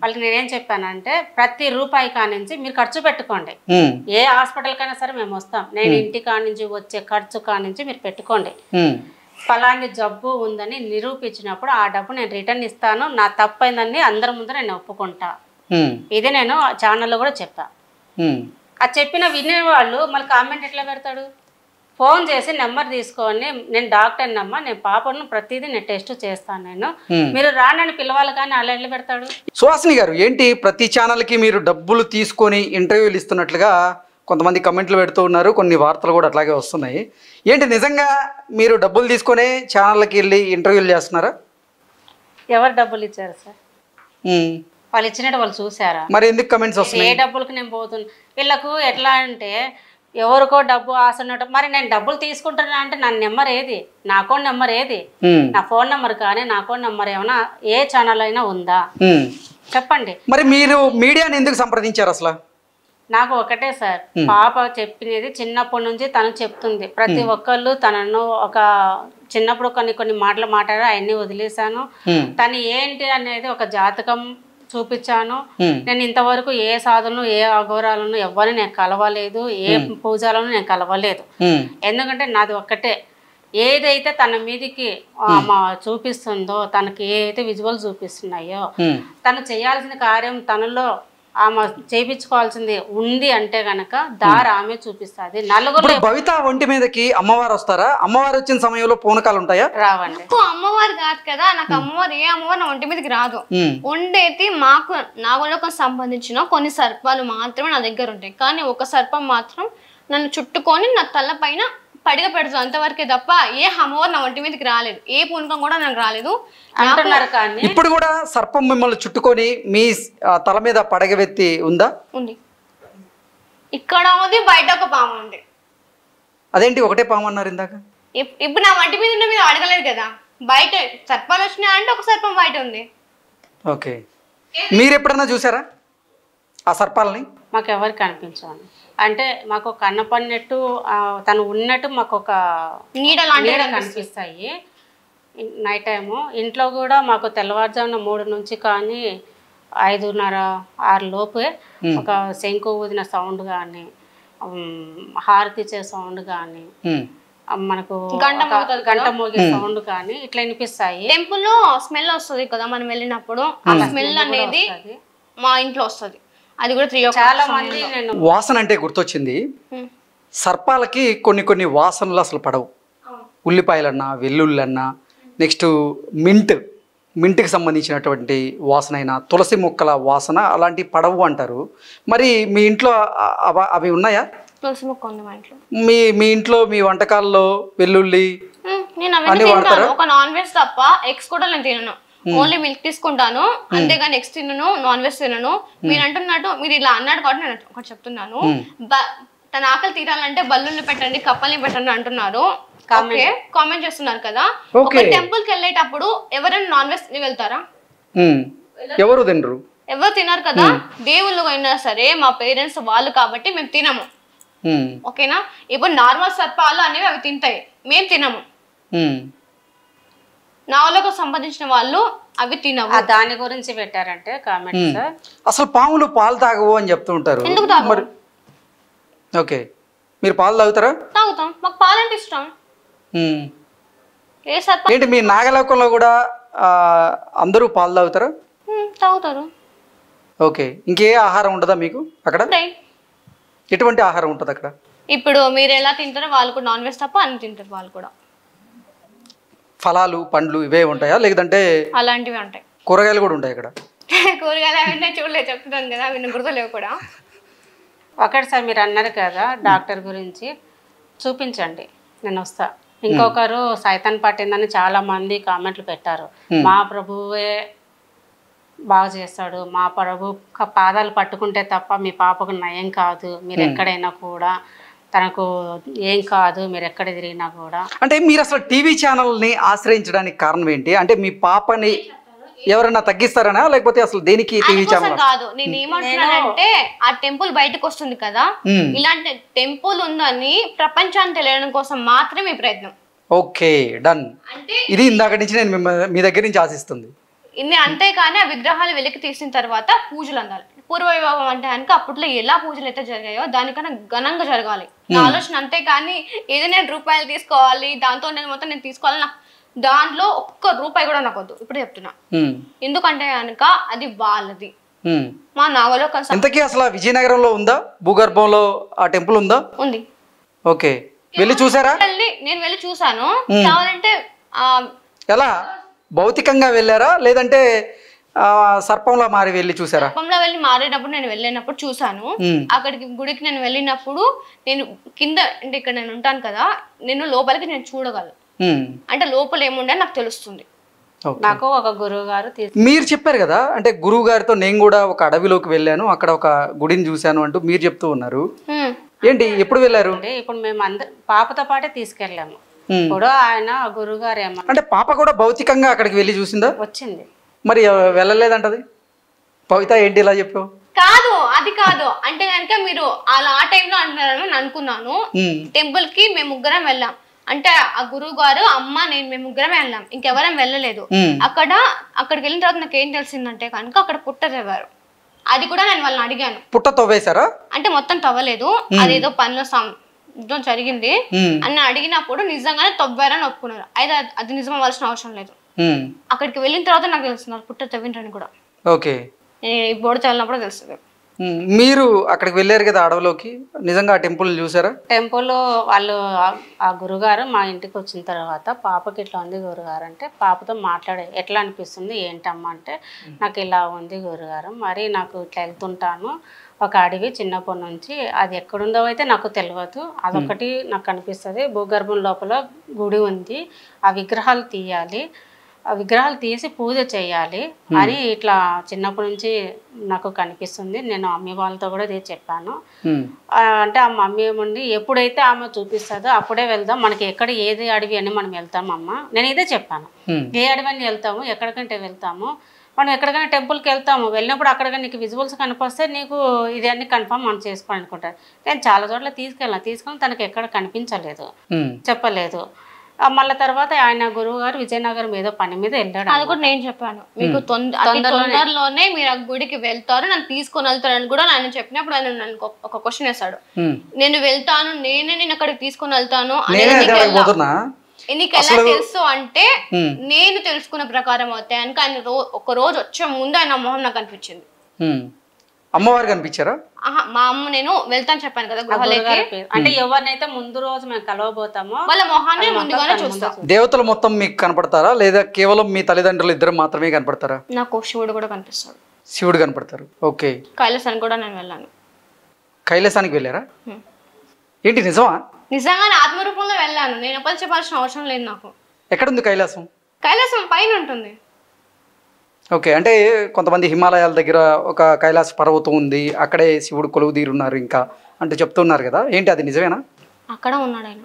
వాళ్ళకి నేనేం చెప్పానంటే, ప్రతి రూపాయి కానించి మీరు ఖర్చు పెట్టుకోండి. ఏ హాస్పిటల్ కైనా సరే మేము వస్తాం, నేను ఇంటి కానించి వచ్చే ఖర్చు కానించి మీరు పెట్టుకోండి. ఫలాని జబ్బు ఉందని నిరూపించినప్పుడు ఆ డబ్బు నేను రిటర్న్ ఇస్తాను, నా తప్పైందని అందరి ముందు నేను ఒప్పుకుంటా. ఇది నేను ఛానల్లో కూడా చెప్పా. అది చెప్పిన వినేవాళ్ళు మళ్ళీ కామెంట్ ఎట్లా పెడతాడు? ఫోన్ చేసి నెంబర్ తీసుకొని, నేను డాక్టర్ నమ్మ, నేను పాపను ప్రతిదీ నేను టెస్ట్ చేస్తాను, నేను మీరు రానని పిలవాలి, కానీ అలా ఎట్లా పెడతాడు? సుహాసిని గారు, ఏంటి ప్రతి ఛానల్కి మీరు డబ్బులు తీసుకొని ఇంటర్వ్యూలు ఇస్తున్నట్లుగా కొంతమంది కమెంట్లు పెడుతూ ఉన్నారు, కొన్ని వార్తలు కూడా అట్లాగే వస్తున్నాయి. ఏంటి నిజంగా మీరు డబ్బులు తీసుకొని ఛానళ్ళకి వెళ్ళి ఇంటర్వ్యూలు చేస్తున్నారా? ఎవరు డబ్బులు ఇచ్చారు సార్? వాళ్ళు ఇచ్చినట్టు వాళ్ళు చూసారా? మరి ఎందుకు కమెంట్స్ వస్తున్నాయి? ఏ డబ్బులకు నేను పోతున్నా? వీళ్ళకు ఎట్లా అంటే ఎవరికో డబ్బు ఆశ ఉన్నట్టు. మరి నేను డబ్బులు తీసుకుంటున్నా అంటే నా నెంబర్ ఏది, నా అకౌంట్ నెంబర్ ఏది, నా ఫోన్ నెంబర్ కానీ నా అకౌంట్ నెంబర్ ఏమైనా ఏ ఛానల్ అయినా ఉందా చెప్పండి. మరి మీరు మీడియాని ఎందుకు సంప్రదించారు అసలు? నాకు ఒకటే సార్, పాప చెప్పినది చిన్నప్పటి నుంచి తను చెప్తుంది. ప్రతి ఒక్కళ్ళు తనను ఒక చిన్నప్పుడు కొన్ని మాటలు మాట్లాడారు, అవన్నీ వదిలేశాను. తను ఏంటి అనేది ఒక జాతకం చూపించాను. నేను ఇంతవరకు ఏ సాధనలు, ఏ అఘోరాలను ఎవరిని నేను కలవలేదు, ఏ పూజలను నేను కలవలేదు. ఎందుకంటే నాది ఒక్కటే, ఏదైతే తన మీదికి చూపిస్తుందో, తనకి ఏదైతే విజువల్ చూపిస్తున్నాయో, తను చేయాల్సిన కార్యం తనలో ఆమె చేయించుకోవాల్సింది ఉంది అంటే గనక దారి ఆమె చూపిస్తుంది. నలుగురు భవిత ఒంటి మీదకి అమ్మవారు వస్తారా? అమ్మవారు వచ్చిన సమయంలో పూనకాలు ఉంటాయా? రావండి. అమ్మవారు కాదు కదా, నాకు అమ్మవారు ఏ అమ్మవారు నా ఒంటి మీదకి రాదు. ఉండేది మాకు నాగలోకం సంబంధించిన కొన్ని సర్పాలు మాత్రమే నా దగ్గర ఉంటాయి. కానీ ఒక సర్పం మాత్రం నన్ను చుట్టుకొని నా తల పైన పడిగ పెడుతుంది అంతవరకే తప్ప ఏ అమ్మవారు నా ఒంటి మీదకి రాలేదు, ఏ పూనకం కూడా నాకు రాలేదు అంటున్నారు. కానీ ఇప్పుడు కూడా సర్పం మిమ్మల్ని చుట్టుకొని మీ తల మీద పడగవెత్తి ఉందా? ఉంది. ఇక్కడ ఉంది, బయట ఒక పాము ఉంది. అదేంటి ఒకటే పాము అన్నారు ఇందాక? ఇప్పుడు నా ఒంటి మీద ఉన్న మీద అడగలేదు కదా, బయట సర్పాలు వచ్చినాయి అంటే ఒక సర్పం బయట ఉంది. ఓకే, మీరు ఎప్పుడన్నా చూసారా ఆ సర్పాలని? మాకు ఎవరికి కనిపించాలి అంటే మాకు కన్నపడినట్టు తను ఉన్నట్టు మాకు ఒక నీడ కనిపిస్తాయి నైట్ టైము. ఇంట్లో కూడా మాకు తెల్లవారుజామున 3 నుంచి కానీ 5:30-6 లోపే ఒక శంకు ఊదిన సౌండ్ కానీ, హారతి ఇచ్చే సౌండ్ కానీ, మనకు గంట మోగే సౌండ్ కానీ ఇట్లా వినిపిస్తాయి. టెంపుల్ లో స్మెల్ వస్తుంది కదా మనం వెళ్ళినప్పుడు, ఆ స్మెల్ అనేది మా ఇంట్లో వస్తుంది. అది కూడా 3 చాలా మంది వాసన అంటే గుర్తొచ్చింది. సర్పాలకి కొన్ని వాసనలు అసలు పడవు. ఉల్లిపాయలన్నా, వెల్లుల్లన్నా, నెక్స్ట్ మింట్కి సంబంధించినటువంటి వాసన అయినా, తులసి మొక్కల వాసన అలాంటివి పడవు అంటారు. మరి మీ ఇంట్లో అవి ఉన్నాయా? తులసి మొక్క ఉంది మా ఇంట్లో. మీ ఇంట్లో మీ వంటకాల్లో వెల్లుల్లి నేను అవన్నీ తింటాను. ఒక నాన్ వెజ్ తప్ప ఎగ్స్ కూడా నేను తినను. ఓన్లీ మిల్క్ తీసుకుంటాను అంతేగాని ఎగ్స్ తినను, నాన్ వెజ్ తినను. మీరు అంటున్నట్టు మీరు ఇలా అన్నాడు కాబట్టి నేను ఒకటి చెప్తున్నాను. తన ఆకలి తీరాలంటే బల్లుల్ని పెట్టండి, కప్పల్ని పెట్టండి అంటున్నారు. కామెంట్ చేస్తున్నారు కదా. ఒక టెంపుల్ కి వెళ్ళేటప్పుడు ఎవరైనా నాన్ వెజ్ తిని వెళ్తారా? ఎవరు తినరు, ఎవరు తినరు కదా. దేవుళ్ళు అయినా సరే మా పేరెంట్స్ వాళ్ళు కాబట్టి మేము తినము. ఓకేనా? ఇప్పుడు నార్మల్ సర్పాలు అనేవి అవి తింటాయి, మేము తినము. నావలకు సంబంధించిన వాళ్ళు అవి తినవు. దాని గురించి పెట్టారంటే కామెంట్స్. అసలు పాములు పాలు తాగవు అని చెప్తూ ఉంటారు. ఎందుకు తాగవు? ఓకే, మీరు పాలు తాగుతారా? తాగుతాం, మాకు పాలంటే ఇష్టం. ఏ సర్ప ఏంటి మీ నాగలోకంలో కూడా అందరూ పాలు తాగుతారా? తాగుతారు. ఓకే, ఇంకే ఆహారం ఉంటుందా మీకు అక్కడ? ఎటువంటి ఆహారం ఉంటుంది అక్కడ? ఇప్పుడు మీరు ఎలా తింటారో వాళ్ళు కూడా నాన్ వెజ్ తప్ప అన్ని తింటారు వాళ్ళు కూడా. ఫలాలు పండ్లు ఇవే ఉంటాయా లేదంటే అలాంటివి ఉంటాయి? కూరగాయలు కూడా ఉంటాయి అక్కడ? కూరగాయలు అవన్నీ చూడలేదు, చెప్తున్నాను కదా, విన్న గుర్తులేవు కూడా. ఒకటి సార్ మీరు అన్నారు కదా డాక్టర్ గురించి, చూపించండి నేను వస్తా. ఇంకొకరు సైతాన్ పట్టిందని చాలా మంది కామెంట్లు పెట్టారు. మా ప్రభువే బాగా చేస్తాడు, మా ప్రభు పాదాలు పట్టుకుంటే తప్ప మీ పాపకు నయం కాదు, మీరు ఎక్కడైనా కూడా తనకు ఏం కాదు, మీరు ఎక్కడ తిరిగినా కూడా. అంటే మీరు అసలు టీవీ ఛానల్ని ఆశ్రయించడానికి కారణం ఏంటి? అంటే మీ పాపని ఎవరైనా తగ్గిస్తారనా లేకపోతే అసలు దేనికి టీవీ ఛానల్? కాదు, నేను ఏమంటున్నానంటే ఆ టెంపుల్ బయటకు వస్తుంది కదా, ఇలాంటి టెంపుల్ ఉందని ప్రపంచాన్ని తెలియడం కోసం మాత్రమే ఈ ప్రయత్నం. Okay, done. ఇది ఇందాక నుంచి నేను మీ దగ్గర నుంచి ఆశిస్తుంది. అంతేకాని ఆ విగ్రహాలు వెలికి తీసిన తర్వాత పూజలు అందాలి. పూర్వవైభవం అంటే కనుక అప్పట్లో ఎలా పూజలు అయితే జరిగాయో దానికన్నా ఘనంగా జరగాలి నా ఆలోచన. అంతేకాని ఏదో నేను రూపాయలు తీసుకోవాలి దాంతో నేను మొత్తం నేను తీసుకోవాలి, నాకు దాంట్లో ఒక్క రూపాయి కూడా నాకు వద్దు. ఇప్పుడు చెప్తున్నా, ఎందుకంటే కనుక అది వాళ్ళది. మా నావలో ఇంతకీ అసలు విజయనగరంలో ఉందా, భూగర్భంలో ఆ టెంపుల్ ఉందా? ఉంది. ఓకే, వెళ్ళి చూసారా? నేను వెళ్ళి చూసాను. కావాలంటే ఎలా భౌతికంగా వెళ్ళారా లేదంటే సర్పంలో మారి వెళ్ళి చూసారా? సర్పంలో వెళ్ళి మారేటప్పుడు నేను వెళ్ళినప్పుడు చూసాను. అక్కడికి గుడికి నేను వెళ్ళినప్పుడు నేను కింద అంటే ఇక్కడ నేను ఉంటాను కదా, నేను లోపలికి నేను చూడగలను. అంటే లోపల ఏముండే నాకు తెలుస్తుంది. నాకు ఒక గురువు గారు మీరు చెప్పారు కదా, అంటే గురువు గారితో నేను కూడా ఒక అడవిలోకి వెళ్ళాను, అక్కడ ఒక గుడిని చూశాను అంటూ మీరు చెప్తూ ఉన్నారు. ఏంటి, ఎప్పుడు వెళ్ళారు? ఇప్పుడు మేము అందరం పాపతో పాటే తీసుకెళ్ళాము. ఇప్పుడు ఆయన గురువు గారు ఏమన్నా అంటే పాప కూడా భౌతికంగా అక్కడికి వెళ్ళి చూసిందా? వచ్చింది. మరి వెళ్ళలేదంటది పవిత, ఏంటి ఇలా చెప్పావు? కాదు, అది కాదు. అంటే కనుక మీరు అలా ఆ టైంలో అంటున్నారని అనుకున్నాను. టెంపుల్ కి మేము ముగ్గురం వెళ్ళాం. అంటే ఆ గురువు గారు అమ్మ నేను మేము ముగ్గురం వెళ్ళాం, ఇంకెవరం వెళ్ళలేదు. అక్కడికి వెళ్ళిన తర్వాత నాకు ఏం తెలిసిందంటే కనుక అక్కడ పుట్ట తవ్వారు. అది కూడా నేను వాళ్ళని అడిగాను. పుట్ట తవ్వేశారా? అంటే మొత్తం తవ్వలేదు, అదేదో పనిలో యుద్ధం జరిగింది అని అడిగినప్పుడు నిజంగానే తవ్వారని ఒప్పుకున్నారు. అయితే అది నిజం అవ్వాల్సిన అవసరం లేదు. అక్కడికి వెళ్ళిన తర్వాత నాకు తెలుస్తున్నారు పుట్ట తవ్విండ్రని కూడా. ఓకే, ఈ బోర్డు చల్లినప్పుడు తెలుస్తుంది. మీరు అక్కడికి వెళ్ళారు కదా అడవిలోకి, నిజంగా ఆ టెంపుల్ చూసారా? టెంపుల్ వాళ్ళు ఆ గురుగారు మా ఇంటికి వచ్చిన తర్వాత పాపకి ఇట్లా ఉంది గురుగారు అంటే పాపతో మాట్లాడే ఎట్లా అనిపిస్తుంది ఏంటమ్మా అంటే నాకు ఇలా ఉంది గురుగారు, మరి నాకు ఇట్లా వెళ్తుంటాను ఒక అడవి చిన్నప్పటి నుంచి, అది ఎక్కడుందో అయితే నాకు తెలియదు, అదొకటి నాకు కనిపిస్తుంది. భూగర్భం లోపల గుడి ఉంది, ఆ విగ్రహాలు తీయాలి, ఆ విగ్రహాలు తీసి పూజ చేయాలి అని ఇట్లా చిన్నప్పటి నుంచి నాకు కనిపిస్తుంది. నేను మమ్మీ వాళ్ళతో కూడా ఇది చెప్పాను. అంటే ఆ మమ్మీ ఏముండి ఎప్పుడైతే ఆమె చూపిస్తుందో అప్పుడే వెళ్దాం, మనకి ఎక్కడ ఏది అడవి అని మనం వెళ్తాం అమ్మ, నేను ఇదే చెప్పాను. ఏ అడవి అని వెళ్తాము, ఎక్కడికంటే వెళ్తాము, మనం ఎక్కడికైనా టెంపుల్కి వెళ్తాము, వెళ్ళినప్పుడు అక్కడ నీకు విజువల్స్ కనిపిస్తే నీకు ఇది అన్ని కన్ఫర్మ్ మనం చేసుకోవాలి అనుకుంటారు. నేను చాలా చోట్ల తీసుకొని తనకి ఎక్కడ కనిపించలేదు, చెప్పలేదు. మళ్ళీ తర్వాత ఆయన గురువు గారు విజయనగరం ఏదో పని మీద వెళ్ళాడు. అది కూడా నేను చెప్పాను, మీకు తొందరలోనే మీరు ఆ గుడికి వెళ్తారు, నన్ను తీసుకొని వెళ్తారని కూడా ఆయన చెప్పినప్పుడు ఆయన నన్ను ఒక క్వశ్చన్ వేశాడు. నేను వెళ్తాను, నేను అక్కడికి తీసుకొని వెళ్తాను నీకు ఎలా తెలుసు అంటే నేను తెలుసుకున్న ప్రకారం అవుతాయి అనుక ఆయన ఒక రోజు వచ్చే ముందు ఆయన మొహం నాకు అనిపించింది. అమ్మవారు కనిపించారా? మా అమ్మ నేను వెళ్తాను చెప్పాను కదా గుహలోకి, అంటే ఎవరినైతే ముందు రోజు మేము కలవబోతామో వాళ్ళ మొహాన్ని ముందుగానే చూస్తాం. దేవతలు మొత్తం మీకు కనపడతారా లేదా కేవలం మీ తల్లిదండ్రులు ఇద్దరు మాత్రమే కనపడతారా? నాకు శివుడు కూడా కనిపిస్తాడు. శివుడు కనపడతారు. ఓకే, కైలాసానికి కూడా నేను వెళ్ళాను. కైలాసానికి వెళ్ళారా? ఏంటి నిజమా? నిజంగానే ఆత్మరూపంలో వెళ్ళాను. నేను ఎప్పుడు చెప్పాల్సిన అవసరం లేదు నాకు. ఎక్కడుంది కైలాసం? కైలాసం పైన ఉంటుంది. ఓకే, అంటే కొంతమంది హిమాలయాల దగ్గర ఒక కైలాస పర్వతం ఉంది, అక్కడే శివుడు కొలువు తీరున్నారు ఇంకా అంటూ చెప్తున్నారు కదా, ఏంటి అది నిజమేనా? అక్కడ ఉన్నాడు ఆయన.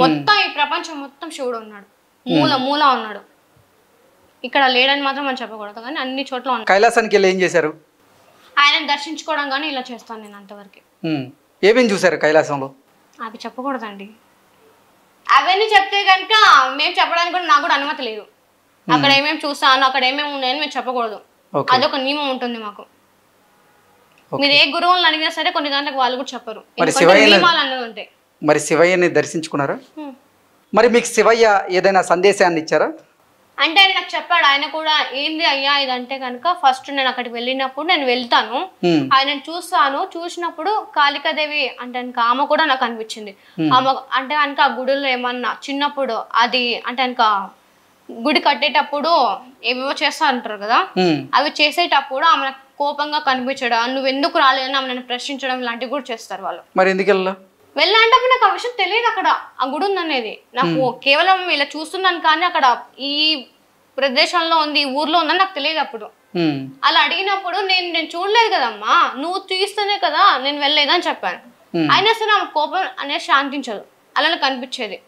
మొత్తం ఈ ప్రపంచం మొత్తం శివుడు ఉన్నాడు, మూల మూల ఉన్నాడు. ఇక్కడ లేడని మాత్రం మనం చెప్పకూడదు, కానీ అన్ని చోట్ల ఉన్నాడు. కైలాసానికి వెళ్ళి ఏం చేశారు? ఆయన దర్శించుకోవడం కానీ ఇలా చేస్తాను నేను అంతవరకు. ఏమేం చూశారు కైలాసంలో? అవి చెప్పకూడదండి. అవన్నీ చెప్తే కనుక మేము చెప్పడానికి కూడా నాకు కూడా అనుమతి లేదు. అక్కడ ఏమేమి చూస్తాను, అక్కడ ఏమేమి ఉన్నాయని మేము చెప్పకూడదు. అదొక నియమం ఉంటుంది మాకు. మీరు ఏ గురువులను అడిగినా సరే కొన్ని దాంట్లకు వాళ్ళు కూడా చెప్పరు. నియమాలు అన్నది ఉంటాయి. మరి శివయ్యని దర్శించుకున్నారా? మరి మీకు శివయ్య ఏదైనా సందేశాన్ని ఇచ్చారా? అంటే ఆయన నాకు చెప్పాడు. ఆయన కూడా ఏంది అయ్యా ఇదంటే కనుక ఫస్ట్ నేను అక్కడికి వెళ్ళినప్పుడు నేను వెళ్తాను, ఆయన చూస్తాను, చూసినప్పుడు కాళికాదేవి అంటే ఆమె కూడా నాకు అనిపించింది. ఆమె అంటే కనుక ఆ గుడిలో ఏమన్నా చిన్నప్పుడు అది అంటే కనుక గుడి కట్టేటప్పుడు ఏవేవో చేస్తా అంటారు కదా, అవి చేసేటప్పుడు ఆమె కోపంగా కనిపించడం, నువ్వు ఎందుకు రాలేదని ఆమె ప్రశ్నించడం ఇలాంటివి కూడా చేస్తారు వాళ్ళు. మరి ఎందుకు వెళ్ళాలంటే నాకు ఆ విషయం తెలియదు అక్కడ ఆ గుడి ఉందనేది. నాకు కేవలం ఇలా చూస్తున్నాను కానీ అక్కడ ఈ ప్రదేశంలో ఉంది, ఈ ఊర్లో ఉందని నాకు తెలియదు అప్పుడు. అలా అడిగినప్పుడు నేను చూడలేదు కదమ్మా, నువ్వు తీస్తేనే కదా నేను వెళ్ళలేదని చెప్పాను. అయినా సరే ఆమె కోపం అనేది శాంతించదు, అలానే కనిపించేది.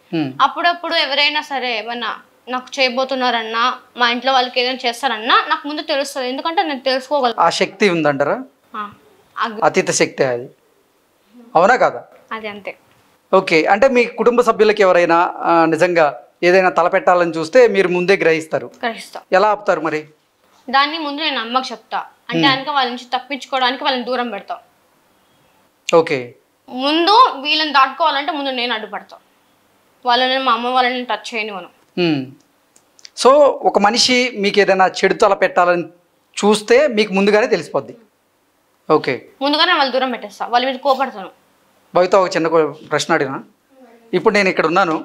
అప్పుడప్పుడు ఎవరైనా సరే ఏమన్నా నాకు చేయబోతున్నారన్నా, మా ఇంట్లో వాళ్ళకి ఏదైనా చేస్తారన్నా నాకు ముందు తెలుస్తుంది, ఎందుకంటే నేను తెలుసుకోగలను. ఆ శక్తి ఉందంటారా? అతీత శక్తి అది, అవునా కదా? అది అంతే. ఓకే, అంటే మీ కుటుంబ సభ్యులకి ఎవరైనా నిజంగా ఏదైనా తలపెట్టాలని చూస్తే మీరు ముందే గ్రహిస్తారు? ఎలా ఆపుతారు మరి దాన్ని? ముందు నేను అమ్మకి చెప్తా, అంటే కనుక వాళ్ళ నుంచి తప్పించుకోవడానికి వాళ్ళని దూరం పెడతాం. ఓకే, ముందు వీళ్ళని దాటుకోవాలంటే ముందు నేను అడ్డుపడతాను, వాళ్ళని మా అమ్మ వాళ్ళని టచ్ చేయని మనం. సో ఒక మనిషి మీకు ఏదైనా చెడు తల పెట్టాలని చూస్తే మీకు ముందుగానే తెలిసిపోద్ది? ఓకే, ముందుగానే వాళ్ళు దూరం పెట్టేస్తా, వాళ్ళ మీద కోపడతాను. భవిత ఒక చిన్న ప్రశ్న అడిగినా, ఇప్పుడు నేను ఇక్కడ ఉన్నాను,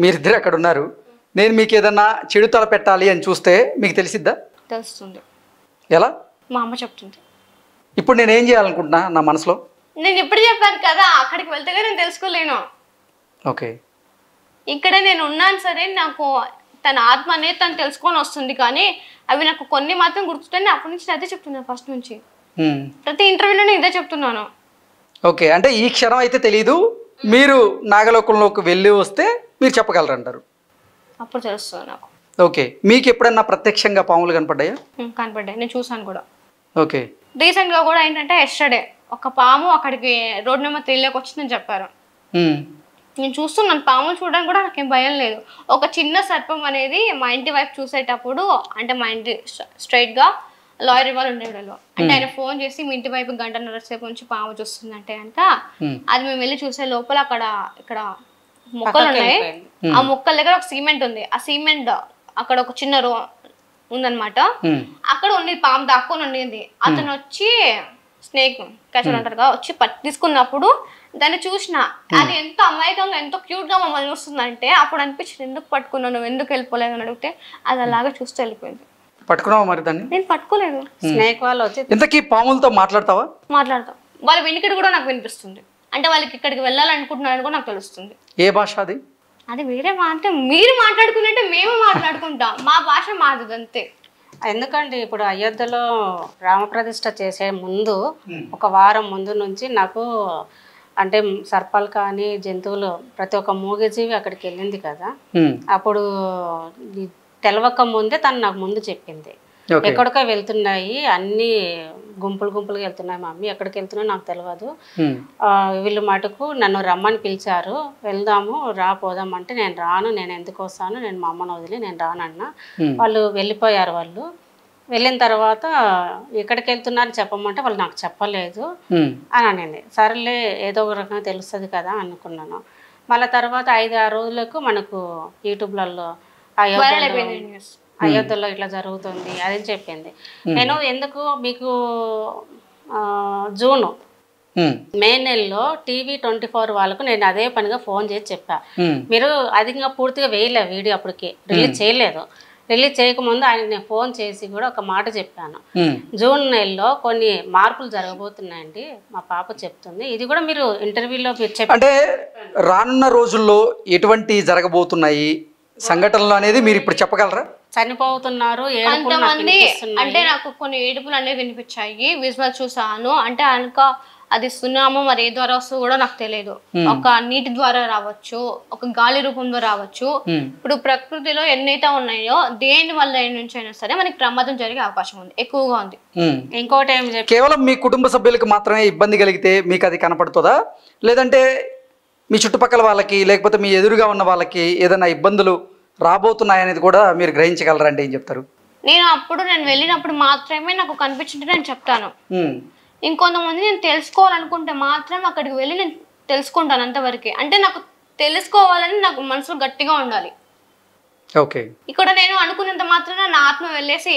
మీరిద్దరు అక్కడ ఉన్నారు, నేను మీకు ఏదన్నా చెడు తల పెట్టాలి అని చూస్తే మీకు తెలిసిద్దా? తెలుస్తుంది. ఎలా? మా అమ్మ చెప్తుంది. ఇప్పుడు నేను ఏం చేయాలనుకుంటున్నా నా మనసులో? నేను ఇప్పుడు చెప్పాను కదా, అక్కడికి వెళ్తే నేను తెలుసుకోలేను. ఓకే, ఇక్కడ నేను ఉన్నాను సరే, నాకు తన ఆత్మ అనేది తను తెలుసుకొని వస్తుంది, కానీ అవి నాకు కొన్ని మాత్రం గుర్తుంటాయి. అప్పటి నుంచి అదే చెప్తున్నాను, ఫస్ట్ నుంచి ప్రతి ఇంటర్వ్యూలో నేను ఇదే చెప్తున్నాను. ఓకే, అంటే ఈ క్షణం అయితే తెలీదు, మీరు నాగలోకంలోకి వెళ్ళి వస్తే మీరు చెప్పగలరంటారు? అప్పుడు తెలుస్తుంది నాకు. ఓకే, మీకు ఎప్పుడన్నా ప్రత్యక్షంగా పాములు కనపడ్డాయా? కనపడ్డాయి, నేను చూసాను కూడా. ఓకే, రీసెంట్గా కూడా ఏంటంటే ఎస్టర్డే ఒక పాము అక్కడికి రోడ్ నెంబర్ 3లోకి వచ్చిందని చెప్పారు. నేను చూస్తున్నాను, పాములు చూడడానికి కూడా నాకేం భయం లేదు. ఒక చిన్న సర్పం అనేది మా ఇంటి వైపు చూసేటప్పుడు, అంటే మా ఇంటి స్ట్రైట్గా లాయర్ ఇవ్వాలి ఉండేవాళ్ళు, అంటే ఆయన ఫోన్ చేసి మీ ఇంటి వైపు 1.5 గంట సేపు నుంచి పాము చూస్తుందంటే అంట, అది మేము వెళ్ళి చూసే లోపల ఇక్కడ మొక్కలు ఉన్నాయి, ఆ మొక్కల దగ్గర ఒక సిమెంట్ ఉంది, ఆ సిమెంట్ అక్కడ ఒక చిన్న ఉందన్నమాట, అక్కడ ఉండి పాము దాక్కొని ఉండేది. అతను వచ్చి స్నేక్ క్యాచర్ అంటారుగా, వచ్చి తీసుకున్నప్పుడు దాన్ని చూసిన, అది ఎంత అమాయకంగా ఎంతో క్యూట్ గా మమ్మల్ని చూస్తుందంటే అప్పుడు అనిపించింది, ఎందుకు పట్టుకున్నాను, నువ్వు ఎందుకు వెళ్ళిపోలేదు అని అడిగితే అది అలాగే చూస్తూ వెళ్ళిపోయింది. పట్టుకున్నావా మరి దాన్ని? నేను పట్టుకోలేదు. స్నేక్ వాళ్ళు వచ్చి ఇంతకీ పాములతో మాట్లాడతావా? మాట్లాడతాం, వాళ్ళ వెనుకడు కూడా నాకు వినిపిస్తుంది, అంటే వాళ్ళకి ఇక్కడికి వెళ్ళాలనుకుంటున్నారని కూడా నాకు తెలుస్తుంది. ఏ భాష అది? అది వేరే అంటే మీరు మాట్లాడుకున్నట్టే మేము మాట్లాడుకుంటాం, మా భాష మాది అంతే. ఎందుకండి ఇప్పుడు అయోధ్యలో రామప్రతిష్ఠ చేసే ముందు ఒక వారం ముందు నుంచి నాకు అంటే సర్పాలు కానీ జంతువులు ప్రతి ఒక్క మూగజీవి అక్కడికి వెళ్ళింది కదా, అప్పుడు తెలవక ముందే తను నాకు ముందు చెప్పింది, ఎక్కడికో వెళ్తున్నాయి, అన్ని గుంపులుగా వెళ్తున్నాయి మమ్మీ, ఎక్కడికి వెళ్తున్నాయో నాకు తెలియదు, వీళ్ళు మటుకు నన్ను రమ్మని పిలిచారు, వెళ్దాము రా పోదాం అంటే నేను రాను, నేను ఎందుకు వస్తాను, నేను మా అమ్మను వదిలి నేను రానన్నా. వాళ్ళు వెళ్ళిపోయారు. వాళ్ళు వెళ్ళిన తర్వాత ఎక్కడికి వెళ్తున్నారని చెప్పమంటే వాళ్ళు నాకు చెప్పలేదు అని అనింది. సరేలే ఏదో ఒక రకంగా తెలుస్తుంది కదా అనుకున్నాను. మళ్ళీ తర్వాత 5-6 రోజులకు మనకు యూట్యూబ్లలో అయోధ్యలో ఇట్లా జరుగుతుంది అని చెప్పింది. నేను ఎందుకు మీకు జూను మే నెలలో టీవీ 24 వాళ్ళకు నేను అదే పనిగా ఫోన్ చేసి చెప్పా, మీరు అధికంగా పూర్తిగా వేయలే వీడియో, అప్పటికి రిలీజ్ చేయలేదు, రిలీజ్ చేయకముందు ఆయనకి నేను ఫోన్ చేసి కూడా ఒక మాట చెప్పాను. ఉమ్. జూన్ నెలలో కొన్ని మార్పులు జరగబోతున్నాయండి మా పాప చెప్తుంది. ఇది కూడా మీరు ఇంటర్వ్యూలో మీరు చెప్పి అంటే రానున్న రోజుల్లో ఎటువంటి జరగబోతున్నాయి సంఘటనలు అనేది మీరు ఇప్పుడు చెప్పగలరా? చనిపోతున్నారు, ఏడుపులు నాకు కొంతమంది వినిపిస్తున్నాయి. అంటే నాకు కొన్ని ఏడుపులు అనేవి వినిపించాయి, విజువల్ చూసాను. అంటే అనక అది సున్నామో మరి ఏ ద్వారా వస్తుందో కూడా నాకు తెలియదు. ఒక నీటి ద్వారా రావచ్చు, ఒక గాలి రూపంలో రావచ్చు. ఇప్పుడు ప్రకృతిలో ఎన్నైతే ఉన్నాయో దేని వల్ల నుంచి అయినా సరే మనకి ప్రమాదం జరిగే అవకాశం ఉంది, ఎక్కువగా ఉంది. ఇంకోటి ఏం చెప్పి కేవలం మీ కుటుంబ సభ్యులకు మాత్రమే ఇబ్బంది కలిగితే మీకు అది కనపడుతుందా, లేదంటే మీ చుట్టుపక్కల వాళ్ళకి లేకపోతే మీ ఎదురుగా ఉన్న వాళ్ళకి ఏదైనా ఇబ్బందులు రాబోతున్నాయనేది కూడా మీరు గ్రహించగలరా అంటే ఏం చెప్తారు? నేను వెళ్ళినప్పుడు మాత్రమే నాకు కనిపించింటే నేను చెప్తాను. ఇంకొంతమంది నేను తెలుసుకోవాలనుకుంటే మాత్రం అక్కడికి వెళ్ళి నేను తెలుసుకుంటాను అంతవరకే. అంటే నాకు తెలుసుకోవాలని నాకు మనసులో గట్టిగా ఉండాలి. ఓకే. ఇక్కడ నేను అనుకున్నంత మాత్రాన నా ఆత్మ వెళ్ళేసి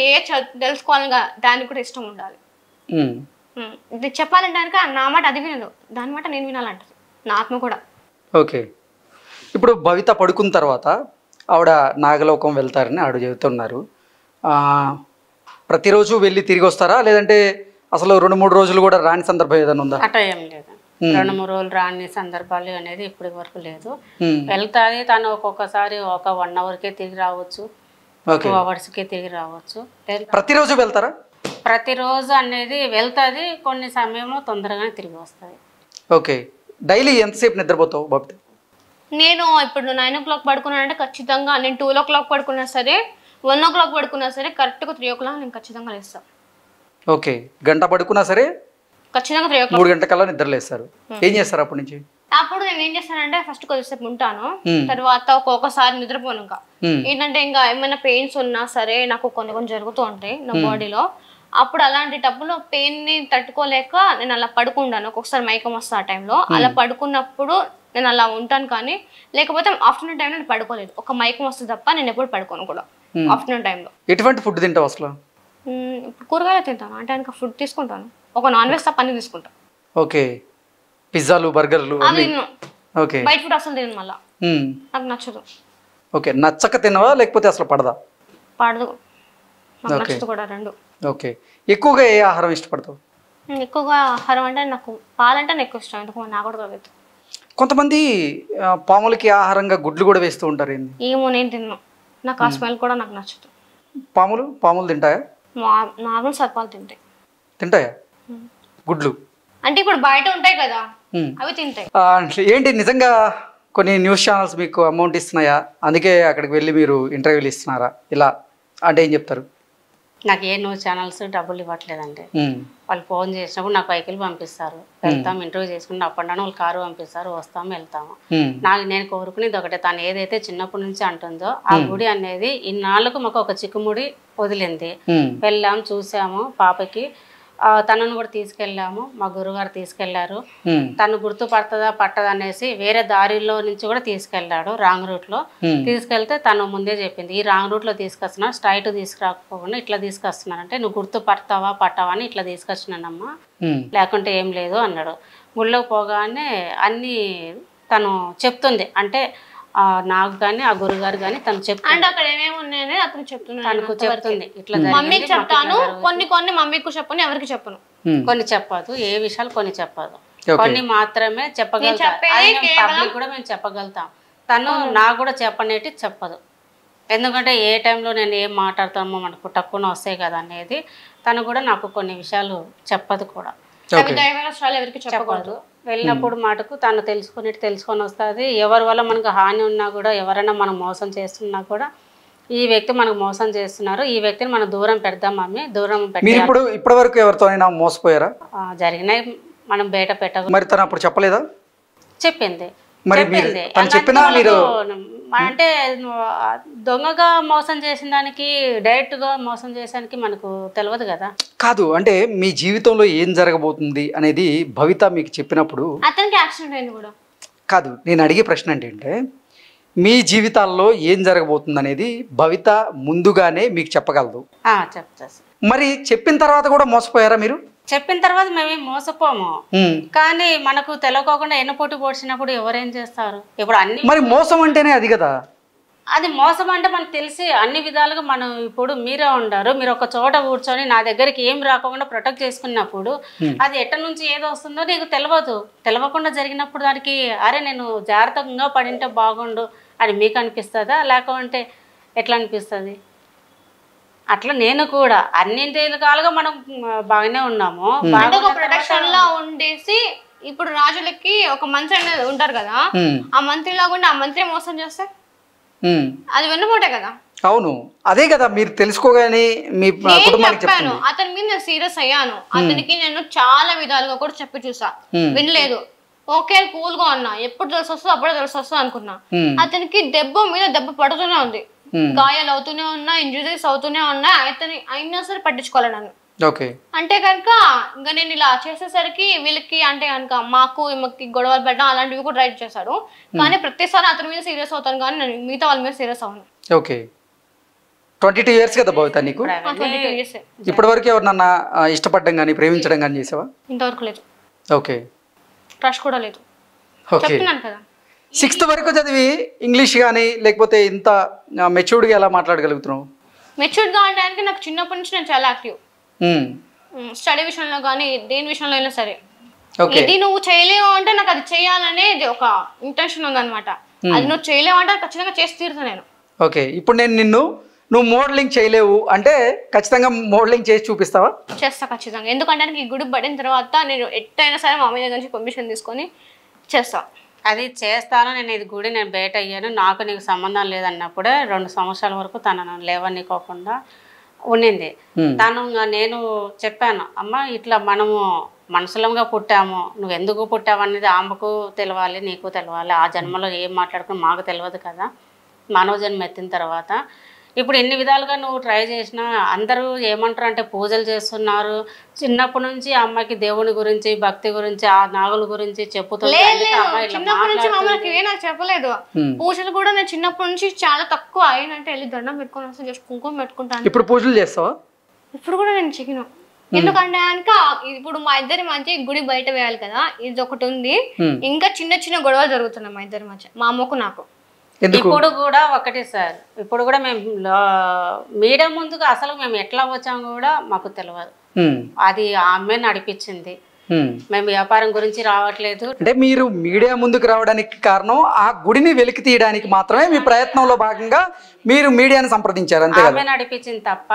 తెలుసుకోవాలని దానికి కూడా ఇష్టం ఉండాలి. ఇది చెప్పాలంటే కనుక నా మాట అది వినదు, దాని మాట నేను వినాలంటది నా ఆత్మ కూడా. ఓకే. ఇప్పుడు భవిత పడుకున్న తర్వాత ఆవిడ నాగలోకం వెళ్తారని ఆవిడ చెబుతున్నారు. ప్రతిరోజు వెళ్ళి తిరిగి వస్తారా, లేదంటే అసలు 2-3 రోజులు కూడా రాని సందర్భం ఏదైనా ఉందా? అట్లా ఏం లేదు. 2-3 రోజులు రాని సందర్భాలు అనేది ఇప్పటి వరకు లేదు. వెళ్తాది తను ఒక్కొక్కసారి ఒక 1 అవర్కే తిరిగి రావచ్చు, 2 అవర్స్కే తిరిగి రావచ్చు. ప్రతిరోజు వెళ్తారా? ప్రతిరోజు అనేది వెళ్తాది, కొన్ని సమయంలో తొందరగానే తిరిగి వస్తుంది. ఓకే. డైలీ ఎంతసేపు నిద్రపోతావు బాబు? నేను ఇప్పుడు 9 o'clock పడుకున్నానంటే ఖచ్చితంగా నేను 2 o'clock పడుకున్నా సరే, 1 o'clock పడుకున్నా సరే, కరెక్ట్గా 3 o'clock నేను ఖచ్చితంగా లేస్తాను. ఓకే. గంట పడుకున్నా సరే ఖచ్చితంగా 3 o'clock 3 గంటలకల్లా నిద్రలేస్తారు. ఏం చేస్తారు అప్పటి నుంచి? అప్పుడు నేను ఏం చేస్తానంటే ఫస్ట్ కొద్దిసేపు ఉంటాను, తర్వాత ఒక్కొక్కసారి నిద్రపోను. ఇంకా ఏంటంటే ఇంకా ఏమైనా పెయిన్స్ ఉన్నా సరే నాకు కొన్ని జరుగుతూ ఉంటాయి నా బాడీలో. అప్పుడు అలాంటి టప్పులో పెయిన్ ని తట్టుకోలేక నేను అలా పడుకుంటాను. ఒక్కొక్కసారి మైకం వస్తుంది ఆ టైంలో. అలా పడుకున్నప్పుడు నేను అలా ఉంటాను. కానీ లేకపోతే ఆఫ్టర్నూన్ టైంలో నేను పడుకోలేదు. ఒక మైకం వస్తుంది తప్ప నేను ఎప్పుడు పడుకోను కూడా ఆఫ్టర్నూన్ టైంలో. ఎటువంటి ఫుడ్ తింటావు అసలు? ఇప్పుడు కూరగాయలు తింటాను, అంటే ఇంకా ఫుడ్ తీసుకుంటాను. ఒక నాన్ వెజ్ తప్ప అన్ని తీసుకుంటాను. ఓకే. పిజ్జాలు, బర్గర్లు అవి ఓకే. బయట ఫుడ్ అసలు తినను, మళ్ళీ నాకు నచ్చదు. ఓకే. నచ్చక తినవా లేకపోతే అసలు పడదా? పడదు, నాకు నచ్చదు కూడా, రెండు. ఓకే. ఎక్కువగా ఏ ఆహారం ఇష్టపడతావు? ఎక్కువగా ఆహారం అంటే నాకు పాలంటే నాకు ఎక్కువ ఇష్టం, ఎందుకు నాకు కూడా తెలియదు. కొంతమంది పాములకి ఆహారంగా గుడ్లు కూడా వేస్తూ ఉంటారు. ఏంది? ఏమో నేను తిన్నాను, నాకు ఆ స్మెల్ కూడా నాకు నచ్చదు. పాములు తింటాయా? నార్మల్ సర్పాలు తింటాయా గుడ్లు? అంటే ఇప్పుడు బయట ఉంటాయి కదా, అవి తింటాయి. ఏంటి నిజంగా కొన్ని న్యూస్ ఛానల్స్ మీకు అమౌంట్ ఇస్తున్నాయా, అందుకే అక్కడికి వెళ్ళి మీరు ఇంటర్వ్యూలు ఇస్తున్నారా ఇలా అంటే ఏం చెప్తారు? నాకు ఏ న్యూస్ ఛానల్స్ డబ్బులు ఇవ్వట్లేదండి. వాళ్ళు ఫోన్ చేసినప్పుడు నాకు వెహికల్ పంపిస్తారు, వెళ్తాం ఇంటర్వ్యూ చేసుకుంటే అప్ అండ్ డౌన్ వాళ్ళు కారు పంపిస్తారు, వస్తాము వెళ్తాము. నేను కోరుకునేది ఒకటే, తను ఏదైతే చిన్నప్పటి నుంచి అంటుందో ఆ గుడి అనేది ఇన్నాళ్ళకు మాకు ఒక చిక్కుముడి వదిలింది. వెళ్ళాము, చూసాము, పాపకి తనను కూడా తీసుకెళ్ళాము, మా గురుగారు తీసుకెళ్లారు. తను గుర్తుపడుతుందా పట్టదా అనేసి వేరే దారిలో నుంచి కూడా తీసుకెళ్లాడు, రాంగ్ రూట్ లో తీసుకెళ్తే తను ముందే చెప్పింది, ఈ రాంగ్ రూట్ లో తీసుకొస్తున్నా, స్ట్రైట్ తీసుకురాకపోకుండా ఇట్లా తీసుకొస్తున్నానంటే నువ్వు గుర్తుపడతావా పట్టవా అని ఇట్లా తీసుకొచ్చినానమ్మా, లేకుంటే ఏం లేదు అన్నాడు. గుళ్ళోకి పోగానే అన్ని తను చెప్తుంది, అంటే నాకు కానీ ఆ గురుగారు కానీ తను చెప్తుంది, అంటే అక్కడ ఏమేమి ఉన్నాయని అతను చెప్తుంది. ఇట్లా మమ్మీకి చెప్తాను, కొన్ని మమ్మీకి చెప్పను, ఎవరికి చెప్పను. కొన్ని చెప్పదు, ఏ విషయాలు కొన్ని చెప్పదు, కొన్ని మాత్రమే చెప్పగలుగుతాం. పబ్లిక్ కూడా మేము చెప్పగలుగుతాం, తను నాకు కూడా చెప్పనేటి చెప్పదు. ఎందుకంటే ఏ టైంలో నేను ఏం మాట్లాడతామో మనకు తక్కువ వస్తాయి కదా అనేది తను కూడా నాకు కొన్ని విషయాలు చెప్పదు కూడా, ఎవరికి చెప్పకూడదు. వెళ్ళినప్పుడు మటుకు తను తెలుసుకొని వస్తుంది. ఎవరి వల్ల మనకు హాని ఉన్నా కూడా, ఎవరైనా మనం మోసం చేస్తున్నా కూడా, ఈ వ్యక్తి మనకు మోసం చేస్తున్నారు, ఈ వ్యక్తిని మనం దూరం పెడదాం మమ్మీ, దూరం ఇప్పటి వరకు ఎవరితోనైనా మోసపోయారా? జరిగినాయి, మనం బయట పెట్ట. మరి తను అప్పుడు చెప్పలేదా? చెప్పింది. అంటే దొంగగా మోసం చేసిన దానికి డైరెక్ట్ గా మోసం చేసానికి మనకు తెలియదు కదా. కాదు, అంటే మీ జీవితంలో ఏం జరగబోతుంది అనేది భవిత మీకు చెప్పినప్పుడు అతనికి యాక్సిడెంట్ అయింది కూడా కాదు, నేను అడిగే ప్రశ్న ఏంటంటే మీ జీవితాల్లో ఏం జరగబోతుంది అనేది భవిత ముందుగానే మీకు చెప్పగలదు. చెప్తా. మరి చెప్పిన తర్వాత కూడా మోసపోయారా మీరు? చెప్పిన తర్వాత మేమేం మోసపోము, కానీ మనకు తెలియకోకుండా ఎన్నపోటు పోడ్చినప్పుడు ఎవరేం చేస్తారు? ఇప్పుడు అన్ని మరి మోసం అంటేనే అది కదా. అది మోసం అంటే మనకు తెలిసి అన్ని విధాలుగా మనం ఇప్పుడు మీరే ఉండారు, మీరు ఒక చోట కూర్చొని నా దగ్గరికి ఏం రాకుండా ప్రొటెక్ట్ చేసుకున్నప్పుడు అది ఎట్ట నుంచి ఏదో వస్తుందో నీకు తెలియకుండా జరిగినప్పుడు దానికి అరే నేను జాగ్రత్తగా పడింటే బాగుండు అని మీకు అనిపిస్తుందా, లేకుంటే ఎట్లా అనిపిస్తుంది? అట్లా నేను కూడా అన్నింటి రకాలుగా మనం బాగానే ఉన్నాము. ప్రొటెక్షన్ లా ఉండేసి ఇప్పుడు రాజులకి ఒక మంత్రి అనేది ఉంటారు కదా, ఆ మంత్రి లాగా ఆ మంత్రి మోసం చేస్తే అది వెన్నుపోటే కదా. అవును, అదే కదా మీరు తెలుసుకోగానే మీ కుటుంబానికి చెప్పాను. అతని మీద నేను సీరియస్ అయ్యాను. అతనికి నేను చాలా విధాలుగా కూడా చెప్పి చూసా, వినలేదు. ఓకే కూల్ గా ఉన్నా, ఎప్పుడు తెలిసి వస్తుందో అప్పుడే తెలిసి వస్తుంది అనుకున్నా. అతనికి దెబ్బ మీద దెబ్బ పడుతూనే ఉంది, గాయాలు అవుతూనే ఉన్నాయి, ఇంజురీస్ అవుతూనే ఉన్నాయి. అయినా సరే పట్టించుకోవాలి నన్ను. అంటే కనుక ఇంకా నేను ఇలా చేసేసరికి వీళ్ళకి అంటే కనుక మాకు ఈమెకి గొడవలు పెట్టడం అలాంటివి కూడా రైట్ చేశాడు. కానీ ప్రతిసారి అతని మీద సీరియస్ అవుతాను, కానీ నేను మిగతా వాళ్ళ మీద సీరియస్ అవును. ఓకే, 22 years కదా భవిత నీకు? 22 years. ఇప్పటి వరకు ఎవరినన్నా ఇష్టపడడం కానీ ప్రేమించడం కానీ చేసావా? ఇంతవరకు లేదు. ఓకే, క్రష్ కూడా లేదు. చెప్తున్నాను కదా, 6th వరకు చదివి ఇంగ్లీష్ కానీ లేకపోతే ఇంత మెచ్యూర్డ్గా ఎలా మాట్లాడగలుగుతున్నావు? మెచ్యూర్డ్గా అంటే నాకు చిన్నప్పటి నుంచి నేను చాలా యాక్టివ్. స్టడీ విషయంలో కానీ దేని విషయంలో అయినా సరే. ఇది నువ్వు చేయలేవు అంటే నాకు అది చేయాలనేది ఒక ఇంటెన్షన్ ఉందన్నమాట. అది నువ్వు చేయలేవు అంటే ఖచ్చితంగా చేసి తీరుతా నేను. ఓకే, ఇప్పుడు నేను నువ్వు మోడలింగ్ చేయలేవు అంటే ఖచ్చితంగా మోడలింగ్ చేసి చూపిస్తావా? చేస్తా ఖచ్చితంగా. ఎందుకంటే నాకు ఈ గుడి పడిన తర్వాత నేను ఎట్టయినా సరే మా మీద నుంచి పర్మిషన్ తీసుకొని చేస్తా. అది చేస్తాను నేను, ఇది గుడి నేను బయట అయ్యాను, నాకు నీకు సంబంధం లేదన్నప్పుడే 2 సంవత్సరాల వరకు తనను లేవనికోకుండా ఉండింది. తను నేను చెప్పాను, అమ్మ ఇట్లా మనము మనుషులంగా పుట్టాము, నువ్వు ఎందుకు పుట్టావు అనేది ఆమెకు తెలవాలి, నీకు తెలవాలి. ఆ జన్మలో ఏం మాట్లాడుకుని మాకు తెలియదు కదా, మానవ జన్మ ఎత్తిన తర్వాత. ఇప్పుడు ఎన్ని విధాలుగా నువ్వు ట్రై చేసినా అందరూ ఏమంటారు అంటే పూజలు చేస్తున్నారు. చిన్నప్పటి నుంచి అమ్మాయికి దేవుని గురించి భక్తి గురించి ఆ నాగుల గురించి చెప్పుతుంది. నాకు చెప్పలేదు. పూజలు కూడా నేను చిన్నప్పటి నుంచి చాలా తక్కువ. అయినంటే వెళ్ళి దండం పెట్టుకుని వస్తే జస్ట్ కుంకుమ పెట్టుకుంటాను. ఇప్పుడు పూజలు చేస్తావా? ఇప్పుడు కూడా నేను చెయ్యను. ఎందుకంటే కనుక ఇప్పుడు మా ఇద్దరి మధ్య గుడి బయట వేయాలి కదా, ఇది ఒకటి ఉంది. ఇంకా చిన్న చిన్న గొడవలు జరుగుతున్నాయి మా ఇద్దరి మధ్య, మా అమ్మకు నాకు. ఇప్పుడు కూడా ఒకటి సార్, ఇప్పుడు కూడా మేము మీడియా ముందుకు అసలు మేము ఎట్లా వచ్చాము కూడా మాకు తెలియదు. అది ఆమె నడిపించింది. మేము వ్యాపారం గురించి రావట్లేదు. అంటే మీరు మీడియా ముందుకు రావడానికి కారణం ఆ గుడిని వెలికి తీయడానికి మాత్రమే. మీ ప్రయత్నంలో భాగంగా మీరు మీడియాని సంప్రదించారు అంతే కదా? ఆమె నడిపించింది తప్ప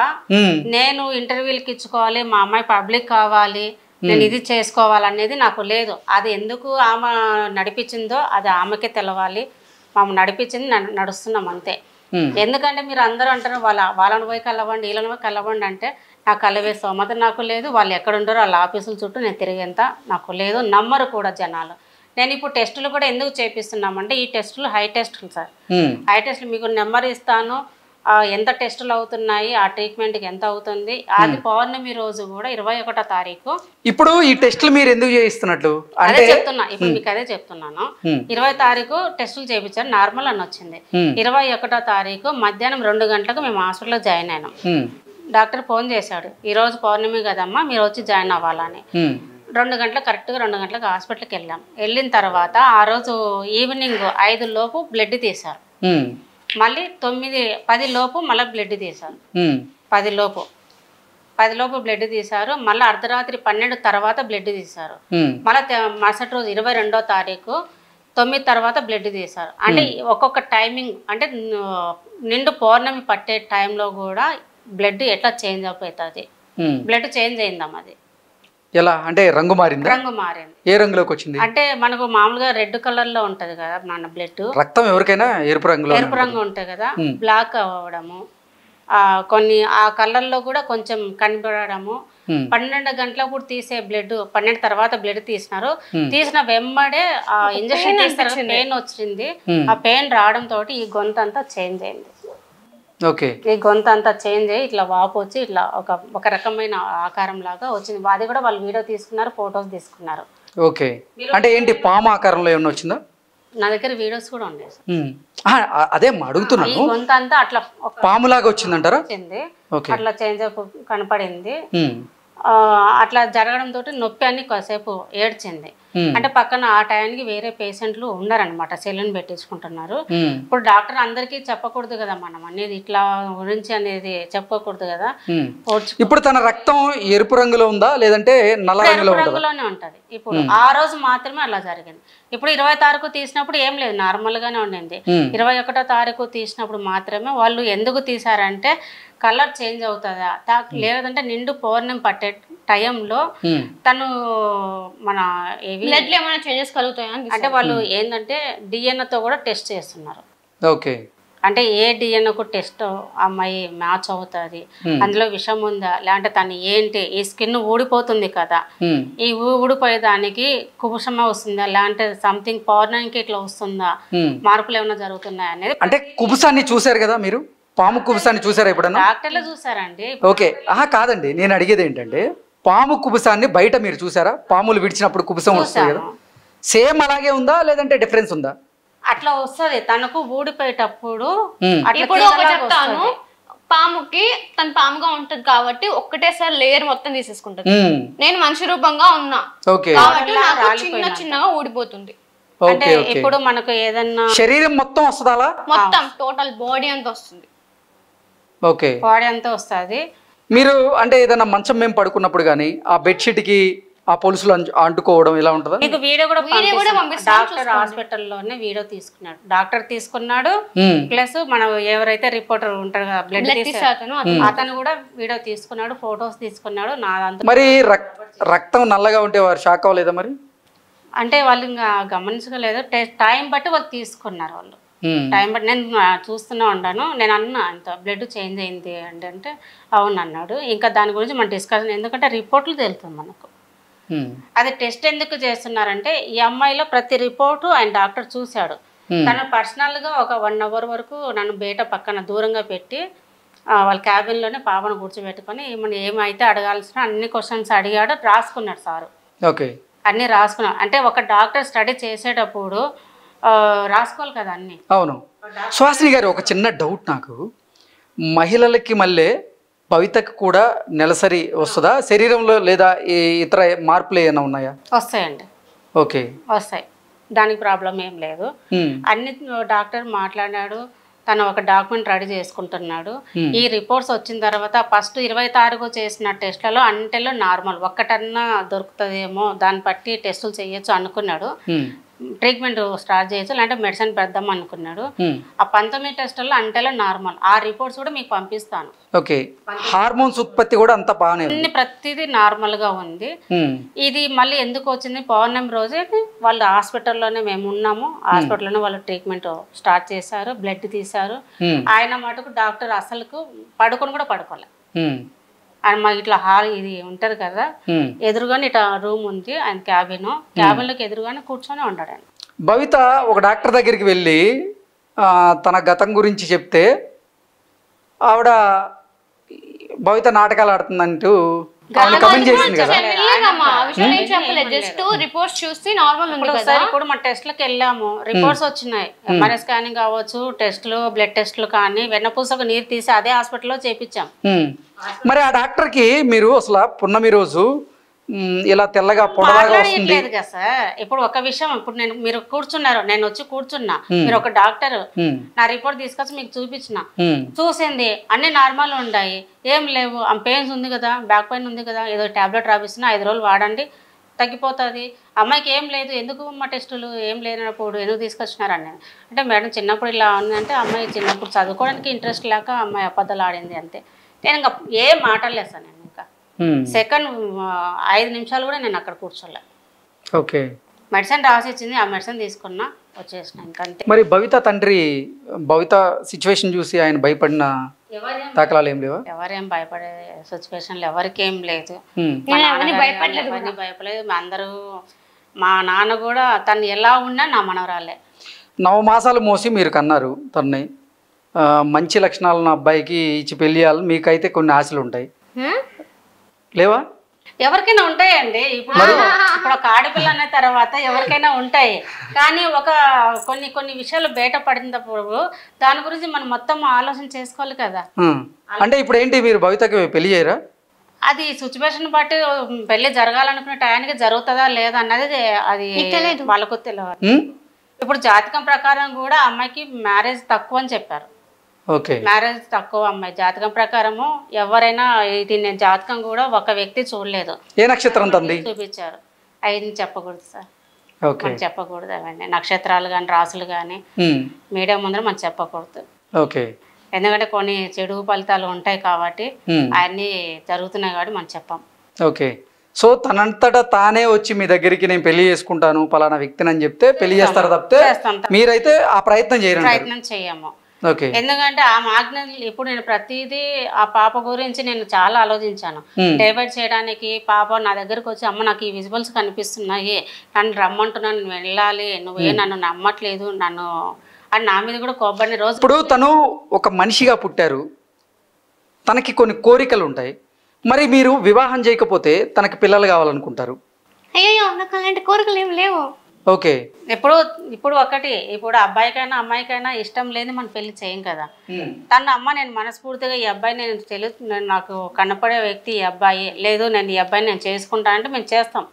నేను ఇంటర్వ్యూలకి ఇచ్చుకోవాలి, మా అమ్మాయి పబ్లిక్ కావాలి, నేను ఇది చేసుకోవాలనేది నాకు లేదు. అది ఎందుకు ఆమె నడిపించిందో అది ఆమెకే తెలవాలి. మాము నడిపించింది నడుస్తున్నాం అంతే. ఎందుకంటే మీరు అందరూ అంటారు వాళ్ళని పోయి కలవండి, వీళ్ళని పోయి కలవండి అంటే నాకు కలవే స్తోమత నాకు లేదు. వాళ్ళు ఎక్కడ ఉంటారో వాళ్ళ ఆఫీసుల చుట్టూ నేను తిరిగేంత నాకు లేదు. నమ్మరు కూడా జనాలు. నేను ఇప్పుడు టెస్టులు కూడా ఎందుకు చేపిస్తున్నామంటే ఈ టెస్టులు హై టెస్టులు సార్. హై టెస్టులు మీకు నెంబర్ ఇస్తాను, ఎంత టెస్టులు అవుతున్నాయి, ఆ ట్రీట్మెంట్కి ఎంత అవుతుంది. అది పౌర్ణమి రోజు కూడా 21వ తారీఖు. ఇప్పుడు ఈ టెస్టులు మీరు ఎందుకు చేయిస్తున్నట్లు అదే చెప్తున్నా, ఇప్పుడు మీకు అదే చెప్తున్నాను. 20 తారీఖు టెస్టులు చేయించారు, నార్మల్ అని వచ్చింది. 21వ తారీఖు మధ్యాహ్నం 2 గంటలకు మేము హాస్పిటల్లో జాయిన్ అయినాం. డాక్టర్ ఫోన్ చేశాడు, ఈరోజు పౌర్ణమి కదమ్మా మీరు వచ్చి జాయిన్ అవ్వాలని. 2 గంటలకు కరెక్ట్గా 2 గంటలకు హాస్పిటల్కి వెళ్ళాం. వెళ్ళిన తర్వాత ఆ రోజు ఈవినింగ్ 5 లోపు బ్లడ్ తీశారు. మళ్ళీ 9-10 లోపు మళ్ళీ బ్లడ్ తీశారు. 10 లోపు బ్లడ్ తీశారు. మళ్ళీ అర్ధరాత్రి 12 తర్వాత బ్లడ్ తీశారు. మళ్ళీ మరుసటి రోజు 22వ తారీఖు 9 తర్వాత బ్లడ్ తీశారు. అంటే ఒక్కొక్క టైమింగ్ అంటే నిండు పౌర్ణమి పట్టే టైంలో కూడా బ్లడ్ ఎట్లా చేంజ్ అయిపోతుంది. బ్లడ్ చేంజ్ అయిందమ్మా. అది ఎలా అంటే రంగు మారింది? రంగు మారింది. ఏ రంగులోకి వచ్చింది? అంటే మనకు మామూలుగా రెడ్ కలర్ లో ఉంటది కదా మన బ్లడ్. రక్తం ఎవరికైనా ఎరుపు రంగు ఉంటది కదా, బ్లాక్ అవ్వడము, కొన్ని ఆ కలర్ లో కూడా కొంచెం కనబడము. 12 గంటలకు తీసే బ్లడ్ 12 తర్వాత బ్లడ్ తీసినారు. తీసిన వెంబడే ఆ ఇంజక్షన్ తీస్తారు, పెయిన్ వచ్చింది. ఆ పెయిన్ రావడం తోటి ఈ గొంతు అంతా చేంజ్ అయింది. ఈ గొంతు అంతా చేంజ్ అయ్యి ఇట్లా వాపు వచ్చి ఇట్లా ఒక రకమైన ఆకారం లాగా వచ్చింది. అది కూడా వాళ్ళు వీడియో తీసుకున్నారు, ఫొటోస్ తీసుకున్నారు. ఓకే, అంటే ఏంటి పాము ఆకారంలో ఏమన్నా వచ్చిందా? నా దగ్గర వీడియోస్ కూడా ఉండేది. అదే అడుగుతున్నాను. ఈ గొంతు అంతా అట్లా పాములాగా వచ్చిందంటారా? వచ్చింది, అట్లా చేంజ్ కనపడింది. అట్లా జరగడం తోటి నొప్పి అని కాసేపు ఏడ్చింది. అంటే పక్కన ఆ టైంకి వేరే పేషెంట్లు ఉన్నారనమాట, సెలూన్ పెట్టించుకుంటున్నారు. ఇప్పుడు డాక్టర్ అందరికీ చెప్పకూడదు కదా మనం అనేది, ఇట్లా గురించి అనేది చెప్పకూడదు కదా. ఇప్పుడు తన రక్తం ఎరుపు రంగులో ఉందా లేదంటే నల్ల రంగులో ఉందా? రంగులోనే ఉంటది. ఇప్పుడు ఆ రోజు మాత్రమే అలా జరిగింది. ఇప్పుడు 20వ తారీఖు తీసినప్పుడు ఏం లేదు, నార్మల్ గానే ఉండింది. 21వ తారీఖు తీసినప్పుడు మాత్రమే వాళ్ళు ఎందుకు తీసారంటే కలర్ చేంజ్ అవుతుందా లేదంటే నిండు పౌర్ణమి పట్టే టైంలో తను మన బ్లడ్ ఏమైనా చేంజెస్ కలుగుతాయా అంటే వాళ్ళు ఏంటంటే డిఎన్ఏతో కూడా టెస్ట్ చేస్తున్నారు. ఓకే, అంటే ఏ డిఎన్ఏకు టెస్ట్ అమ్మాయి మ్యాచ్ అవుతుంది, అందులో విషం ఉందా లేదంటే తను ఏంటి, ఈ స్కిన్ ఊడిపోతుంది కదా, ఈ ఊడిపోయేదానికి కుబుసమే వస్తుందా లేదంటే సంథింగ్ పౌర్ణానికి ఇట్లా వస్తుందా, మార్పులు ఏమైనా జరుగుతున్నాయి అనేది. అంటే కుబుసాన్ని చూసారు కదా మీరు, పాము కుబుసాన్ని చూసారా ఎప్పుడన్నా? డాక్టర్లు చూసారండి. ఓకే, కాదండి, నేను అడిగేది ఏంటంటే పాము కుబుసాన్ని బయట మీరు చూసారా? పాములు విడిచినప్పుడు కుబుసం వస్తుంది కదా, సేమ్ అలాగే ఉందా లేదంటే డిఫరెన్స్ ఉందా? అట్లా వస్తుంది తనకు ఊడిపోయేటప్పుడు. ఇప్పుడు ఒక చెప్తాను, పాముకి తన పాముగా ఉంటది కాబట్టి ఒక్కటేసారి లేయర్ మొత్తం తీసేసుకుంటది. నేను మనిషి రూపంగా ఉన్నా కాబట్టి నాకు చిన్న చిన్నగా ఊడిపోతుంది. అంటే ఇప్పుడు మనకు ఏదన్నా శరీరం మొత్తం వస్తుందా అలా? మొత్తం టోటల్ బాడీ అంతా వస్తుంది. ఓకే, బాడీ అంతా వస్తుంది. మీరు అంటే ఏదైనా మంచం మేము పడుకున్నప్పుడు కానీ ఆ బెడ్షీట్ కి ఆ పొలుసులు అంటుకోవడం ఇలా ఉంటుందా? మీకు వీడియో కూడా డాక్టర్ హాస్పిటల్లోనే వీడియో తీసుకున్నాడు, డాక్టర్ తీసుకున్నాడు. ప్లస్ మనం ఎవరైతే రిపోర్టర్ ఉంటారు కదా బ్లడ్ తీసాడు అతను కూడా వీడియో తీసుకున్నాడు, ఫొటోస్ తీసుకున్నాడు. మరి రక్తం నల్లగా ఉంటే వారు షాక్ అవ్వలేదా మరి? అంటే వాళ్ళు ఇంకా గమనించలేదు, టైం బట్టి వాళ్ళు తీసుకున్నారు. వాళ్ళు టైం బట్టి నేను చూస్తూనే ఉన్నాను. నేను అన్నా అంత బ్లడ్ చేంజ్ అయింది అంటే అవును అన్నాడు. ఇంకా దాని గురించి మన డిస్కషన్, ఎందుకంటే రిపోర్ట్లు తెలుస్తుంది మనకు. అది టెస్ట్ ఎందుకు చేస్తున్నారంటే ఈ అమ్మాయిలో ప్రతి రిపోర్టు ఆయన డాక్టర్ చూశాడు. తను పర్సనల్గా ఒక 1 అవర్ వరకు నన్ను బయట పక్కన దూరంగా పెట్టి వాళ్ళ క్యాబిన్లోనే పాపను కూర్చోబెట్టుకొని ఏమైతే అడగాల్సిన అన్ని క్వశ్చన్స్ అడిగాడు, రాసుకున్నాడు సారు. ఓకే, అన్నీ రాసుకున్నాడు. అంటే ఒక డాక్టర్ స్టడీ చేసేటప్పుడు రాసుకోవాలి కదా అన్ని. అవును. సుహాసిని గారు, ఒక చిన్న డౌట్ నాకు, మహిళలకి మళ్ళీ భవితకు కూడా నెలసరి వస్తుందా శరీరంలో, లేదా ఇతర మార్పులు ఏమైనా ఉన్నాయా? వస్తాయండి. ఓకే, వస్తాయి, దానికి ప్రాబ్లం ఏం లేదు. అన్ని డాక్టర్ మాట్లాడాడు, తను ఒక డాక్యుమెంట్ రెడీ చేసుకుంటున్నాడు. ఈ రిపోర్ట్స్ వచ్చిన తర్వాత ఫస్ట్ 20వ తారీఖు చేసిన టెస్ట్లలో అన్నిటిలో నార్మల్, ఒక్కటన్నా దొరుకుతుందేమో దాన్ని బట్టి టెస్టులు చేయొచ్చు అనుకున్నాడు. ట్రీట్మెంట్ స్టార్ట్ చేయొచ్చు లేదంటే మెడిసిన్ పెడదాం అనుకున్నాడు. ఆ 19 టెస్టుల్లో అంటేలో నార్మల్. ఆ రిపోర్ట్స్ కూడా మీకు పంపిస్తాను. ఓకే, హార్మోన్స్ ఉత్పత్తి కూడా అంత బాగానే ఉంది, ప్రతిదీ నార్మల్ గా ఉంది. ఇది మళ్ళీ ఎందుకు వచ్చింది, పౌర్ణమి రోజే వాళ్ళు హాస్పిటల్లోనే మేము ఉన్నాము, హాస్పిటల్లోనే వాళ్ళు ట్రీట్మెంట్ స్టార్ట్ చేశారు, బ్లడ్ తీశారు. ఆయన మటుకు డాక్టర్ అసలుకు పడుకొని కూడా పడుకోలే. మా ఇట్లా హాల్ ఇది ఉంటారు కదా, ఎదురుగానే ఇట్లా రూమ్ ఉంది ఆయన క్యాబిన్లోకి ఎదురుగానే కూర్చొని ఉంటాడు ఆయన. భవిత ఒక డాక్టర్ దగ్గరికి వెళ్ళి తన గతం గురించి చెప్తే ఆవిడ భవిత నాటకాలు ఆడుతుందంటూ కమెంట్ చేసింది కదా. ఇప్పుడు మన టెస్ట్లకు వెళ్ళాము, రిపోర్ట్స్ వచ్చినాయి, ఎంఆర్ఐ స్కానింగ్ కావచ్చు, టెస్టులు బ్లడ్ టెస్టులు కానీ వెన్నపూసకు నీరు తీసి అదే హాస్పిటల్లో చేపించాం. మరి ఆ డాక్టర్కి మీరు అసలు పున్నమి రోజు ఇలా తెల్లగా పొడలాగా వస్తుంది లేదు కదా సార్. ఇప్పుడు ఒక విషయం, ఇప్పుడు మీరు కూర్చున్నారు, నేను వచ్చి కూర్చున్నా, మీరు ఒక డాక్టర్ నా రిపోర్ట్ తీసుకొచ్చి మీకు చూపించిన, చూసింది అన్ని నార్మల్ ఉన్నాయి, ఏం లేవు, ఆ పెయిన్స్ ఉంది కదా, బ్యాక్ పెయిన్ ఉంది కదా, ఏదో టాబ్లెట్ రాపిస్తున్నా 5 రోజులు వాడండి తగ్గిపోతుంది, అమ్మాయికి ఏం లేదు, ఎందుకు మా టెస్టులు ఏం లేనప్పుడు ఎందుకు తీసుకొచ్చినారని. అంటే మేడం చిన్నప్పుడు ఇలా ఉందంటే అమ్మాయి చిన్నప్పుడు చదువుకోవడానికి ఇంట్రెస్ట్ లేక అమ్మాయి అబద్ధాలు ఆడింది అంతే. నేను ఇంకా ఏం మాట్లాడలేదు సార్, నేను ఇంకా సెకండ్ 5 నిమిషాలు కూడా నేను అక్కడ కూర్చోలే. ఓకే, మెడిసిన్ రాసి ఇచ్చింది, ఆ మెడిసిన్ తీసుకున్నా వచ్చేసిన ఇంకంతే. మరి భవిత తండ్రి భవిత సిచ్యువేషన్ చూసి ఆయన భయపడిన దాఖలాలు ఏం లేవా? ఎవరేం భయపడే సిచ్యువేషన్లు ఎవరికేం లేదు, భయపడలేదు. అందరూ మా నాన్న కూడా తను ఎలా ఉన్నా నా మనవరాలే. 9 మాసాలు మోసి మీరు కన్నారు తన్ని, మంచి లక్షణాలు ఉన్న అబ్బాయికి ఇచ్చి పెళ్లి చేయాలి, మీకైతే కొన్ని ఆశలు ఉంటాయి లేవా? ఎవరికైనా ఉంటాయండి. ఇప్పుడు ఒక ఆడపిల్ల అనే తర్వాత ఎవరికైనా ఉంటాయి, కానీ కొన్ని విషయాలు బయట పడినప్పుడు దాని గురించి మనం మొత్తం ఆలోచన చేసుకోవాలి కదా. అంటే ఇప్పుడు ఏంటి, మీరు భవితకి పెళ్లి చేయరా? అది సిచ్యువేషన్ బట్టి పెళ్లి జరగాలనుకునే టయానికి జరుగుతుందా లేదా అన్నది అది వాళ్ళకు తెలియదు. ఇప్పుడు జాతకం ప్రకారం కూడా అమ్మాయికి మ్యారేజ్ తక్కువ అని చెప్పారు. ఓకే, మ్యారేజ్ తక్కువ అమ్మాయి జాతకం ప్రకారము. ఎవరైనా ఇది నేను జాతకం కూడా ఒక వ్యక్తి చూడలేదు. ఏ నక్షత్రం తంది చూపించారు. అవి చెప్పకూడదు సార్, ఓకే మనం చెప్పకూడదు. అవన్నీ నక్షత్రాలు కానీ రాసులు కానీ మీడియా ముందర మనం చెప్పకూడదు. ఓకే, ఎందుకంటే కొన్ని చెడు ఫలితాలు ఉంటాయి కాబట్టి అవన్నీ జరుగుతున్నాయి కాబట్టి మనం చెప్పాం. ఓకే. సో తనంతటా తానే వచ్చి మీ దగ్గరికి నేను పెళ్లి చేసుకుంటాను పలానా వ్యక్తిని అని చెప్తే పెళ్లి చేస్తారు తప్పితే మీరైతే ఆ ప్రయత్నం చేయరు? ప్రయత్నం చేయము. ఓకే, ఎందుకంటే ఆ మాగ్న ఇప్పుడు నేను ప్రతిదీ ఆ పాప గురించి నేను చాలా ఆలోచించాను. డైవర్ట్ చేయడానికి పాప నా దగ్గరకు వచ్చి అమ్మ నాకు ఈ విజువల్స్ కనిపిస్తున్నాయి, నన్ను రమ్మంటున్నాను, నేను వెళ్ళాలి, నువ్వే నన్ను నమ్మట్లేదు నన్ను అని నా మీద కూడా కోపడిన రోజు. ఇప్పుడు తను ఒక మనిషిగా పుట్టారు, తనకి కొన్ని కోరికలు ఉంటాయి. మరి మీరు వివాహం చేయకపోతే తనకి పిల్లలు కావాలనుకుంటారు. అయ్యో నాకు అలాంటి కోరికలు ఏం లేవు. ఓకే, ఇప్పుడు ఒకటి ఇప్పుడు అబ్బాయికైనా అమ్మాయికైనా ఇష్టం లేని మనం పెళ్లి చేయం కదా. తన అమ్మ నేను మనస్ఫూర్తిగా ఈ అబ్బాయి నేను నాకు కనపడే వ్యక్తి ఈ అబ్బాయి, లేదు నేను ఈ అబ్బాయిని నేను చేసుకుంటా అంటే మేము చేస్తాం.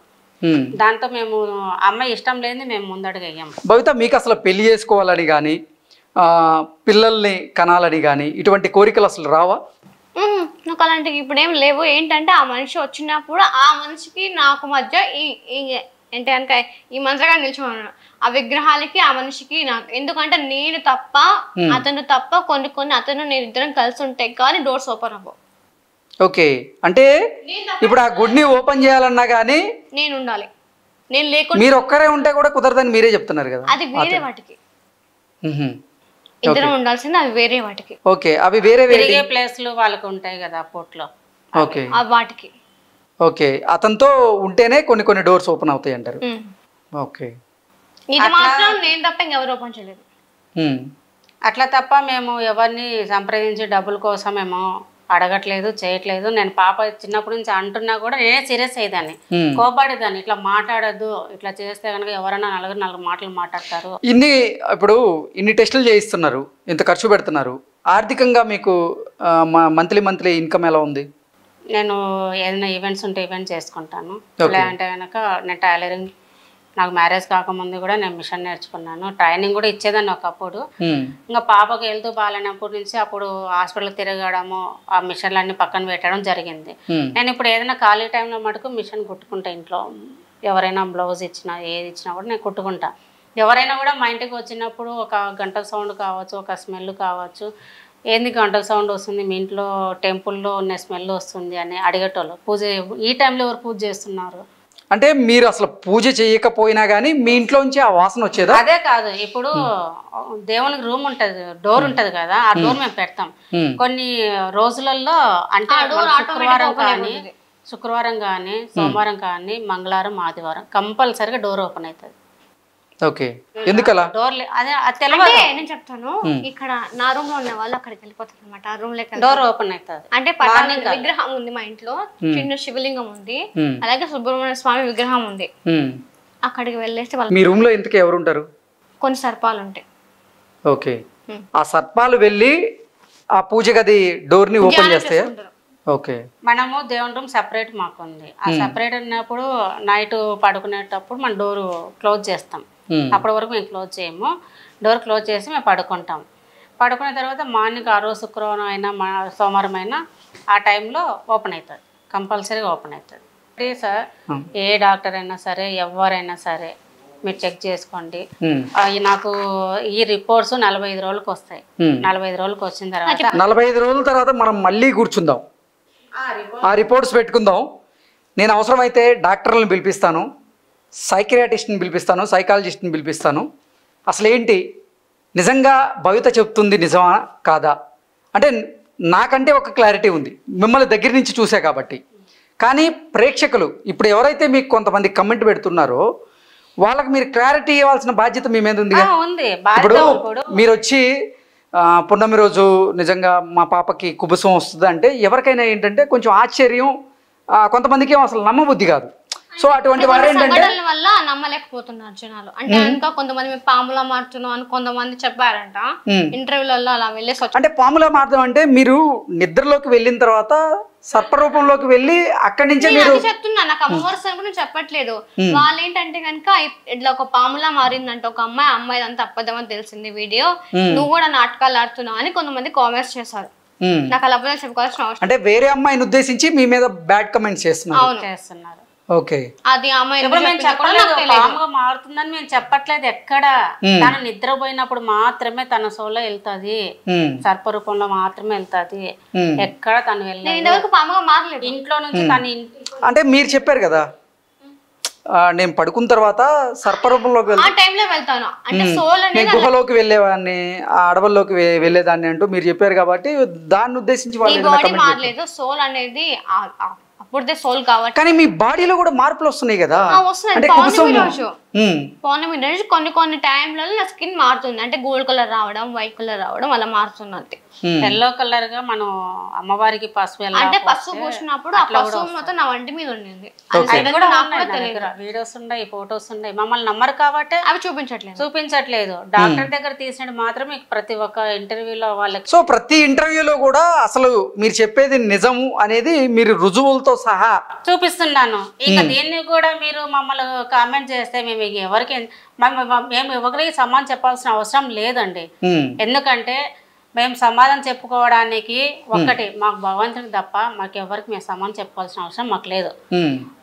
దాంతో మేము అమ్మాయి ఇష్టం లేని మేము ముందడుగు వేయం. భవిత మీకు అసలు పెళ్లి చేసుకోవాలని కానీ పిల్లల్ని కనాలని కానీ ఇటువంటి కోరికలు అసలు రావా? నాకు అలాంటివి ఇప్పుడు ఏం లేవు. ఏంటంటే ఆ మనిషి వచ్చినప్పుడు ఆ మనిషికి నాకు మధ్య ఏంటి కనుక ఈ మంత్రగా నిల్చున్నాను ఆ విగ్రహాలకి ఆ మనిషికి నాకు. ఎందుకంటే నేను తప్ప అతను తప్ప కొన్ని అతను నేను ఇద్దరం కలిసి ఉంటాయి కానీ డోర్స్ ఓపెన్ అవ్వవు. ఓకే, అంటే ఇప్పుడు ఆ గుడిని ఓపెన్ చేయాలన్నా కానీ నేను ఉండాలి, నేను లేకుండా మీరు ఒక్కరే ఉంటే కూడా కుదరదని మీరే చెప్తున్నారు కదా. అది వేరే వాటికి ఇద్దరం ఉండాల్సింది, అవి వేరే వాటికి. ఓకే, అవి వేరే వేరే ప్లేస్లు వాళ్ళకి ఉంటాయి కదా పోర్ట్లో. ఓకే, వాటికి ఓకే. అతనితో ఉంటేనే కొన్ని డోర్స్ ఓపెన్ అవుతాయి అంటారు. ఓకే, ఇది మాత్రం నేను తప్ప ఇంకెవరు ఓపెన్ చేయలేదు. అట్లా తప్ప మేము ఎవరిని సంప్రదించి డబ్బుల కోసం మేము అడగట్లేదు, చేయట్లేదు. నేను పాప చిన్నప్పటి నుంచి అంటున్నా కూడా నేనే సీరియస్ అయ్యేదాన్ని, కోపడేదాన్ని. ఇట్లా మాట్లాడద్దు, ఇట్లా చేస్తే కనుక ఎవరైనా నాలుగు మాటలు మాట్లాడతారు. ఇప్పుడు ఇన్ని టెస్టులు చేయిస్తున్నారు, ఇంత ఖర్చు పెడుతున్నారు, ఆర్థికంగా మీకు మంత్లీ ఇన్కమ్ ఎలా ఉంది? నేను ఏదైనా ఈవెంట్స్ ఉంటే ఈవెంట్ చేసుకుంటాను. లేదంటే కనుక నేను టైలరింగ్, నాకు మ్యారేజ్ కాకముందు కూడా నేను మిషన్ నేర్చుకున్నాను, ట్రైనింగ్ కూడా ఇచ్చేదాన్ని ఒకప్పుడు. ఇంకా పాపకు వెళ్తూ బాగాలేనప్పటి నుంచి అప్పుడు హాస్పిటల్ తిరగడము, ఆ మిషన్లన్నీ పక్కన పెట్టడం జరిగింది. నేను ఇప్పుడు ఏదైనా ఖాళీ టైంలో మటుకు మిషన్ కుట్టుకుంటా. ఇంట్లో ఎవరైనా బ్లౌజ్ ఇచ్చినా ఏది ఇచ్చినా కూడా నేను కుట్టుకుంటా. ఎవరైనా కూడా మా ఇంటికి వచ్చినప్పుడు ఒక గంట సౌండ్ కావచ్చు, ఒక స్మెల్ కావచ్చు, ఏంది గంట సౌండ్ వస్తుంది మీ ఇంట్లో, టెంపుల్లో ఉన్న స్మెల్ వస్తుంది అని అడిగేటోళ్ళు. పూజ ఈ టైంలో ఎవరు పూజ చేస్తున్నారు అంటే మీరు అసలు పూజ చేయకపోయినా కానీ మీ ఇంట్లోంచి ఆ వాసన వచ్చేదా? అదే కాదు, ఇప్పుడు దేవునికి రూమ్ ఉంటది, డోర్ ఉంటది కదా, ఆ డోర్ మేము పెడతాం కొన్ని రోజులలో. అంటే శుక్రవారం కానీ సోమవారం కానీ మంగళవారం ఆదివారం కంపల్సరిగా డోర్ ఓపెన్ అవుతుంది. ఓకే, ఎందుకలా? డోర్ అదే నేను చెప్తాను. ఇక్కడ నా రూమ్ లో ఉన్న వాళ్ళు అక్కడికి వెళ్ళిపోతారు అనమాట. ఆ రూమ్ లో డోర్ ఓపెన్ అవుతుంది. అంటే విగ్రహం ఉంది మా ఇంట్లో, చిన్న శివలింగం ఉంది, అలాగే సుబ్రహ్మణ్య స్వామి విగ్రహం ఉంది. అక్కడికి వెళ్ళేసి వాళ్ళు. మీ రూమ్ లో ఇంతకీ ఎవరు ఉంటారు? కొన్ని సర్పాలు ఉంటాయి. ఓకే, ఆ సర్పాలు వెళ్ళి ఆ పూజ గది డోర్ ని ఓపెన్ చేస్తాయా? ఓకే, మనము దేవుని రూమ్ సపరేట్ మాకు ఉంది. ఆ సపరేట్ ఉన్నప్పుడు నైట్ పడుకునేటప్పుడు మనం డోర్ క్లోజ్ చేస్తాం. అప్పటి వరకు మేము క్లోజ్ చేయము, డోర్ క్లోజ్ చేసి మేము పడుకుంటాం. పడుకున్న తర్వాత మార్నింగ్ ఆ రోజు శుక్రవారం అయినా సోమవారం అయినా ఆ టైంలో ఓపెన్ అవుతుంది, కంపల్సరీగా ఓపెన్ అవుతుంది. సార్ ఏ డాక్టర్ అయినా సరే ఎవరైనా సరే మీరు చెక్ చేసుకోండి. నాకు ఈ రిపోర్ట్స్ 45 రోజులకు వస్తాయి. 45 రోజులకు వచ్చిన తర్వాత 45 రోజుల తర్వాత మనం మళ్ళీ కూర్చుందాం, ఆ రిపోర్ట్స్ పెట్టుకుందాం. నేను అవసరమైతే డాక్టర్లను పిలిపిస్తాను, సైకియాట్రిస్ట్ని పిలిపిస్తాను, సైకాలజిస్ట్ని పిలిపిస్తాను. అసలు ఏంటి నిజంగా భవిత చెప్తుంది నిజమా కాదా అంటే నాకంటే ఒక క్లారిటీ ఉంది, మిమ్మల్ని దగ్గర నుంచి చూసా కాబట్టి. కానీ ప్రేక్షకులు ఇప్పుడు ఎవరైతే మీకు కొంతమంది కమెంట్ పెడుతున్నారో వాళ్ళకి మీరు క్లారిటీ ఇవ్వాల్సిన బాధ్యత మీ మీద ఉంది. ఇప్పుడు మీరు వచ్చి పున్నమి రోజు నిజంగా మా పాపకి కుబుసం వస్తుంది అంటే ఎవరికైనా ఏంటంటే కొంచెం ఆశ్చర్యం, కొంతమందికి అసలు నమ్మబుద్ధి కాదు. సో అటువంటి వారు ఏంటంటే వల్ల నమ్మలేకపోతున్నారు జనాలు. అంటే ఇంకా కొంతమంది పాములా మారుతున్నాం అని కొంతమంది చెప్పారంట ఇంటర్వ్యూలలో. అలా వెళ్ళేసి అంటే పాములా మారుతాం అంటే మీరు నిద్రలోకి వెళ్ళిన తర్వాత సర్పరూపంలోకి వెళ్ళి అక్కడి నుంచే నేను మీరు అది చెప్తున్నా, నాకు అమ్మవారి స్థానం గురించి చెప్పట్లేదు. వాళ్ళు ఏంటంటే కనుక ఇట్లా ఒక పాములా మారిందంట ఒక అమ్మాయి అంతా అబద్ధమని తెలిసింది వీడియో, నువ్వు కూడా నాటకాలు ఆడుతున్నావు అని కొంతమంది కామెంట్స్ చేశారు. నాకు అలా అబద్ధాలు చెప్పుకోవాల్సిన అవసరం. అంటే వేరే అమ్మాయిని ఉద్దేశించి మీ మీద బ్యాడ్ కమెంట్స్ చేస్తున్నారు. చేస్తున్నారు. ఓకే, అది అమ్మాయి ఇప్పుడు మేము చెప్పలేదు పాముగా మారుతుందని మేము చెప్పట్లేదు. ఎక్కడ తను నిద్రపోయినప్పుడు మాత్రమే తన సోలో వెళ్తాది, సర్పరూపంలో మాత్రమే వెళ్తాది. ఎక్కడ తను వెళ్ళలేదు, ఇంతవరకు పాముగా మారలేదు. ఇంట్లో నుంచి తను అంటే మీరు చెప్పారు కదా నేను పడుకున్న తర్వాత సర్పరూపంలోకి ఆ టైంలో వెళ్తాను అంటే సోల్ అనేది నేను గుహలోకి వెళ్ళేవాడిని, ఆ అడవుల్లోకి వెళ్ళేదాన్ని అంటూ మీరు చెప్పారు కాబట్టి దాన్ని ఉద్దేశించి వాళ్ళు ఏదైనా బాడీ comment మారలేదు. సోల్ అనేది అప్పుడే సోల్ కాబట్టి కానీ మీ బాడీలో కూడా మార్పులు వస్తున్నాయి కదా. వస్తున్నాయి. అంటే పౌర్ణమి రోజు ఉమ్, పౌర్ణమి రోజు కొన్ని టైంలలో నా స్కిన్ మారుతుంది. అంటే గోల్డ్ కలర్ రావడం, వైట్ కలర్ రావడం అలా మారుతుంది అంతే. ఎల్లో కలర్ గా మనం అమ్మవారికి పసుపు అంటే పసుపు పూసినప్పుడు ఆ పసుపు మొత్తం నా వంటి మీద ఉండింది. వీడియోస్ ఉన్నాయి, ఫొటోస్ ఉన్నాయి. మమ్మల్ని నమ్మరు కాబట్టి అవి చూపించట్లేదు. డాక్టర్ దగ్గర తీసినట్టు మాత్రం మీకు ప్రతి ఒక్క ఇంటర్వ్యూలో వాళ్ళకి. సో ప్రతి ఇంటర్వ్యూలో కూడా అసలు మీరు చెప్పేది నిజము అనేది మీరు రుజువులతో సహా చూపిస్తున్నాను. ఇక దీన్ని కూడా మీరు మమ్మల్ని కామెంట్ చేస్తే మేము ఎవరికి మేము ఎవరికి సమాధానం చెప్పాల్సిన అవసరం లేదండి. ఎందుకంటే మేము సమాధానం చెప్పుకోవడానికి ఒక్కటి మాకు భగవంతునికి తప్ప మాకు ఎవరికి మేము సమాధానం చెప్పుకోవాల్సిన అవసరం మాకు లేదు.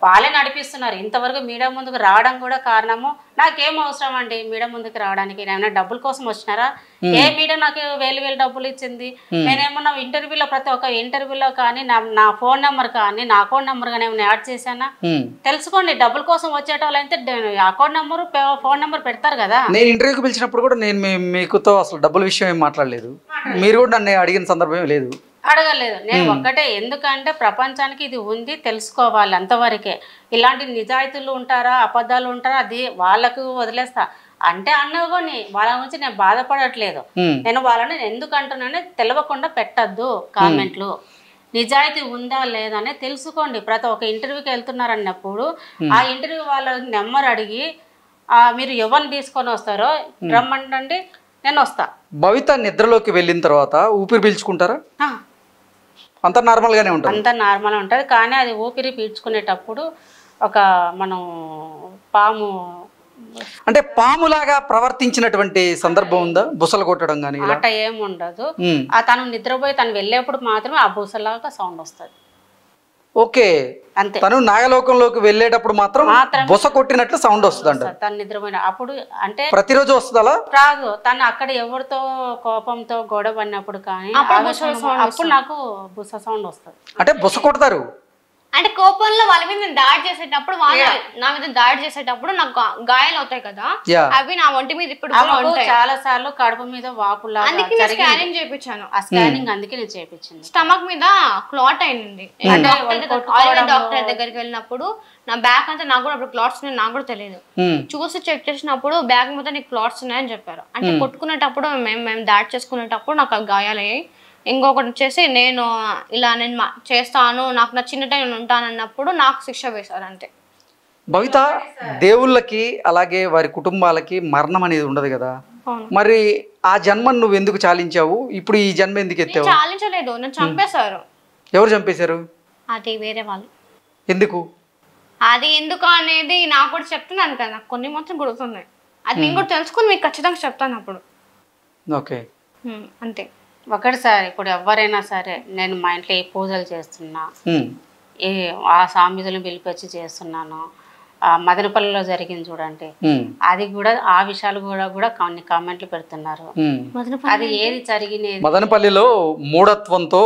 వాళ్ళే నడిపిస్తున్నారు. ఇంతవరకు మీడియా ముందుకు రావడం కూడా కారణము నాకేం అవసరం అండి మీడియా ముందుకు రావడానికి? నేమైనా డబ్బుల కోసం వచ్చినారా? ఏ మీడియా నాకు వేలు డబ్బులు ఇచ్చింది? నేనేమన్నా ఇంటర్వ్యూలో ప్రతి ఒక్క ఇంటర్వ్యూలో కానీ నా ఫోన్ నెంబర్ కానీ నా అకౌంట్ నెంబర్ కానీ ఏమైనా యాడ్ చేశానా? తెలుసుకోండి. డబ్బుల కోసం వచ్చేటోళ్ళు అయితే అకౌంట్ నెంబర్ ఫోన్ నెంబర్ పెడతారు కదా. నేను ఇంటర్వ్యూకి పిలిచినప్పుడు కూడా నేను మీకుతో అసలు డబ్బుల విషయం ఏం మాట్లాడలేదు. మీరు కూడా నన్ను అడిగిన సందర్భం లేదు, అడగలేదు. నేను ఒక్కటే, ఎందుకంటే ప్రపంచానికి ఇది ఉంది తెలుసుకోవాలి అంతవరకే. ఇలాంటి నిజాయితీలు ఉంటారా అబద్ధాలు ఉంటారా అది వాళ్ళకు వదిలేస్తా. అంటే అన్నగోని వాళ్ళ గురించి నేను బాధపడట్లేదు. నేను వాళ్ళని ఎందుకు అంటున్నానే తెలియకుండా పెట్టద్దు కామెంట్లు. నిజాయితీ ఉందా లేదా అని తెలుసుకోండి. ప్రతి ఒక్క ఇంటర్వ్యూకి వెళ్తున్నారన్నప్పుడు ఆ ఇంటర్వ్యూ వాళ్ళ నెంబర్ అడిగి మీరు ఎవరిని తీసుకొని వస్తారో రమ్మండి, నేను వస్తా. భవిత నిద్రలోకి వెళ్ళిన తర్వాత ఊపిరి పీల్చుకుంటారా? అంత నార్మల్గానే ఉంటుంది. అంత నార్మల్ ఉంటుంది. కానీ అది ఊపిరి పీల్చుకునేటప్పుడు ఒక మనం పాము అంటే పాములాగా ప్రవర్తించినటువంటి సందర్భం ఉందా? బుసలు కొట్టడం కానీ అట ఏమి ఉండదు. తను నిద్రపోయి తను వెళ్ళేప్పుడు మాత్రమే ఆ బుసలాగా సౌండ్ వస్తుంది. ఓకే, అంతే. తను నాగలోకంలోకి వెళ్ళేటప్పుడు మాత్రం బుస కొట్టినట్లు సౌండ్ వస్తుంది అంట. తను నిద్రపోయిన అప్పుడు అంటే ప్రతిరోజు వస్తుంది అలా రాదు. తను అక్కడ ఎవరితో కోపంతో గొడవ పడినప్పుడు కానీ అప్పుడు నాకు బుస సౌండ్ వస్తుంది. అంటే బుస కొడతారు అంటే కోపంలో వాళ్ళ మీద నేను దాడి చేసేటప్పుడు నా మీద దాడి చేసేటప్పుడు నాకు గాయాలు అవుతాయి కదా, అవి నా ఒంటి మీద ఇప్పుడు చాలా సార్లు కడుపు మీద వాపులా. అందుకే స్కానింగ్ చేయించాను. ఆ స్కానింగ్ అందుకే నేను చేయించింది. స్టమక్ మీద క్లాట్ అయింది. డాక్టర్ దగ్గరికి వెళ్ళినప్పుడు నా బ్యాగ్ అంతా నాకు కూడా అప్పుడు క్లాట్స్ ఉన్నాయి, నాకు కూడా తెలియదు. చూసి చెక్ చేసినప్పుడు బ్యాగ్ మొత్తం నీకు క్లాట్స్ ఉన్నాయని చెప్పారు. అంటే కొట్టుకునేటప్పుడు మేము దాడి చేసుకునేటప్పుడు నాకు గాయాలయ్యాయి. ఇంకొకటి వచ్చేసి నేను చేస్తాను, నాకు నచ్చినట్టే నేను ఉంటానన్నప్పుడు నాకు శిక్ష వేశారు అంతే. భవిత, దేవుళ్ళకి అలాగే వారి కుటుంబాలకి మరణం అనేది ఉండదు కదా, మరి ఆ జన్మను నువ్వు ఎందుకు చాలించావు? ఇప్పుడు ఈ జన్మ ఎందుకు ఎత్తావు? చాలించలేదు, నేను చంపేశారు. ఎవరు చంపేశారు? అది వేరే వాళ్ళు. ఎందుకు? అది ఎందుకు అనేది నాకు కూడా చెప్తున్నాను కదా, కొన్ని మాత్రం గుర్తున్నాయి. అది నేను కూడా తెలుసుకుని మీకు ఖచ్చితంగా చెప్తాను అప్పుడు. ఓకే, అంతే. ఒకటిసారి ఇప్పుడు ఎవరైనా సరే నేను మా ఇంట్లో ఏ పూజలు చేస్తున్నా, ఆ సామెతలను పిలిపించి చేస్తున్నాను. మదనపల్లిలో జరిగింది చూడండి, అది కూడా ఆ విషయాలు కూడా కొన్ని కామెంట్లు పెడుతున్నారు. అది ఏది జరిగినది మదనపల్లిలో మూఢత్వంతో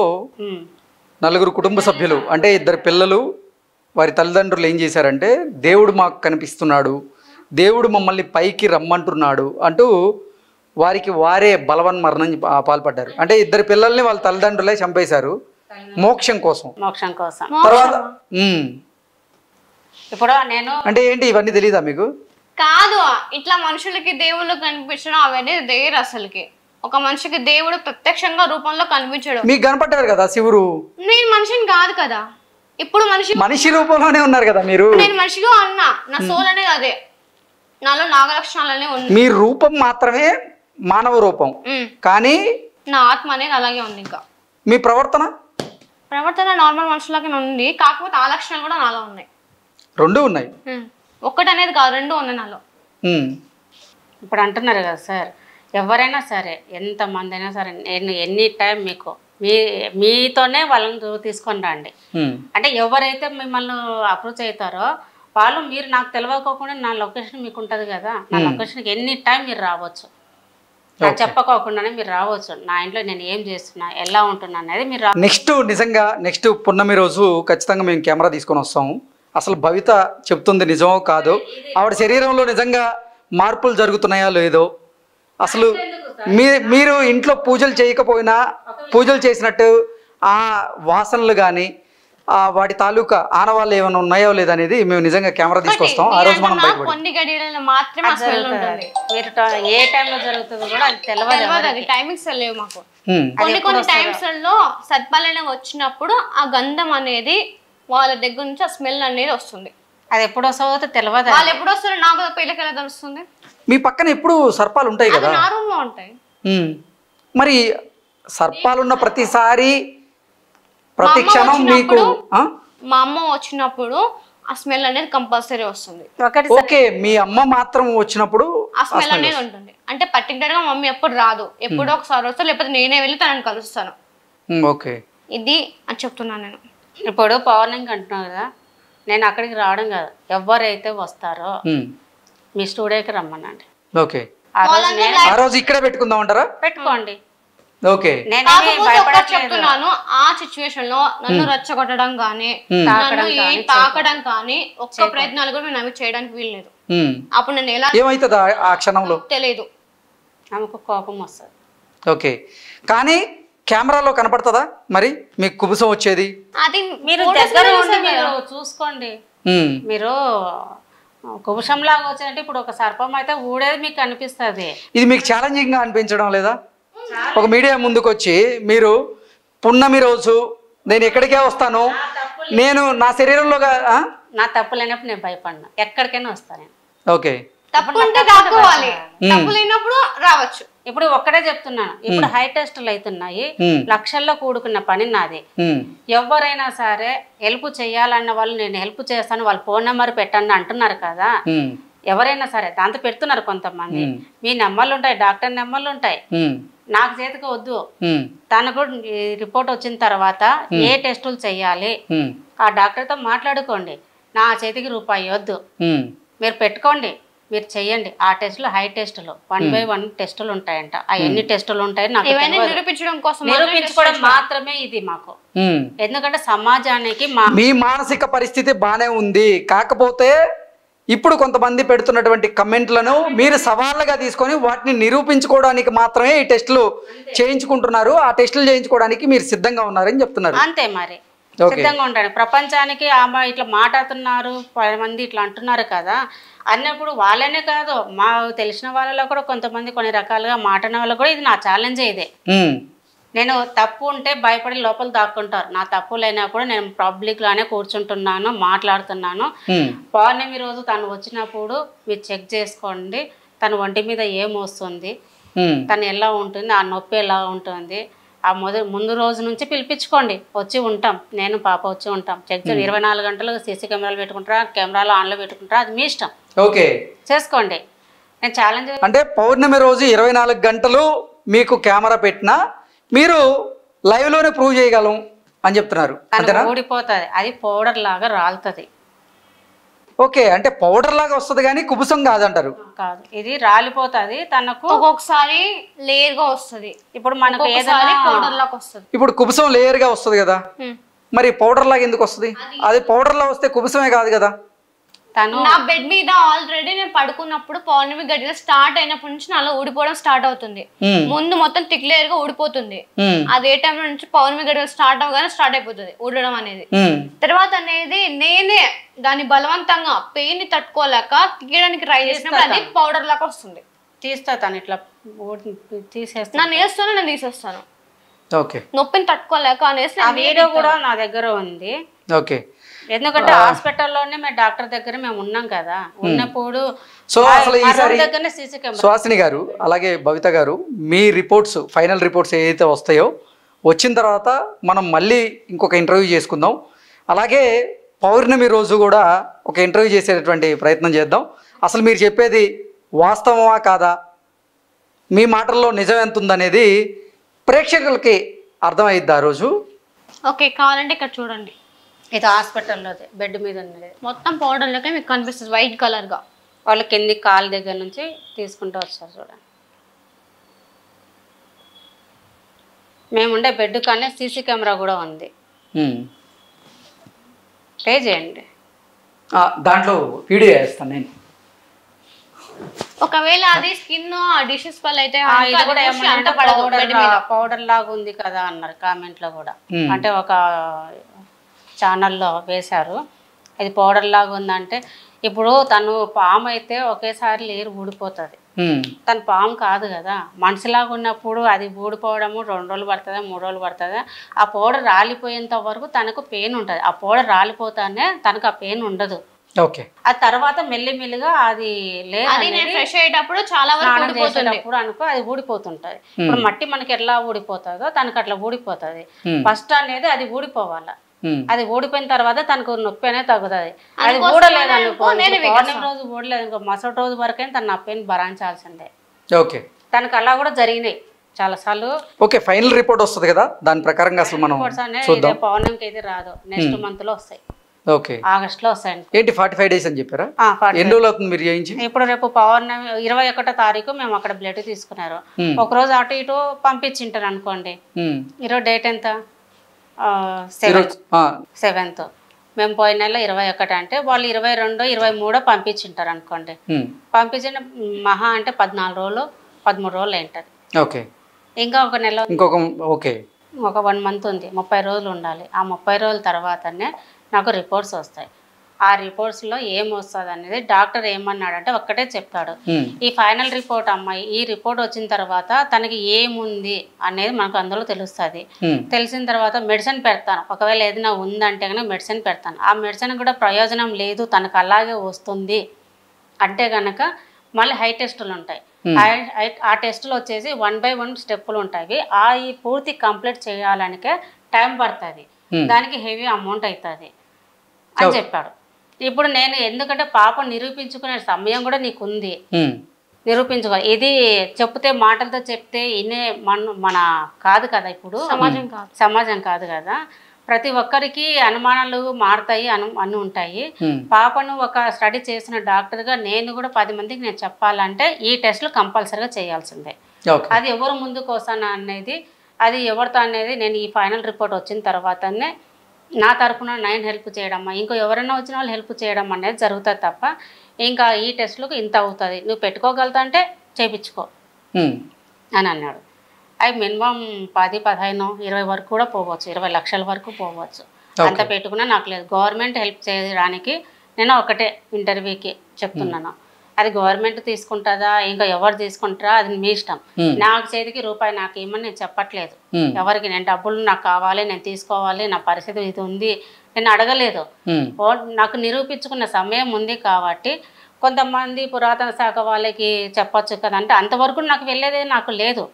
4 కుటుంబ సభ్యులు అంటే 2 పిల్లలు వారి తల్లిదండ్రులు ఏం చేశారంటే, దేవుడు మాకు కనిపిస్తున్నాడు, దేవుడు మమ్మల్ని పైకి రమ్మంటున్నాడు అంటూ వారికి వారే బలవన్మరణం పాల్పడ్డారు. అంటే 2 పిల్లల్ని వాళ్ళ తల్లిదండ్రులే చంపేశారు మోక్షం కోసం. తర్వాత ఇప్పుడు నేను అంటే ఏంటి ఇవన్నీ తెలీదా మీకు? కాదు, ఇట్లా మనుషులకి దేవుళ్ళు కనిపించడం అవన్నీ దేరు. అసలుకి ఒక మనిషికి దేవుడు ప్రత్యక్షంగా రూపంలో కనిపించడు. మీకు కనపడ్డారు కదా శివుడు. నేను మనిషిని కాదు కదా, ఇప్పుడు మనిషి రూపంలోనే ఉన్నారు కదా మీరు. నేను మనిషిగా ఉన్నా, నా సోల్ అనేది అదే, నాలో నాగలక్షణాలనే ఉంది. మీ రూపం మాత్రమే మానవ రూపం, కానీ నా ఆత్మ అనేది అలాగే ఉంది. ఇంకా మీ ప్రవర్తన ప్రవర్తన నార్మల్ మనుషులకి ఉంది, కాకపోతే ఆ లక్షణాలు కూడా నాలో ఉన్నాయి. రెండు ఉన్నాయి. ఒక్కటి అనేది కాదు, రెండు ఉన్నాయి నాలో. ఇప్పుడు అంటున్నారు కదా సార్, ఎవరైనా సరే ఎంతమంది అయినా సరే ఎనీ టైం మీకు మీతోనే వాళ్ళని తీసుకొని రండి. అంటే ఎవరైతే మిమ్మల్ని అప్రోచ్ అవుతారో వాళ్ళు మీరు నాకు తెలియకోకుండా నా లొకేషన్ మీకు ఉంటుంది కదా, నా లొకేషన్కి ఎనీ టైం మీరు రావచ్చు. నాకు చెప్పకోకుండానే మీరు రావచ్చు. నా ఇంట్లో నేను ఏం చేస్తున్నా, ఎలా ఉంటున్నా అనేది మీరు నెక్స్ట్ పున్నమి రోజు ఖచ్చితంగా మేము కెమెరా తీసుకొని వస్తాము. అసలు భవిత చెప్తుంది నిజమో కాదో, ఆవిడ శరీరంలో నిజంగా మార్పులు జరుగుతున్నాయా లేదో, అసలు మీరు ఇంట్లో పూజలు చేయకపోయినా పూజలు చేసినట్టు ఆ వాసనలు కానీ వాటి తాలూకా ఆనవాళ్ళు ఏమైనా ఉన్నాయో లేదనేది మేము నిజంగా కెమెరా తీసుకొస్తాం. ఆ రోజు మనం కొన్ని గడియలలో మాత్రమే మీరు ఏ టైంలో జరుగుతుందో కూడా అది తెలియదు. టైమింగ్స్ లేవు మాకు. కొన్ని టైమ్స్ లో సత్పాలన వచ్చినప్పుడు ఆ గంధం అనేది వాళ్ళ దగ్గర నుంచి ఆ స్మెల్ అనేది వస్తుంది. అది ఎప్పుడు వస్తుందో తెలియదు. వాళ్ళు ఎప్పుడు వస్తారో నాకు పిల్లకి ఎలా తెలుస్తుంది? మీ పక్కన ఎప్పుడు సర్పాలు ఉంటాయి కదా? నా రూమ్ లో ఉంటాయి. మరి సర్పాలున్న ప్రతిసారి ప్రతి క్షణం మీకు మా అమ్మ వచ్చినప్పుడు ఆ స్మెల్ అనేది కంపల్సరీ వస్తుంది. ఓకే, మీ అమ్మ మాత్రం వచ్చినప్పుడు ఆ స్మెల్ అనేది ఉంటుంది. అంటే పర్టికులర్ గా మమ్మీ ఎప్పుడు రాదు, ఎప్పుడో ఒకసారి వస్తా, లేకపోతే నేనే వెళ్ళి తనని కలుస్తాను. ఓకే, ఇది అని చెప్తున్నాను నేను. ఇప్పుడు పౌర్ణమికి అంటున్నావు కదా, నేను అక్కడికి రావడం కాదు, ఎవరైతే వస్తారో మీ స్టూడియోకి రమ్మనండి. ఓకే, ఆ రోజు ఇక్కడే పెట్టుకుందాం అంటారా? పెట్టుకోండి. ఓకే, చెప్తున్నాను. ఆ సిచ్యువేషన్ లో నన్ను రెచ్చగొట్టడం కానీ, తాకడం కానీ ఒక్క ప్రయత్నాలు కూడా నేను చేయడానికి వీల్లేదు. అప్పుడు నేను ఎలా ఏమైతుంది ఆ క్షణంలో తెలియదు, ఆమెకు కోపం వస్తుంది. ఓకే, కానీ కెమెరాలో కనపడుతుందా మరి మీకు కుబుసం వచ్చేది? అది మీరు దగ్గర ఉండి మీరు చూసుకోండి. మీరు కుబుసం లాగా వచ్చేదంటే ఇప్పుడు ఒక సర్పం అయితే ఊడేది మీకు కనిపిస్తుంది. ఇది మీకు ఛాలెంజింగ్ గా అనిపించడం లేదా? ఒక మీడియా ముందుకు వచ్చి మీరు పున్నమి రోజు నేను ఎక్కడికే వస్తాను, నేను నా శరీరంలో నా తప్పు లేనప్పుడు నేను భయపడినా ఎక్కడికైనా వస్తాను. ఓకే, తప్పు ఉంటే దాక్కోవాలి, తప్పు లేనప్పుడు రావచ్చు. ఇప్పుడు ఒక్కడే చెప్తున్నాను, ఇప్పుడు హై టెస్టులు అవుతున్నాయి, లక్షల్లో కూడుకున్న పని నాది. ఎవరైనా సరే హెల్ప్ చేయాలన్న వాళ్ళు నేను హెల్ప్ చేస్తాను, వాళ్ళ ఫోన్ నెంబర్ పెట్టండి అంటున్నారు కదా. ఎవరైనా సరే దాంతో పెడుతున్నారు కొంతమంది. మీ నెంబర్లు ఉంటాయి, డాక్టర్ నెంబర్లు ఉంటాయి. నాకు చేతికి వద్దు, తనకు రిపోర్ట్ వచ్చిన తర్వాత ఏ టెస్టులు చెయ్యాలి ఆ డాక్టర్తో మాట్లాడుకోండి. నా చేతికి రూపాయి వద్దు, మీరు పెట్టుకోండి, మీరు చెయ్యండి. ఆ టెస్టులు హై టెస్టులు 1/1 టెస్టులు ఉంటాయంట. ఆ ఎన్ని టెస్టులు ఉంటాయో నాకు నిరూపించుకోవడం మాత్రమే ఇది మాకు. ఎందుకంటే సమాజానికి మీ మానసిక పరిస్థితి బానే ఉంది, కాకపోతే ఇప్పుడు కొంతమంది పెడుతున్నటువంటి కమెంట్లను మీరు సవాళ్ళగా తీసుకొని వాటిని నిరూపించుకోవడానికి మాత్రమే ఈ టెస్టులు చేయించుకుంటున్నారు. ఆ టెస్టులు చేయించుకోవడానికి మీరు సిద్ధంగా ఉన్నారని చెప్తున్నారు. అంతే, మరి సిద్ధంగా ఉంటాడు. ప్రపంచానికి ఆమె ఇట్లా మాట్లాడుతున్నారు, 10 మంది ఇట్లా అంటున్నారు కదా అన్నప్పుడు వాళ్ళనే కాదు, మా తెలిసిన వాళ్ళలో కూడా కొంతమంది కొన్ని రకాలుగా మాట్లాడిన వాళ్ళు కూడా ఇది నా ఛాలెంజ్. ఇదే నేను తప్పు ఉంటే భయపడి లోపల దాక్కుంటారు. నా తప్పు లేనప్పుడు నేను పబ్లిక్ లోనే కూర్చుంటున్నాను, మాట్లాడుతున్నాను. పౌర్ణమి రోజు తను వచ్చినప్పుడు మీరు చెక్ చేసుకోండి, తన ఒంటి మీద ఏం వస్తుంది, తను ఎలా ఉంటుంది, ఆ నొప్పి ఎలా ఉంటుంది. ఆ ముందు రోజు నుంచి పిలిపించుకోండి, వచ్చి ఉంటాం, నేను పాప వచ్చి ఉంటాం. చెక్ 24 గంటలు సీసీ కెమెరాలు పెట్టుకుంటారా, కెమెరాలు ఆన్లో పెట్టుకుంటారా, అది మీ ఇష్టం. ఓకే, చేసుకోండి. నేను ఛాలెంజ్ అంటే పౌర్ణమి రోజు 24 గంటలు మీకు కెమెరా పెట్టినా మీరు లైవ్ లోనే ప్రూవ్ చేయగలం అని చెప్తున్నారు. ఊడిపోతుంది, అది పౌడర్ లాగా రాలుతుంది. ఓకే, అంటే పౌడర్ లాగా వస్తుంది కానీ కుబుసం కాదంటారు. కాదు, ఇది రాలిపోతుంది. తనకు ఒక్కొక్కసారి లేయర్ గా వస్తుంది. ఇప్పుడు మనకు ఏదైనా పౌడర్ లాగా వస్తుంది. ఇప్పుడు కుబుసం లేయర్ గా వస్తుంది కదా, మరి పౌడర్ లాగా ఎందుకు వస్తుంది? అది పౌడర్ లా వస్తే కుబుసమే కాదు కదా. నా బెడ్ మీద ఆల్రెడీ నేను పడుకున్నప్పుడు పౌర్ణమి గడియలు స్టార్ట్ అయినప్పటి నుంచి నాలో ఊడిపోవడం స్టార్ట్ అవుతుంది. ముందు మొత్తం థిక్ లేయర్ గా ఊడిపోతుంది. అదే టైం నుంచి పౌర్ణమి గడియలు స్టార్ట్ అవగానే స్టార్ట్ అయిపోతుంది ఊడడం అనేది. తర్వాత అనేది నేనే దాన్ని బలవంతంగా పెయిన్ ని తట్టుకోలేక తీయడానికి ట్రై చేసినప్పుడు అది పౌడర్ లాగా వస్తుంది. తీస్తా తను ఇట్లా తీసేస్తా, నన్ను వేస్తాను, నేను తీసేస్తాను. నొప్పిని తట్టుకోలేక అనేసి ఆ వీడియో కూడా నా దగ్గర ఉంది. ఓకే, ఎందుకంటే హాస్పిటల్లోనే మేము డాక్టర్ దగ్గర మేము ఉన్నాం కదా, ఉన్నప్పుడు సో అసలు ఈసారి సుహాసిని గారు అలాగే భవిత గారు మీ రిపోర్ట్స్ ఫైనల్ రిపోర్ట్స్ ఏదైతే వస్తాయో వచ్చిన తర్వాత మనం మళ్ళీ ఇంకొక ఇంటర్వ్యూ చేసుకుందాం. అలాగే పౌర్ణమి రోజు కూడా ఒక ఇంటర్వ్యూ చేసేటటువంటి ప్రయత్నం చేద్దాం. అసలు మీరు చెప్పేది వాస్తవమా కాదా, మీ మాటల్లో నిజం ఎంత ఉందనేది ప్రేక్షకులకి అర్థమైద్ది ఆ రోజు. ఓకే, కావాలంటే ఇక్కడ చూడండి, ఇది హాస్పిటల్లో బెడ్ మీద ఉన్నది. మొత్తం పౌడర్లకే మీకు కనిపిస్తుంది వైట్ కలర్గా. వాళ్ళు కింది కాలు దగ్గర నుంచి తీసుకుంటూ వచ్చారు చూడండి. మేముండే బెడ్ కానీ సీసీ కెమెరా కూడా ఉంది. పే చేయండి, దాంట్లో వీడియో వేస్తాను నేను. ఒకవేళ అది స్కిన్ డిషెస్ వల్ల అయితే ఇది కూడా ఏమన్నా పౌడర్ లాగా ఉంది కదా అన్నారు కామెంట్ లో కూడా. అంటే ఒక ఛానల్లో వేశారు ఇది పౌడర్ లాగా ఉందంటే, ఇప్పుడు తను పాము అయితే ఒకేసారి లేరు ఊడిపోతుంది, తను పాము కాదు కదా. మనిషిలాగా ఉన్నప్పుడు అది ఊడిపోవడము 2 రోజులు పడుతుందా 3 రోజులు పడుతుందా. ఆ పౌడర్ రాలిపోయేంత వరకు తనకు పెయిన్ ఉంటుంది. ఆ పౌడర్ రాలిపోతానే తనకు ఆ పెయిన్ ఉండదు. ఓకే, ఆ తర్వాత మెల్లిమెల్లిగా అది ఫ్రెష్ అయ్యేటప్పుడు చాలా వరకు చేసేటప్పుడు అనుకో అది ఊడిపోతుంటది. ఇప్పుడు మట్టి మనకి ఎట్లా ఊడిపోతుందో తనకు అట్లా ఊడిపోతుంది. ఫస్ట్ అనేది అది ఊడిపోవాలి. అది ఊడిపోయిన తర్వాత తనకు నొప్పి అనేది తగ్గుతుంది. అది ఊడలేదు అనుకో, పౌర్ణమి రోజు ఊడలేదు అనుకో, మరుసటి రోజు వరకైనా తన నొప్పిని భరించాల్సిందే. ఓకే, తనకు అలా కూడా జరిగినాయి చాలా సార్లు. ఓకే, ఫైనల్ రిపోర్ట్ వస్తుంది కదా, దాని ప్రకారంగా అసలు మనం చూద్దాం. పౌర్ణమికి అయితే రాదు, నెక్స్ట్ మంత్ లో వస్తాయి. ఓకే, ఆగస్ట్ లో వస్తాయండి. ఏంటి 45 days అని చెప్పారా? ఎన్ని రోజులు అవుతుంది మీరు చేయించి? ఇప్పుడు రేపు పౌర్ణమి 21వ తారీఖు మేము అక్కడ బ్లడ్ తీసుకున్నారు. ఒక రోజు అటు ఇటు పంపించింటారు అనుకోండి. ఈరోజు డేట్ ఎంత? 7th. మేము పోయిన నెల 21 అంటే వాళ్ళు 22, 23 పంపించింటారు అనుకోండి. పంపించిన మహా అంటే 14 రోజులు 13 రోజులు ఏంటది. ఓకే, ఇంకా ఒక నెల, ఇంకొక ఓకే ఒక 1 month ఉంది. 30 రోజులు ఉండాలి. ఆ 30 రోజుల తర్వాతనే నాకు రిపోర్ట్స్ వస్తాయి. ఆ రిపోర్ట్స్లో ఏం వస్తుంది అనేది డాక్టర్ ఏమన్నాడంటే ఒక్కటే చెప్తాడు, ఈ ఫైనల్ రిపోర్ట్ అమ్మాయి, ఈ రిపోర్ట్ వచ్చిన తర్వాత తనకి ఏముంది అనేది మనకు అందులో తెలుస్తుంది. తెలిసిన తర్వాత మెడిసిన్ పెడతాను. ఒకవేళ ఏదైనా ఉందంటే కనుక మెడిసిన్ పెడతాను. ఆ మెడిసిన్ కూడా ప్రయోజనం లేదు, తనకు అలాగే వస్తుంది అంటే కనుక మళ్ళీ హై టెస్టులు ఉంటాయి. ఆ టెస్టులు వచ్చేసి 1 by 1 స్టెప్పులు ఉంటాయి. ఈ పూర్తి కంప్లీట్ చేయాలనికే టైం పడుతుంది, దానికి హెవీ అమౌంట్ అవుతుంది అని చెప్పాడు. ఇప్పుడు నేను ఎందుకంటే పాప నిరూపించుకునే సమయం కూడా నీకు ఉంది, నిరూపించుకో. ఇది చెప్తే మాటలతో చెప్తే ఇనే మన కాదు కదా, ఇప్పుడు సమాజం కాదు కదా. ప్రతి ఒక్కరికి అనుమానాలు మారుతాయి, అన్ని ఉంటాయి. పాపను ఒక స్టడీ చేసిన డాక్టర్గా నేను కూడా 10 మందికి నేను చెప్పాలంటే ఈ టెస్టులు కంపల్సరీగా చేయాల్సిందే. అది ఎవరు ముందుకు వస్తాను అనేది, అది ఎవరితో అనేది నేను ఈ ఫైనల్ రిపోర్ట్ వచ్చిన తర్వాతనే నా తరఫున నేను హెల్ప్ చేయడం, ఇంకో ఎవరైనా వచ్చిన వాళ్ళు హెల్ప్ చేయడం అనేది జరుగుతుంది తప్ప ఇంకా ఈ టెస్టులకు ఇంత అవుతుంది, నువ్వు పెట్టుకోగలుగుతా అంటే చేయించుకో అని అన్నాడు. అవి మినిమం 10, 15, 20 వరకు కూడా పోవచ్చు, 20 లక్షల వరకు పోవచ్చు. అంత పెట్టుకున్నా నాకు లేదు. గవర్నమెంట్ హెల్ప్ చేయడానికి నేను ఒకటే ఇంటర్వ్యూకి చెప్తున్నాను, అది గవర్నమెంట్ తీసుకుంటుందా ఇంకా ఎవరు తీసుకుంటారా అది మీ ఇష్టం. నాకు చేతికి రూపాయి నాకు ఇవ్వమని నేను చెప్పట్లేదు ఎవరికి. నేను డబ్బులు నాకు కావాలి, నేను తీసుకోవాలి, నా పరిస్థితి ఇది ఉంది నేను అడగలేదు. నాకు నిరూపించుకున్న సమయం ఉంది కాబట్టి కొంతమంది పురాతన శాఖ వాళ్ళకి చెప్పొచ్చు కదా అంటే అంతవరకు నాకు వెళ్ళేదే నాకు లేదు.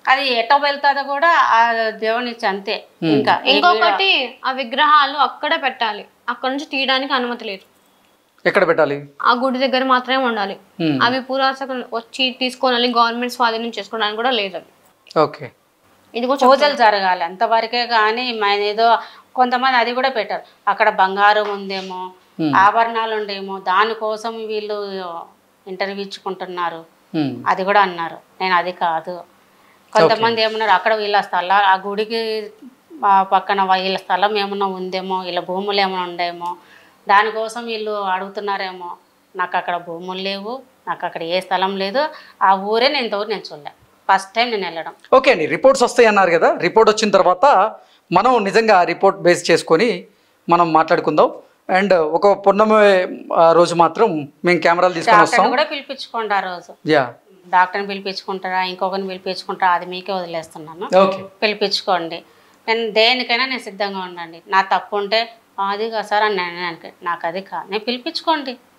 అది ఎటో వెళ్తుందో కూడా ఆ దేవునిచ్చి అంతే. ఇంకా ఇంకొకటి ఆ విగ్రహాలు అక్కడ పెట్టాలి, అక్కడ నుంచి తీయడానికి అనుమతి లేదు. ఎక్కడ పెట్టాలి? ఆ గుడి దగ్గర మాత్రమే ఉండాలి. అవి పురాతన వచ్చి తీసుకోవాలి, గవర్నమెంట్ స్వాధీనం చేసుకోవడానికి కూడా లేదు అవి. ఓకే, ఇది కూడా పూజలు జరగాలి అంతవరకే. కానీ మన ఏదో కొంతమంది అది కూడా పెట్టారు, అక్కడ బంగారం ఉందేమో, ఆభరణాలు ఉండేమో, దానికోసం వీళ్ళు ఇంటర్వ్యూ ఇచ్చుకుంటున్నారు అది కూడా అన్నారు. నేను అది కాదు. కొంతమంది ఏమన్నారు, అక్కడ వీళ్ళ స్థలాలు ఆ గుడికి పక్కన వీళ్ళ స్థలం ఏమన్నా ఉందేమో, వీళ్ళ భూములు ఏమైనా ఉండేమో, దానికోసం వీళ్ళు అడుగుతున్నారేమో. నాకు అక్కడ భూములు లేవు, నాకు అక్కడ ఏ స్థలం లేదు, ఆ ఊరే నేను ఇంతవరకు నేను చూడలే, ఫస్ట్ టైం నేను వెళ్ళడం. ఓకే అండి, రిపోర్ట్స్ వస్తాయి అన్నారు కదా, రిపోర్ట్ వచ్చిన తర్వాత మనం నిజంగా రిపోర్ట్ బేస్ చేసుకొని మనం మాట్లాడుకుందాం. అండ్ ఒక పున్నమి రోజు మాత్రం మేము కెమెరాలు తీసుకొని వస్తాం. కూడా పిలిపించుకోండి ఆ రోజు. డాక్టర్ని పిలిపించుకుంటారా ఇంకొకరిని పిలిపించుకుంటారా అది మీకే వదిలేస్తున్నాను. పిలిపించుకోండి. నేను దేనికైనా నేను సిద్ధంగా ఉండండి. నా తప్పు ఉంటే అది కాదు సార్ అని నాకు అది కాదు, నేను పిలిపించుకోండి.